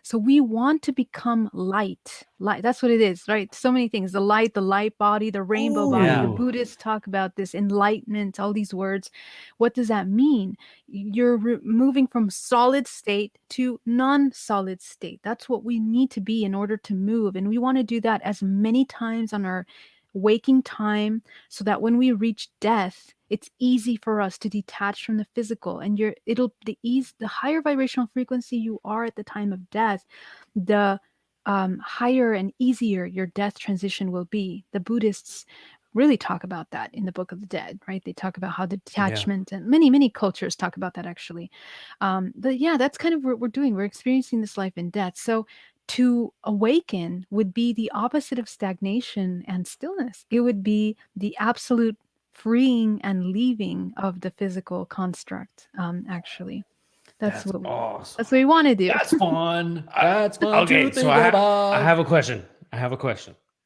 So we want to become light. That's what it is, right? So many things: the light body, the rainbow body. Yeah. The Buddhists talk about this enlightenment, all these words. What does that mean? You're moving from solid state to non-solid state. That's what we need to be in order to move. And we want to do that as many times on our waking time, so that when we reach death, it's easy for us to detach from the physical. And the higher vibrational frequency you are at the time of death, the higher and easier your death transition will be. The Buddhists really talk about that in the Book of the Dead, right? They talk about how the detachment, and many cultures talk about that actually. That's kind of what we're doing. We're experiencing this life and death. So to awaken would be the opposite of stagnation and stillness. It would be the absolute freeing and leaving of the physical construct. Actually, that's what awesome. That's what we want to do. That's fun. That's fun. Okay, so I have a question.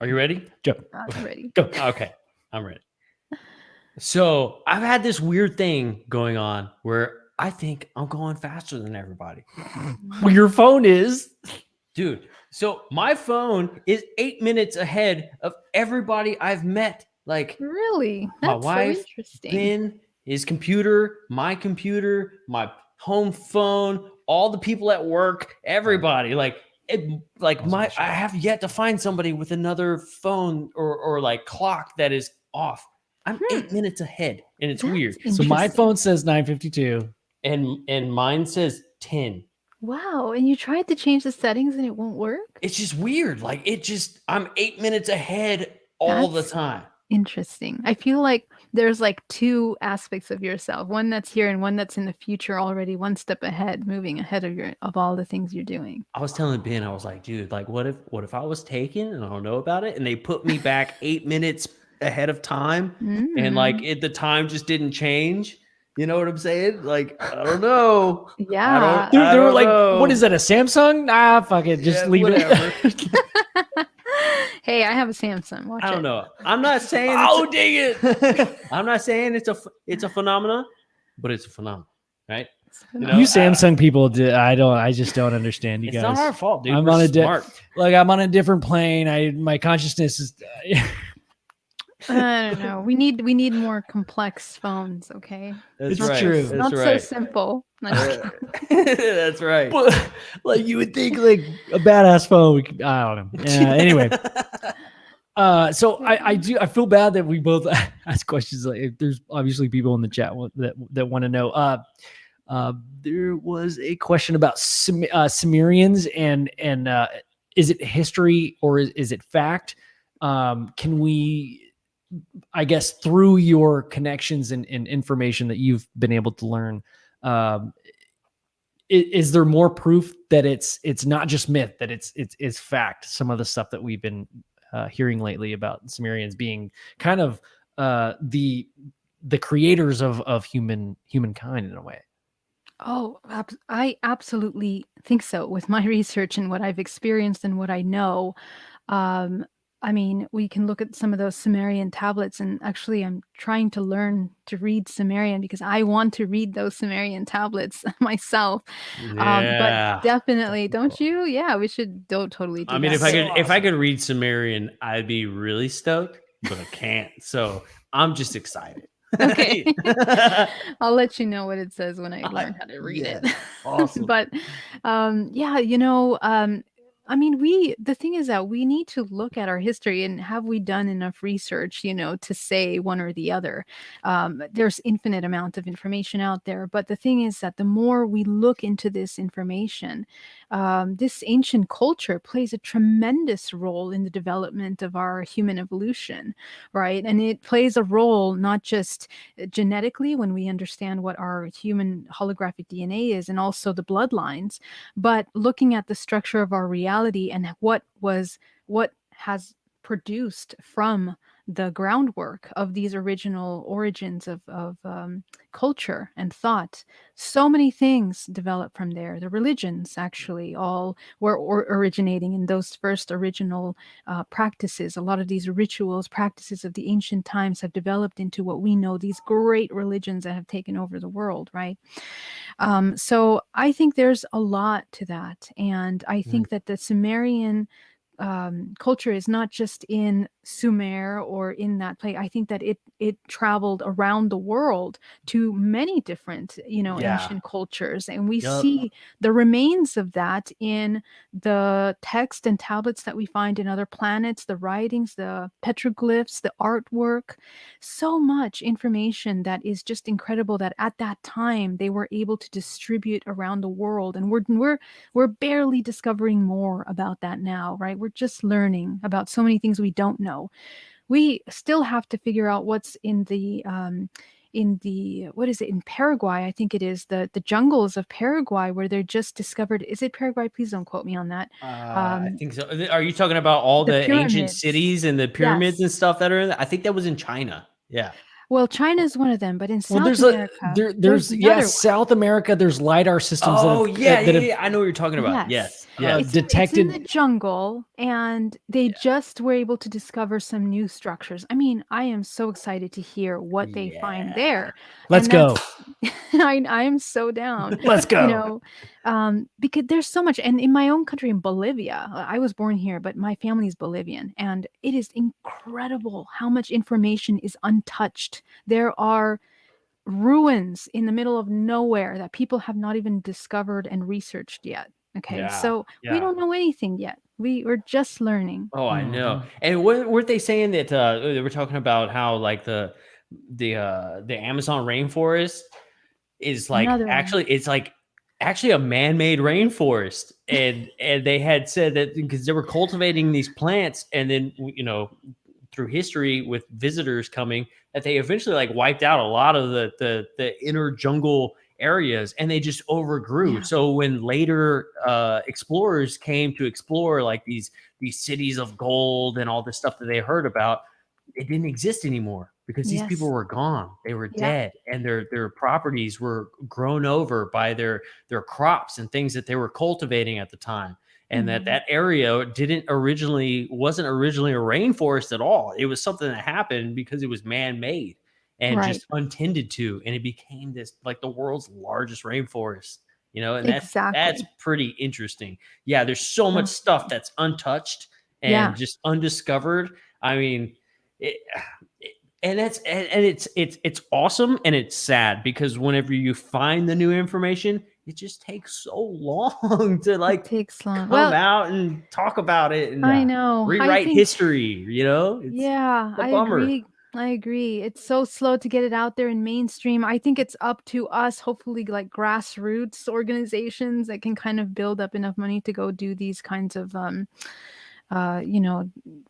Are you ready? Joe. I'm ready. Go. Okay, I'm ready. So I've had this weird thing going on where I think I'm going faster than everybody. Well, your phone is. Dude, so my phone is 8 minutes ahead of everybody I've met. Like, really? my That's wife, so interesting. Ben, his computer, my home phone, all the people at work, everybody. I have yet to find somebody with another phone or like clock that is off. I'm 8 minutes ahead, and it's weird. So my phone says 9:52, and mine says 10. Wow, and you tried to change the settings and it won't work? It's just weird. Like I'm 8 minutes ahead all the time. Interesting. I feel like there's like two aspects of yourself, one that's here and one that's in the future, already one step ahead, moving ahead of all the things you're doing. I was telling Ben, I was like, dude, like what if I was taken and I don't know about it, and they put me back 8 minutes ahead of time, and like the time just didn't change? You know what I'm saying? Like, I don't know. Yeah. They were like, what is that, a Samsung? Nah, fuck it. Just leave it. Hey, I have a Samsung. Watch I don't it. know. I'm not saying dang it. I'm not saying it's a phenomenon, but it's a phenomenon, right? You Samsung people, I just don't understand you it's guys. It's not our fault, dude. I'm We're on smart. I'm on a different plane. My consciousness is. I don't know. We need more complex phones, okay? That's It's right. true. That's Not right. so simple. That's right. But, like you would think, like a badass phone. I don't know. Anyway, so I feel bad that we both ask questions. Like, there's obviously people in the chat that want to know. There was a question about Sumerians and is it history or is it fact? Can we, I guess, through your connections and information that you've been able to learn, is there more proof that it's not just myth, that it's fact? Some of the stuff that we've been hearing lately about Sumerians being kind of the creators of humankind in a way. Oh, I absolutely think so. With my research and what I've experienced and what I know, um, I mean, we can look at some of those Sumerian tablets, and actually, I'm trying to learn to read Sumerian because I want to read those Sumerian tablets myself. But Yeah. definitely, don't you? Yeah, we should totally do I mean, that. if I could read Sumerian, I'd be really stoked, but I can't. So I'm just excited. Okay. I'll let you know what it says when I learn how to read Yeah. it. Awesome. But yeah, I mean, the thing is that we need to look at our history and have we done enough research, to say one or the other. There's infinite amount of information out there, but the thing is that the more we look into this information, this ancient culture plays a tremendous role in the development of our human evolution, right? And it plays a role not just genetically when we understand what our human holographic DNA is and also the bloodlines, but looking at the structure of our reality and what has produced from the groundwork of these original origins of culture and thought. So many things developed from there. The religions actually all were originating in those first original practices. A lot of these rituals, practices of the ancient times have developed into what we know, these great religions that have taken over the world, right? So I think there's a lot to that. And I think that the Sumerian culture is not just in Sumer or in that place. I think that it traveled around the world to many different, Yeah. ancient cultures, and we Yup. see the remains of that in the text and tablets that we find in other planets, the writings, the petroglyphs, the artwork. So much information that is just incredible that at that time they were able to distribute around the world, and we're barely discovering more about that now, right? We're just learning about so many things we don't know. We still have to figure out what's in the what is it, in Paraguay? I think it is the jungles of Paraguay where they're just discovered. Is it Paraguay? Please don't quote me on that. I think so. Are you talking about all The the ancient pyramids. cities and the pyramids Yes. and stuff that are in there? I think that was in China. Yeah. Well, China is one of them, but in Well, South America, there's another one. South America. There's lidar systems Oh, yeah, that have I know what you're talking about. Yes. Yes. It's in detected. the jungle, and they just were able to discover some new structures. I mean, I am so excited to hear what they find there. Let's go. I am so down. Let's go. Because there's so much. And in my own country, in Bolivia, I was born here, but my family is Bolivian, and it is incredible how much information is untouched. There are ruins in the middle of nowhere that people have not even discovered and researched yet. Okay, Yeah, so we don't know anything yet. We're just learning. Oh, I know. And weren't they saying that they were talking about how like the Amazon rainforest is like Another one. it's like actually a man-made rainforest, and they had said that because they were cultivating these plants, and then through history with visitors coming, that they eventually like wiped out a lot of the inner jungle areas, and they just overgrew. Yeah. So when later explorers came to explore like these cities of gold and all this stuff that they heard about, it didn't exist anymore because these people were gone. They were dead, and their properties were grown over by their crops and things that they were cultivating at the time. And that area wasn't originally a rainforest at all. It was something that happened because it was man-made and just untended to, and it became this like the world's largest rainforest. And that's pretty interesting. Yeah, there's so much stuff that's untouched and just undiscovered. I mean, it's awesome, and it's sad because whenever you find the new information, it just takes so long to like come out and talk about it and I know. rewrite history. It's a bummer. I agree. It's so slow to get it out there in mainstream. I think it's up to us, hopefully, like grassroots organizations that can kind of build up enough money to go do these kinds of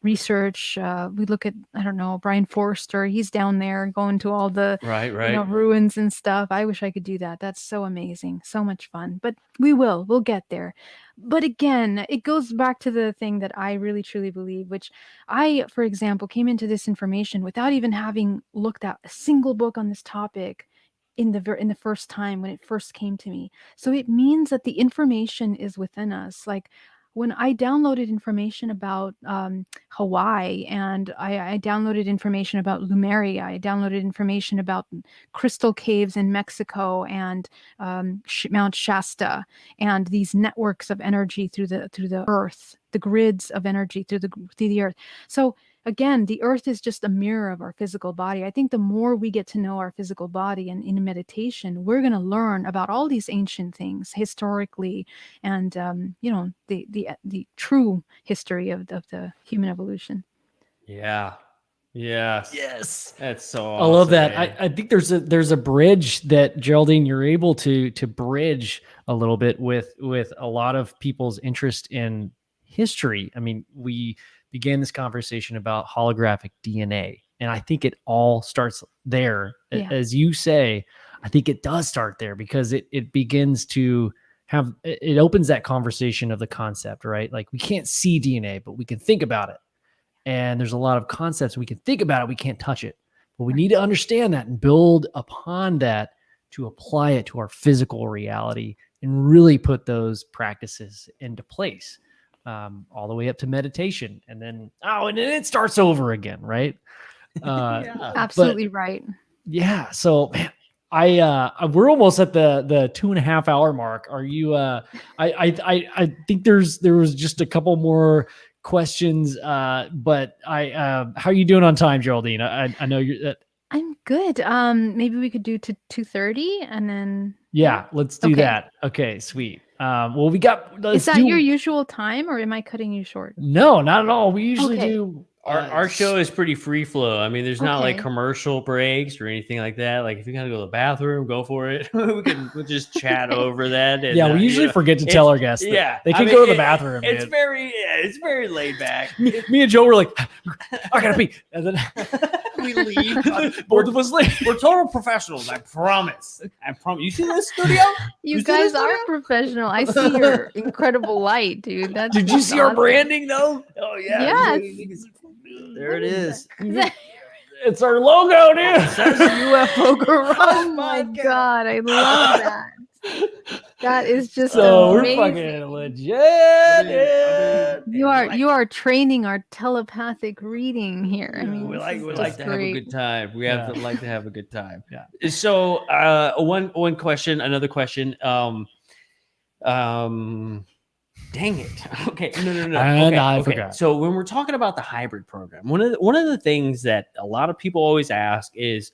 research. We look at, I don't know, Brian Forster. He's down there going to all the Right. ruins and stuff. I wish I could do that. That's so amazing, so much fun. But we'll get there. But again, it goes back to the thing that I really truly believe, which I, for example, came into this information without even having looked at a single book on this topic in the first time when it first came to me. So it means that the information is within us. Like when I downloaded information about Hawaii, and I downloaded information about Lemuria, I downloaded information about crystal caves in Mexico and Mount Shasta, and these networks of energy through the earth, the grids of energy through the earth. So again, the earth is just a mirror of our physical body. I think the more we get to know our physical body and in meditation, we're going to learn about all these ancient things historically, and the true history of the human evolution. Yeah. Yes. Yes. That's so I love awesome, that. man. I think there's a bridge that, Geraldine, you're able to bridge a little bit with a lot of people's interest in history. I mean, we began this conversation about holographic DNA, and I think it all starts there. Yeah. As you say, I think it does start there because it begins to have, it opens that conversation of the concept, right? Like we can't see DNA, but we can think about it. And there's a lot of concepts we can think about it, we can't touch it. But we need to understand that and build upon that to apply it to our physical reality and really put those practices into place, all the way up to meditation. And then it starts over again, right? Yeah. Absolutely right. Yeah. So, man, we're almost at the 2.5 hour mark. Are you? I think there was just a couple more questions, but how are you doing on time, Geraldine? I know you're. I'm good. Maybe we could do to 2:30 and then. Yeah, let's do that. Okay, sweet. Well, we got. Is that your usual time, or am I cutting you short? No, not at all. We usually Okay. do. Our show is pretty free flow. I mean, there's not like Okay. commercial breaks or anything like that. Like if you gotta go to the bathroom, go for it. We'll just chat over that. And, yeah, we usually forget to tell our guests. That they can go to the bathroom. It's very laid back. Me and Joe were like, I gotta pee, and then We leave. both of us leave. We're total professionals. I promise. You see this studio? You see guys this are studio? professional. I see your incredible light, dude. Did you see our branding though? Oh yeah. Yes. There it is. It's our logo, dude. It says UFO Garage. Oh my god, I love that. That is just So amazing. we're fucking legit. You are training our telepathic reading here. I mean, we this like is to just have a great. good time. We have to like to have a good time. Yeah. So one question, another question. Dang it. Okay. No. And Okay. I forgot. So when we're talking about the hybrid program, one of the things that a lot of people always ask is,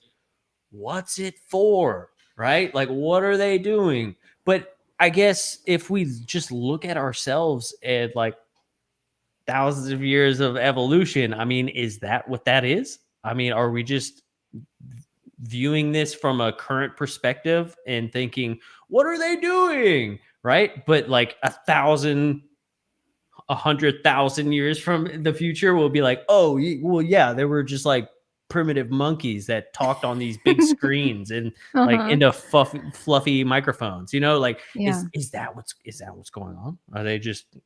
what's it for? Right? Like, what are they doing? But I guess if we just look at ourselves and like thousands of years of evolution, I mean, is that what that is? I mean, are we just viewing this from a current perspective and thinking, what are they doing? Right. But like 100,000 years from the future, we'll be like, oh, well, yeah, they were just like primitive monkeys that talked on these big screens and like into fluffy microphones, like, Yeah. is that what's going on? Are they just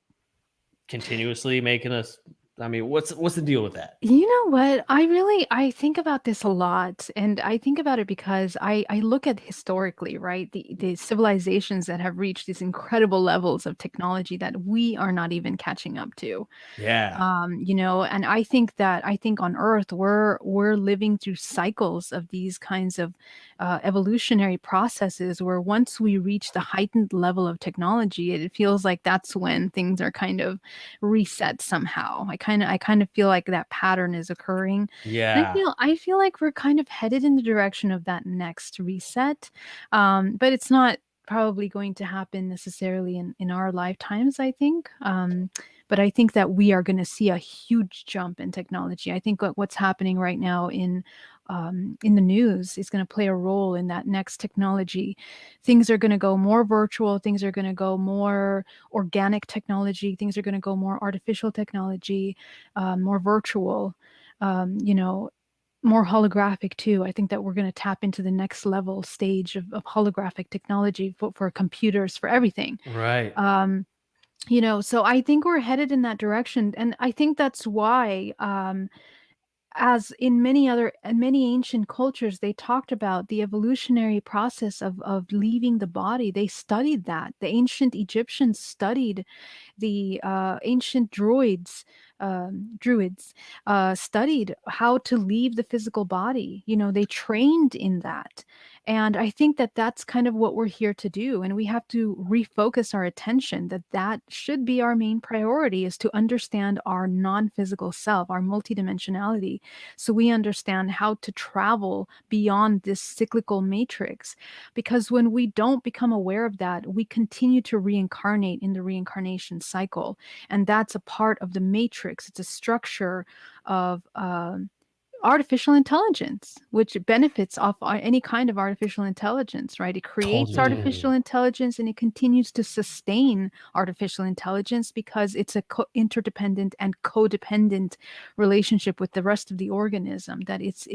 continuously making us? I mean, what's the deal with that? You know what? I think about this a lot, and I think about it because I look at historically, right? The civilizations that have reached these incredible levels of technology that we are not even catching up to. Yeah. And I think on Earth we're living through cycles of these kinds of evolutionary processes where once we reach the heightened level of technology, it feels like that's when things are kind of reset somehow. I kind of feel like that pattern is occurring. Yeah. And I feel like we're kind of headed in the direction of that next reset. But it's not probably going to happen necessarily in our lifetimes, I think. But I think that we are going to see a huge jump in technology. I think what's happening right now in in the news is going to play a role in that next technology. Things are going to go more virtual. Things are going to go more organic technology. Things are going to go more artificial technology, more virtual, more holographic too. I think that we're going to tap into the next level stage of holographic technology for computers, for everything. Right. So I think we're headed in that direction. And I think that's why, as in many ancient cultures, they talked about the evolutionary process of leaving the body. They studied that. The ancient Egyptians studied the ancient druids studied how to leave the physical body. They trained in that. And I think that that's kind of what we're here to do. And we have to refocus our attention that should be our main priority, is to understand our non-physical self, our multidimensionality, so we understand how to travel beyond this cyclical matrix. Because when we don't become aware of that, we continue to reincarnate in the reincarnation cycle. And that's a part of the matrix. It's a structure of artificial intelligence, which benefits off any kind of artificial intelligence, right? It creates Totally. artificial intelligence, and it continues to sustain artificial intelligence because it's a interdependent and codependent relationship with the rest of the organism that it's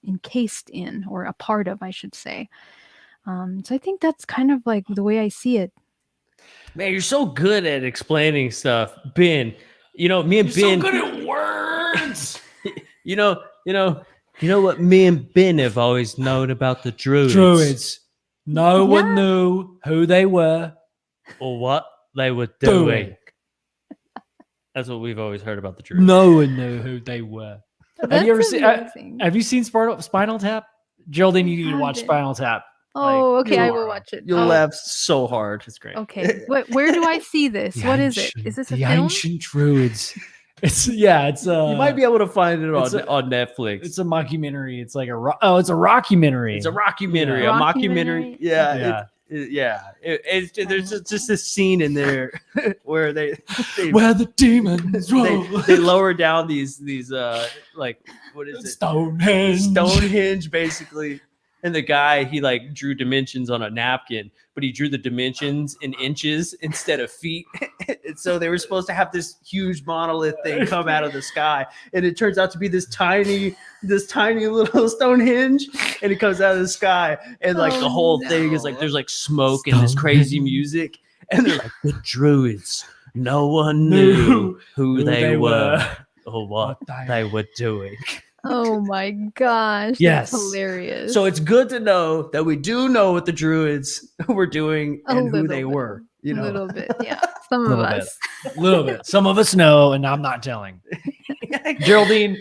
encased in, or a part of, I should say. So I think that's kind of like the way I see it. Man, you're so good at explaining stuff, Ben. Me and Ben. So good at words. You know what me and Ben have always known about the druids. Druids. No one knew who they were or what they were doing. That's what we've always heard about the druids. No one knew who they were. Have you ever seen? Have you seen Spinal Tap? Geraldine, you need to watch Spinal Tap. Oh, okay, I will watch it. You'll laugh so hard. It's great. Okay, where do I see this? What is it? Is this a the film? Ancient Druids. It's you might be able to find it on Netflix. It's a mockumentary. It's like it's a rockumentary. It's a rockumentary, a mockumentary. Yeah. There's just this scene in there where where the demons roll. They lower down these like, what is it? Stonehenge basically. And the guy, he like drew dimensions on a napkin, but he drew the dimensions in inches instead of feet. And so they were supposed to have this huge monolith thing come out of the sky. And it turns out to be this tiny little Stonehenge. And it comes out of the sky. And like the whole thing is like, there's like smoke and this crazy music. And they're like, the druids, no one knew who they were or what they were doing. Oh my gosh. Yes. That's hilarious. So it's good to know that we do know what the druids were doing and who they were. A little bit, yeah. Some of us. A little bit. Some of us know, and I'm not telling. Geraldine,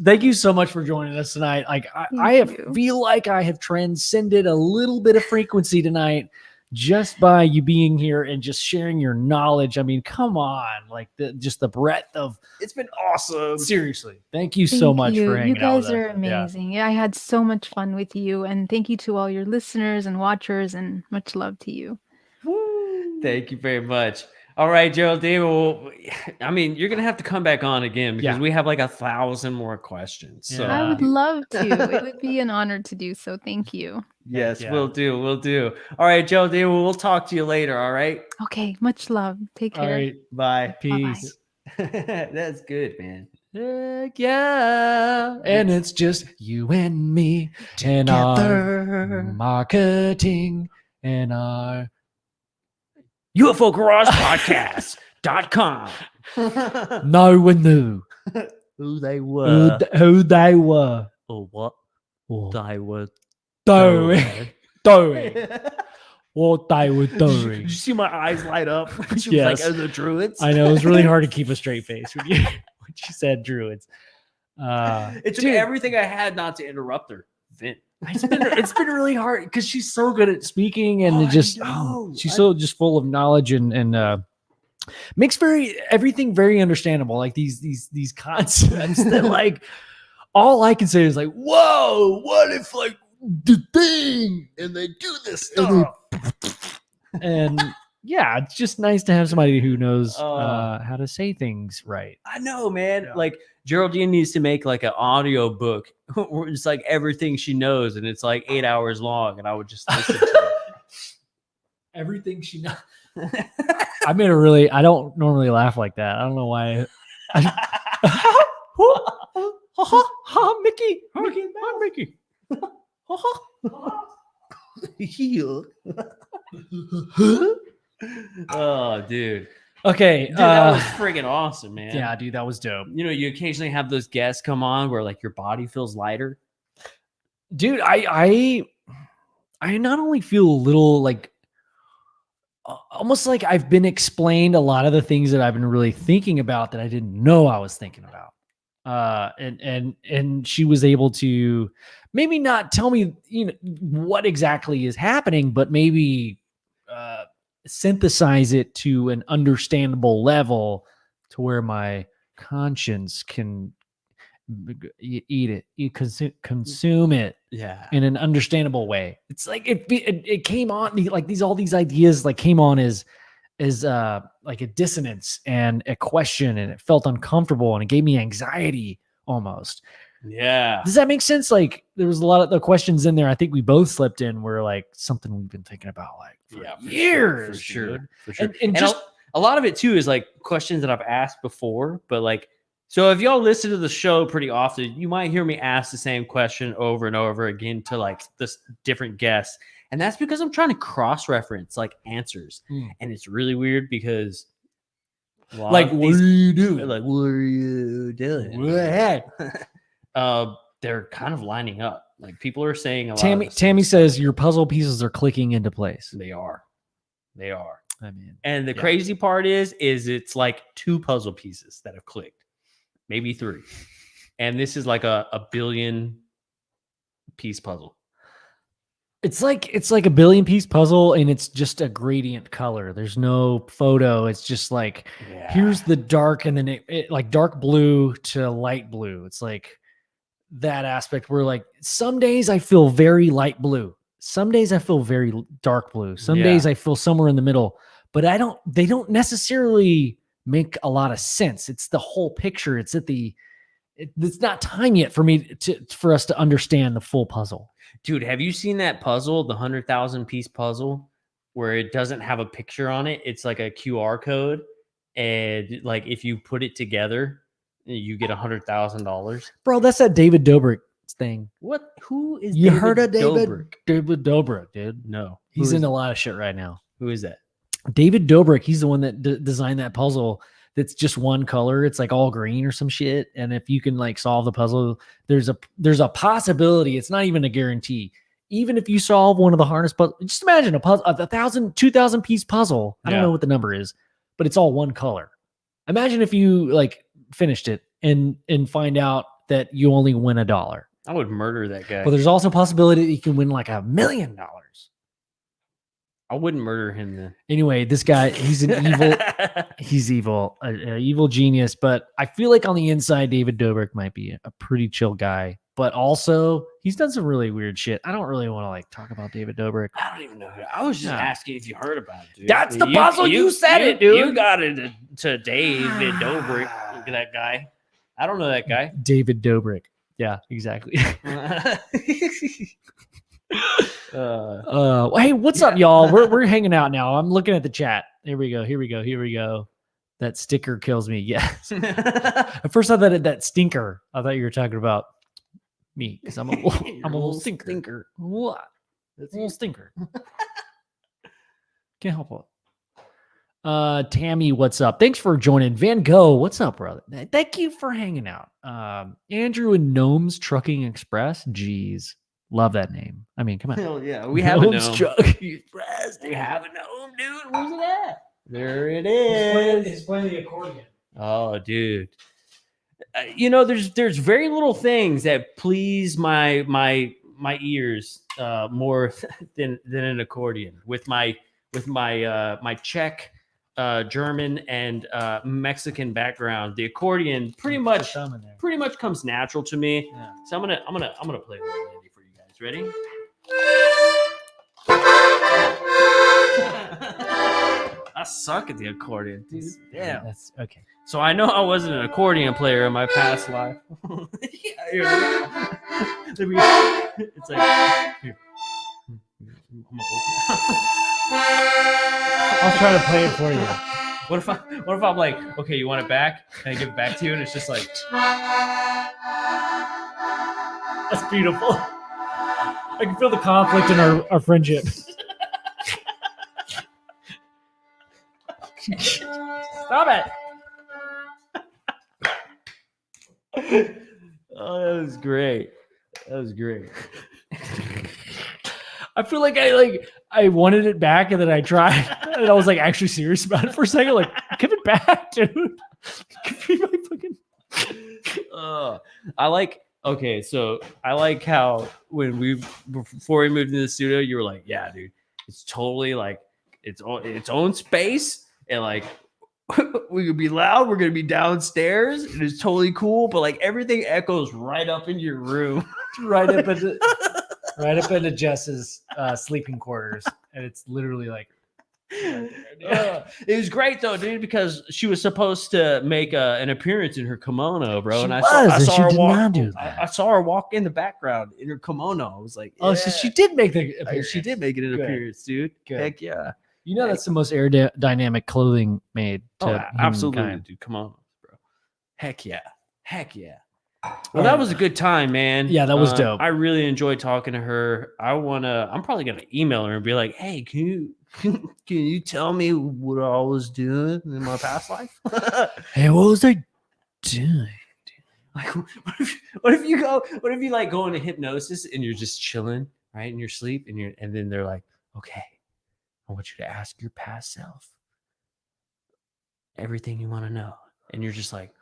thank you so much for joining us tonight. Like I feel like I have transcended a little bit of frequency tonight just by you being here and just sharing your knowledge. I mean, come on, like the breadth of. It's been awesome. Seriously, thank you so much for hanging out. You guys are amazing. Yeah, I had so much fun with you, and thank you to all your listeners and watchers, and much love to you. Woo. Thank you very much. All right, Geraldine. Well, I mean, you're gonna have to come back on again because we have like 1,000 more questions. So I would love to. It would be an honor to do so. Thank you. Yes, we'll do. All right, Geraldine. We'll talk to you later. All right. Okay. Much love. Take care. All right. Bye. Peace. That's good, man. Heck yeah. And it's just you and me and our marketing and our UFO Garage Podcast.com. No one knew who they were. Who they were. Or what they were doing. What they were doing. Did you see my eyes light up? She was Yes. like, oh, the druids. I know. It was really hard to keep a straight face when you said druids. It took everything I had not to interrupt her. Vent. It's been really hard because she's so good at speaking and she's so just full of knowledge and makes everything very understandable. Like these concepts that like all I can say is like, whoa, what if like the thing and they do this stuff and yeah, it's just nice to have somebody who knows Oh. how to say things right. I know, man. Yeah. Like Geraldine needs to make like an audio book where it's like everything she knows, and it's like 8 hours long, and I would just listen to it. Everything she knows. I made a really. I don't normally laugh like that. I don't know why. Mickey, Mickey. Oh, dude. Okay, Dude, that was friggin' awesome, man. yeah, dude, that was dope. You know, you occasionally have those guests come on where like your body feels lighter. Dude, I not only feel a little like almost like I've been explained a lot of the things that I've been really thinking about that I didn't know I was thinking about. And she was able to maybe not tell me, you know, what exactly is happening, but maybe synthesize it to an understandable level to where my conscience can eat it, consume it Yeah. in an understandable way. It's like it came on like all these ideas like came on as like a dissonance and a question, and it felt uncomfortable and it gave me anxiety almost. Yeah. Does that make sense? Like there was a lot of the questions in there I think we both slipped in were like something we've been thinking about like for years. For sure. Dude. For sure. And just a lot of it too is like questions that I've asked before, but like, so if y'all listen to the show pretty often, you might hear me ask the same question over and over again to like this different guests. And that's because I'm trying to cross-reference like answers. And it's really weird because like, what are you doing? Like, what are you doing? They're kind of lining up. Like people are saying a lot. Tammy says your puzzle pieces are clicking into place. They are. I mean, And the crazy part is it's like 2 puzzle pieces that have clicked, maybe 3. And this is like a billion piece puzzle. it's like a billion piece puzzle, and it's just a gradient color. There's no photo. It's just like here's the dark, and then it like dark blue to light blue. It's like that aspect where like some days I feel very light blue. Some days I feel very dark blue. Some days I feel somewhere in the middle, but they don't necessarily make a lot of sense. It's the whole picture. It's it's not time yet for me for us to understand the full puzzle. Dude, have you seen that puzzle, the 100,000 piece puzzle, where it doesn't have a picture on it? It's like a QR code. And like, if you put it together, you get $100,000. Bro, that's that David Dobrik thing. What? Who is you David heard of Dobrik? David Dobrik, dude? No. He's in a lot of shit right now. Who is that? David Dobrik, he's the one that designed that puzzle that's just one color. It's like all green or some shit. And if you can like solve the puzzle, there's a possibility. It's not even a guarantee. Even if you solve one of the hardest puzzles, just imagine a puzzle, 2,000 piece puzzle. I don't know what the number is, but it's all one color. Imagine if you like finished it and find out that you only win $1. I would murder that guy. But there's also a possibility that you can win like $1 million. I wouldn't murder him then. Anyway, this guy, he's an evil, he's evil, an evil genius. But I feel like on the inside, David Dobrik might be a pretty chill guy. But also, he's done some really weird shit. I don't really want to like talk about David Dobrik. I don't even know. I was just asking if you heard about it, dude. That's the puzzle. You said it, dude. You got it to David Dobrik, that guy. I don't know that guy. David Dobrik. Yeah, exactly. Hey, what's up, y'all? We're hanging out now. I'm looking at the chat. Here we go. That sticker kills me. Yes. At first I thought that stinker. I thought you were talking about me because I'm a little stinker. What? That's a little stinker. Can't help it. Tammy, what's up? Thanks for joining. Van Gogh, what's up, brother? Thank you for hanging out. Andrew and Gnomes Trucking Express. Jeez. Love that name. I mean, come on. Hell yeah. We have a gnome. Trucking Express. We have a gnome, dude. Where's it at? There it is. He's playing the accordion. Oh, dude. You know, there's very little things that please my ears more than an accordion. With my Czech, German, and Mexican background, the accordion pretty much comes natural to me. Yeah. So I'm gonna play a little lady for you guys. Ready? I suck at the accordion, dude. Damn. That's okay. So I know I wasn't an accordion player in my past life. Yeah, here, let me, it's like here. I'm gonna open it. I'll try to play it for you. What if I'm like, okay, you want it back? And I give it back to you, and it's just like That's beautiful. I can feel the conflict in our friendship. Stop it. oh, that was great. That was great. I feel like I wanted it back and then I tried and I was like actually serious about it for a second. Like, give it back, dude. Give me my fucking. I like how before we moved into the studio, you were like, yeah, dude, it's totally like its own space, and like we could be loud, we're gonna be downstairs, and it's totally cool, but like everything echoes right up in your room. right up into Jess's sleeping quarters, and it's literally like. It was great though, dude, because she was supposed to make an appearance in her kimono, bro. I saw her walk in the background in her kimono. I was like, oh, so she did make the appearance. She did make it an appearance, dude. Good. Heck yeah. You know that's the most aerodynamic clothing made. To absolutely, humankind. dude. Kimonos, bro. Heck yeah. Well, that was a good time, man. Yeah, that was dope. I really enjoyed talking to her. I'm probably gonna email her and be like, hey, can you tell me what I was doing in my past life? Hey, what was I doing? Like, what if you like go into hypnosis and you're just chilling, right, in your sleep, and then they're like, okay, I want you to ask your past self everything you want to know, and you're just like,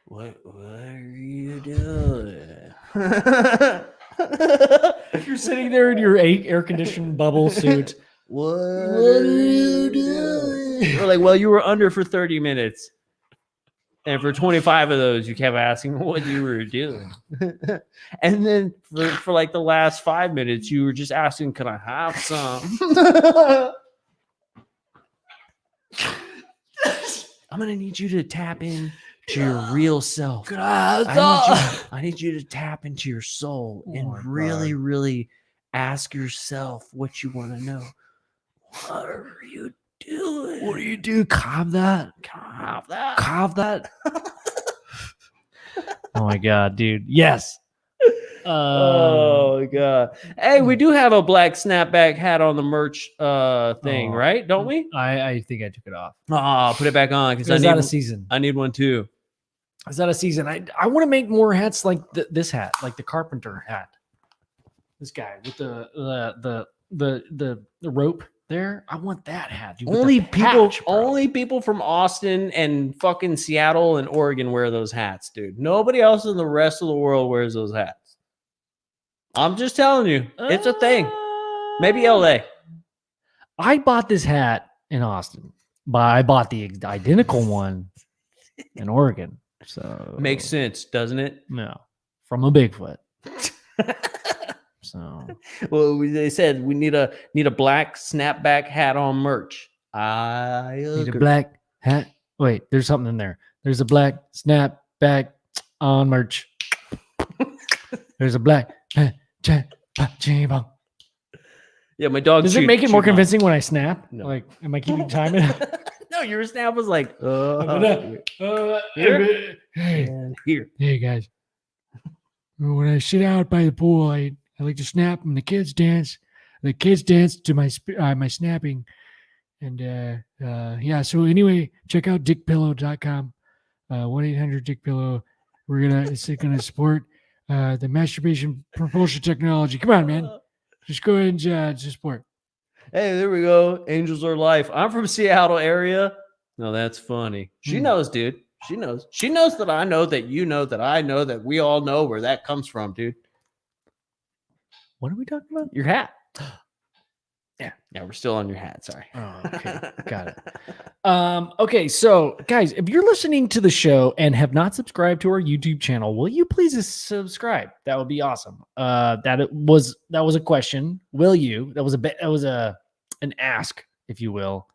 what are you doing? You're sitting there in your air-conditioned bubble suit. What are you doing? We're like, well, you were under for 30 minutes. And for 25 of those, you kept asking what you were doing. And then for like the last 5 minutes, you were just asking, can I have some? I'm going to need you to tap in to your real self. I need you to tap into your soul and really, really ask yourself what you want to know. What are you doing? What do you do? Carve that? Oh my god, dude. Yes. Oh god. Hey, we do have a black snapback hat on the merch thing, right? Don't we? I think I took it off. Put it back on because Is out of season. I need one too. Is that a season? I want to make more hats like this hat, like the carpenter hat. This guy with the rope there. I want that hat. Dude, only people from Austin and fucking Seattle and Oregon wear those hats, dude. Nobody else in the rest of the world wears those hats. I'm just telling you, it's a thing. Maybe LA. I bought this hat in Austin, but I bought the identical one in Oregon. So makes sense, doesn't it? No, from a Bigfoot. So, well, they said we need a black snapback hat on merch. I need a black hat. Wait, there's something in there. There's a black snapback on merch. There's a black. Yeah, my dog. Does it make it more convincing when I snap? No. Like, am I keeping time? No, your snap was like, here. Hey guys, when I sit out by the pool, I like to snap, and the kids dance. The kids dance to my snapping, and yeah. So anyway, check out dickpillow.com. 1-800-DICK-PILLOW. It's gonna support the masturbation propulsion technology. Come on, man. Just go ahead and support. Hey, there we go. Angels are life. I'm from Seattle area. No, that's funny. She knows, dude. She knows. She knows that I know that you know that I know that we all know where that comes from, dude. What are we talking about? Your hat. Yeah, we're still on your hat. Sorry. Oh, okay. Got it. Okay, so guys, if you're listening to the show and have not subscribed to our YouTube channel, will you please subscribe? That would be awesome. That was a question. Will you? That was an ask, if you will.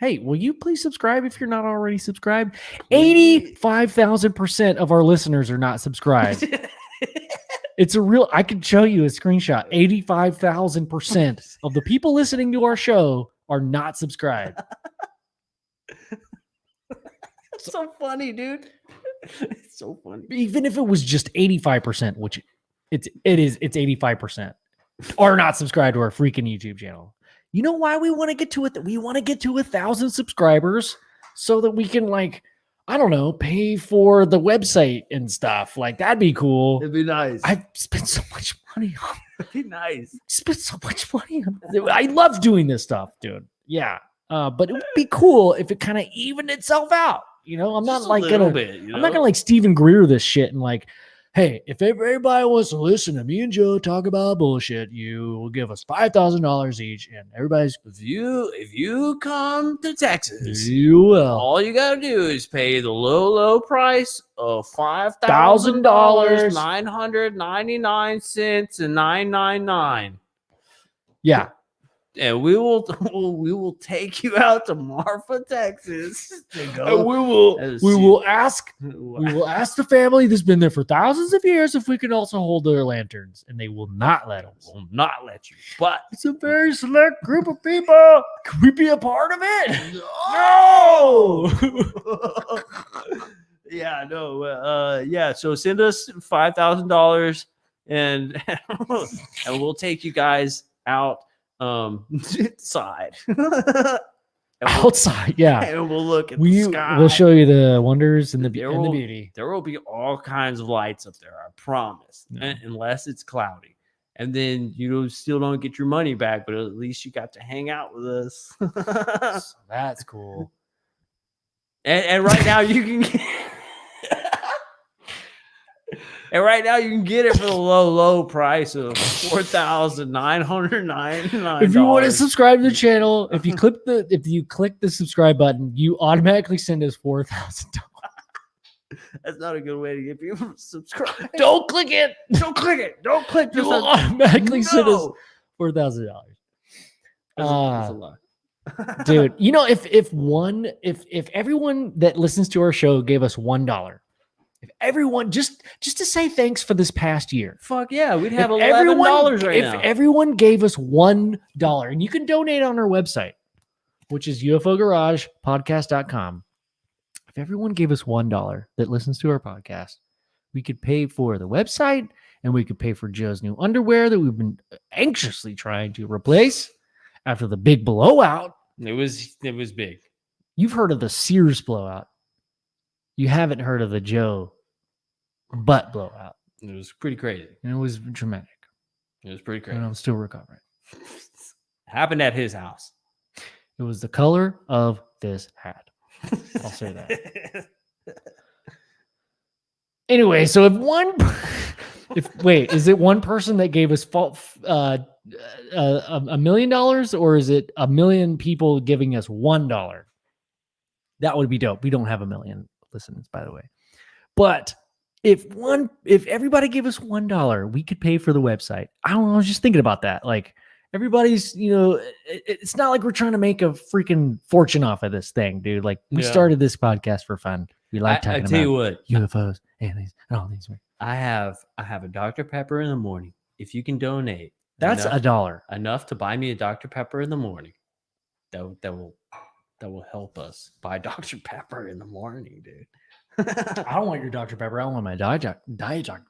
Hey, will you please subscribe if you're not already subscribed? 85,000% of our listeners are not subscribed. It's a real, I can show you a screenshot. 85,000% of the people listening to our show are not subscribed. It's so funny, dude. It's so funny. Even if it was just 85%, which it's 85% are not subscribed to our freaking YouTube channel. You know why we want to get to it? We want to get to 1,000 subscribers so that we can, like, I don't know, pay for the website and stuff. Like, that'd be cool. It'd be nice. I've spent so much money on it. It'd be nice. Spent so much money on it. I love doing this stuff, dude. Yeah. But it would be cool if it kind of evened itself out. You know, I'm not like gonna bit, I'm not gonna like Stephen Greer this shit and like, hey, if everybody wants to listen to me and Joe talk about bullshit, you will give us $5,000 each, and everybody's if you come to Texas, you will. All you gotta do is pay the low price of $5,000, $999 and $999. Yeah. And we will take you out to Marfa, Texas. And we will ask the family that's been there for thousands of years if we can also hold their lanterns, and they will not let us. Will not let you. But it's a very select group of people. Can we be a part of it? No. Yeah, no. Yeah. So send us $5,000, and we'll take you guys out. Outside. Outside, yeah. And we'll look at the sky. We'll show you the wonders and the beauty. There will be all kinds of lights up there, I promise. Yeah. Unless it's cloudy. And then you still don't get your money back, but at least you got to hang out with us. So that's cool. And right now you can get And right now you can get it for the low price of $4,999. If you want to subscribe to the channel, if you click the subscribe button, you automatically send us $4,000. That's not a good way to get people to subscribe. Don't click it. Don't click it. Don't click. You will automatically send us $4,000. That's a lot. Dude, you know, if everyone that listens to our show gave us $1, if everyone just to say thanks for this past year, fuck yeah, we'd have $11 right now. If everyone gave us $1, and you can donate on our website, which is UFOGaragePodcast.com. If everyone gave us $1 that listens to our podcast, we could pay for the website and we could pay for Joe's new underwear that we've been anxiously trying to replace after the big blowout. It was big. You've heard of the Sears blowout. You haven't heard of the Joe butt blowout. It was pretty crazy. And it was dramatic. It was pretty crazy. And I'm still recovering. Happened at his house. It was the color of this hat. I'll say that. Anyway, so is it one person that gave us $1 million, or is it 1 million people giving us $1? That would be dope. We don't have 1 million listeners, by the way. But if everybody gave us $1, we could pay for the website. I don't know. I was just thinking about that. Like, everybody's, you know, it's not like we're trying to make a freaking fortune off of this thing, dude. Like, we started this podcast for fun. We like talking about UFOs, aliens, and all these. I have a Dr. Pepper in the morning. If you can donate, that's $1. Enough to buy me a Dr. Pepper in the morning. That will help us buy Dr. Pepper in the morning, dude. I don't want your Dr. Pepper. I want my diet Dr.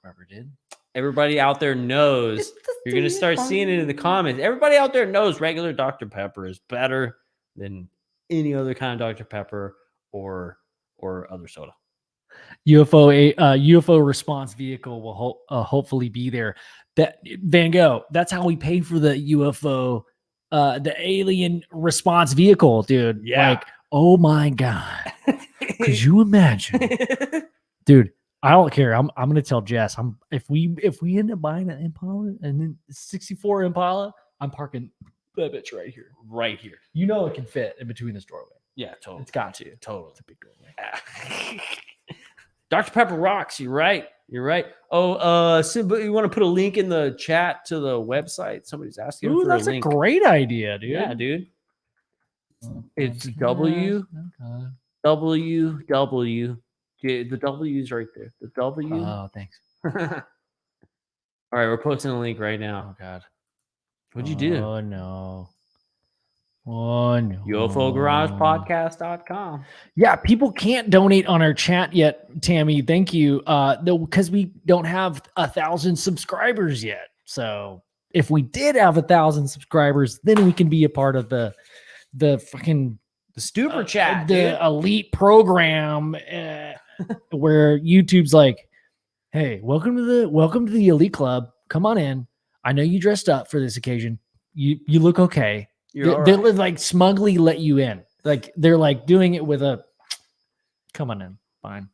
Pepper, dude. Everybody out there knows. You're going to start seeing it in the comments. Everybody out there knows regular Dr. Pepper is better than any other kind of Dr. Pepper or other soda. UFO response vehicle will hopefully be there. That Van Gogh, that's how we pay for the UFO, the alien response vehicle, dude. Yeah. Like, oh my God. Could you imagine? Dude, I don't care. I'm gonna tell Jess. If we end up buying an Impala and then 64 Impala, I'm parking that bitch right here. Right here. You know it can fit in between this doorway. Yeah, totally. It's got to. Totally. It's a big doorway. Dr. Pepper rocks. You're right. Oh, Simba, you want to put a link in the chat to the website? Somebody's asking for a link. That's a great idea, dude. Yeah, dude. It's W. WW. Yeah, the W is right there. The W. Oh, thanks. All right, we're posting a link right now. Oh God. What'd you do? Oh no. Oh no. UFOGaragePodcast.com. Yeah, people can't donate on our chat yet, Tammy. Thank you. Because we don't have 1,000 subscribers yet. So if we did have 1,000 subscribers, then we can be a part of the fucking The super chat, the dude. elite program where YouTube's like, hey, welcome to the elite club. Come on in. I know you dressed up for this occasion. You look okay. They like smugly let you in. Like they're like doing it with a come on in, fine.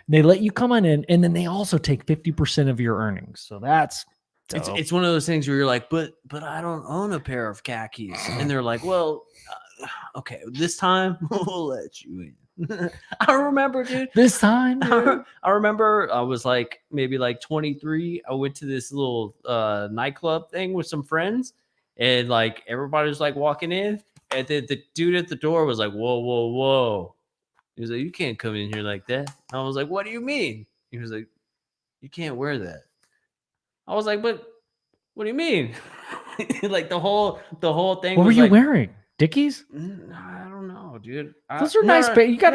They let you come on in, and then they also take 50% of your earnings. So that's dope. It's one of those things where you're like, but I don't own a pair of khakis, and they're like, well, okay, this time we'll let you in. I remember, dude. This time, dude. I remember I was like maybe like 23. I went to this little nightclub thing with some friends, and like everybody was like walking in, and then the dude at the door was like, whoa, whoa, whoa. He was like, you can't come in here like that. And I was like, what do you mean? He was like, you can't wear that. I was like, but what do you mean? Like the whole thing. What were was you like, wearing? Dickies? I don't know, dude. Those are nice pants. You got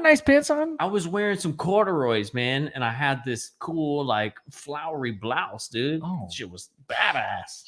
nice pants on. I was wearing some corduroys, man, and I had this cool, like, flowery blouse, dude. Oh. Shit was badass.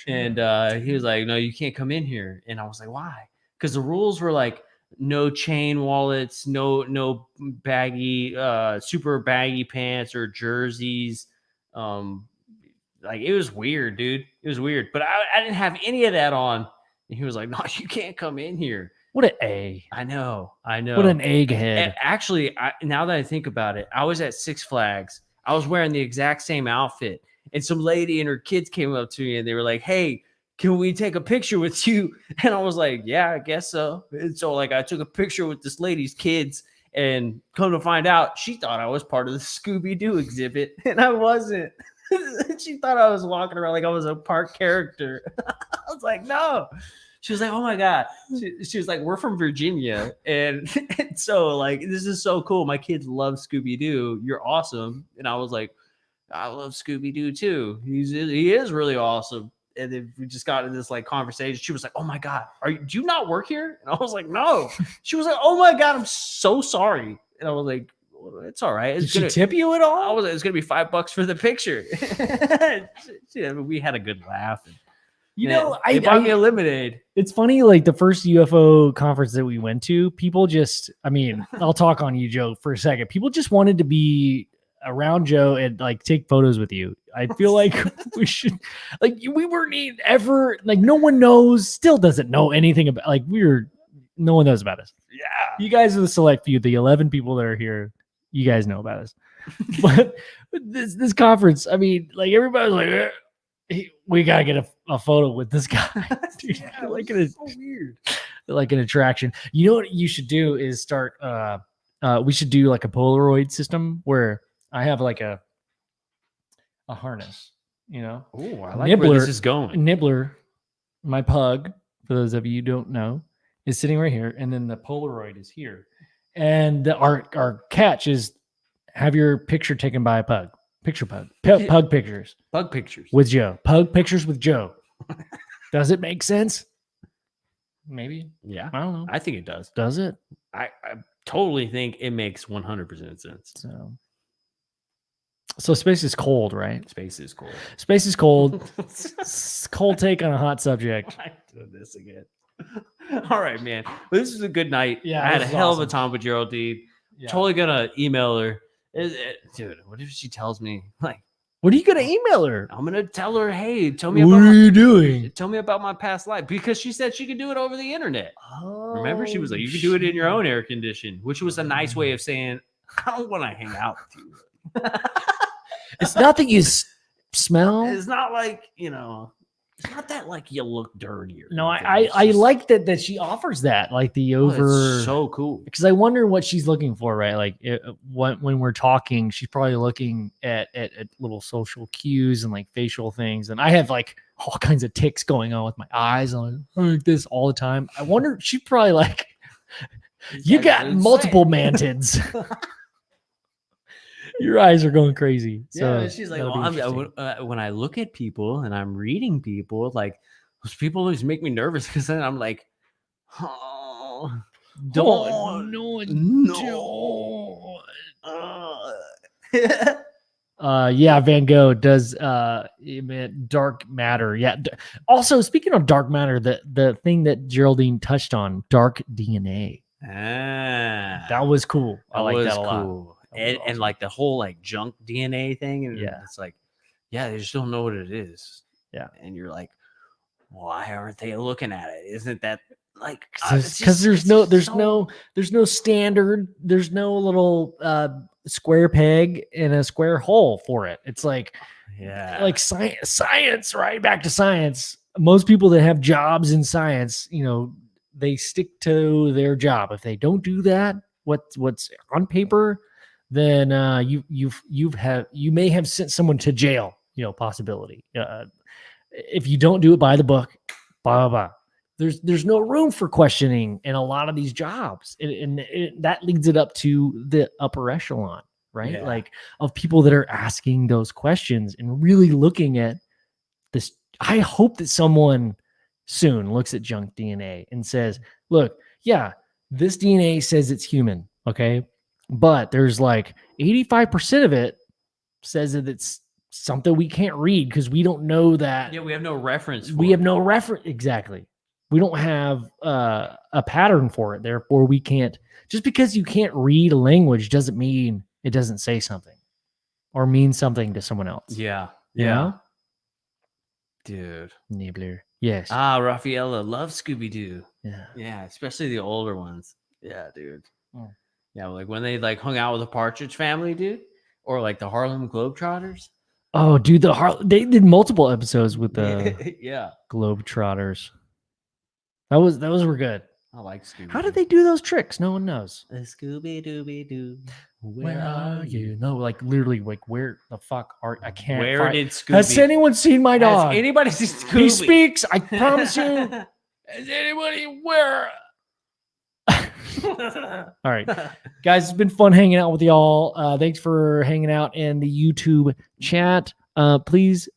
And he was like, no, you can't come in here. And I was like, why? Because the rules were like no chain wallets, no baggy, super baggy pants or jerseys. Like, it was weird, dude. It was weird. But I didn't have any of that on. And he was like, no, you can't come in here. What an A. I know. What an egghead. And actually, now that I think about it, I was at Six Flags. I was wearing the exact same outfit. And some lady and her kids came up to me and they were like, hey, can we take a picture with you? And I was like, yeah, I guess so. And so like I took a picture with this lady's kids, and come to find out, she thought I was part of the Scooby-Doo exhibit, and I wasn't. She thought I was walking around like I was a park character. I was like, no. She was like, oh my God. She was like, we're from Virginia. And so like, this is so cool. My kids love Scooby-Doo. You're awesome. And I was like, I love Scooby-Doo too. He is really awesome. And then we just got in this like conversation. She was like, oh my God, do you not work here? And I was like, no. She was like, oh my God, I'm so sorry. And I was like, it's all right. Did she tip you at all? I was like, it's gonna be $5 for the picture. Yeah, we had a good laugh. They bought me a lemonade. It's funny, like the first UFO conference that we went to, people just, I mean, I'll talk on you, Joe, for a second. People just wanted to be around Joe and like take photos with you. I feel like we should, like, we weren't ever, like, no one knows, still doesn't know anything about, like, no one knows about us. Yeah. You guys are the select few, the 11 people that are here. You guys know about us. But this conference, I mean, like, everybody's like, we gotta get a photo with this guy. Dude, Yeah, like so weird. Like an attraction. You know what you should do is start we should do like a Polaroid system where I have like a harness, you know. Oh, I like where this is going. Nibbler, my pug, for those of you who don't know, is sitting right here, and then the Polaroid is here. And our catch is have your picture taken by a pug. Picture pug. Pug pictures. Pug pictures. With Joe. Pug pictures with Joe. Does it make sense? Maybe. Yeah. I don't know. I think it does. Does it? I totally think it makes 100% sense. So space is cold, right? Space is cold. Space is cold. Cold take on a hot subject. I'm doing this again. All right, man. Well, this is a good night. Yeah, I had a this is hell of a awesome. time with Geraldine. Yeah. Totally gonna email her. Dude, what if she tells me, like, What are you gonna email her? I'm gonna tell her, hey, tell me What about are you doing? tell me about my past life, because she said she could do it over the internet. Oh, Remember, she was like, you can do it in your own air condition, which was a nice way of saying, I don't want to hang out with you. It's not that you smell. It's not like, you know, It's not that like you look dirty. Or No, anything. I It's just- like that she offers that, like the oh, it's over. so cool. Because I wonder what she's looking for, right? Like when we're talking, she's probably looking at little social cues and like facial things. And I have like all kinds of tics going on with my eyes on like this all the time. I wonder, she probably like, you got multiple mantids. Your eyes are going crazy. So yeah, she's like, that'll well, be interesting. when I look at people and I'm reading people, like those people always make me nervous because then I'm like, oh, don't, no. Yeah, Van Gogh does dark matter. Yeah. Also, speaking of dark matter, the thing that Geraldine touched on, dark DNA. That was cool. I like that a lot. And awesome. like the whole like junk DNA thing, and Yeah. it's like, yeah, they just don't know what it is. Yeah. And you're like, why aren't they looking at it? Isn't that like Because there's no standard, there's no little square peg in a square hole for it. It's like, yeah, like science, right? Back to science. Most people that have jobs in science, they stick to their job. If they don't do that, what's on paper, then you may have sent someone to jail. Possibility. If you don't do it by the book, blah blah blah. There's no room for questioning in a lot of these jobs, and that leads it up to the upper echelon, right? Yeah. Like of people that are asking those questions and really looking at this. I hope that someone soon looks at junk DNA and says, look, yeah, this DNA says it's human, okay? But there's like 85% of it says that it's something we can't read because we don't know that. Yeah, we have no reference. We have no reference. Exactly. We don't have a pattern for it. Therefore, we can't. Just because you can't read a language doesn't mean it doesn't say something or mean something to someone else. Yeah. You know? Dude. Nibbler. Yes. Raffaella loves Scooby-Doo. Yeah. Yeah, especially the older ones. Yeah, dude. Oh. Yeah, like when they like hung out with the Partridge Family, dude, or like the Harlem Globetrotters. Oh, dude, they did multiple episodes with the yeah, Globetrotters. Those were good. I like Scooby. How did they do those tricks? No one knows. Scooby-Dooby-Doo? Where are you? No, like literally, like where the fuck are I can't. Where find, did Scooby? Has anyone seen my dog? Has anybody seen Scooby? He speaks. I promise you. Has anybody where? All right, guys, it's been fun hanging out with y'all. Thanks for hanging out in the YouTube chat. Please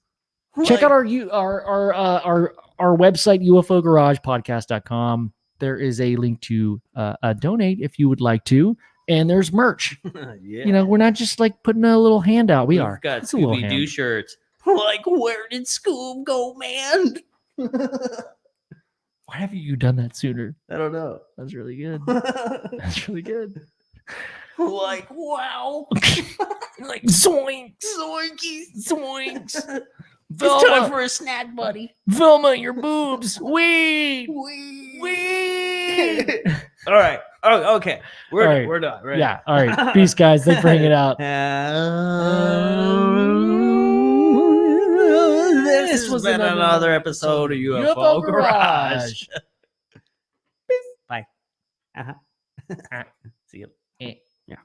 check out our website, ufogaragepodcast.com. There is a link to donate if you would like to, and there's merch. Yeah. We're not just like putting a little handout. We've got It's a little Scooby-Doo hand. shirts. Like, where did Scoob go, man? Why haven't you done that sooner? I don't know. That's really good. That's really good. Like, wow. Like zoinks, Zoinkies. zoinks. It's time for a snack, buddy. Velma, your boobs. Weed. All right. Oh, okay. We're All done. right. We're done. Right? Yeah. All right. Peace, guys. Thanks for hanging out. This was another episode of UFO Garage. Bye. See you.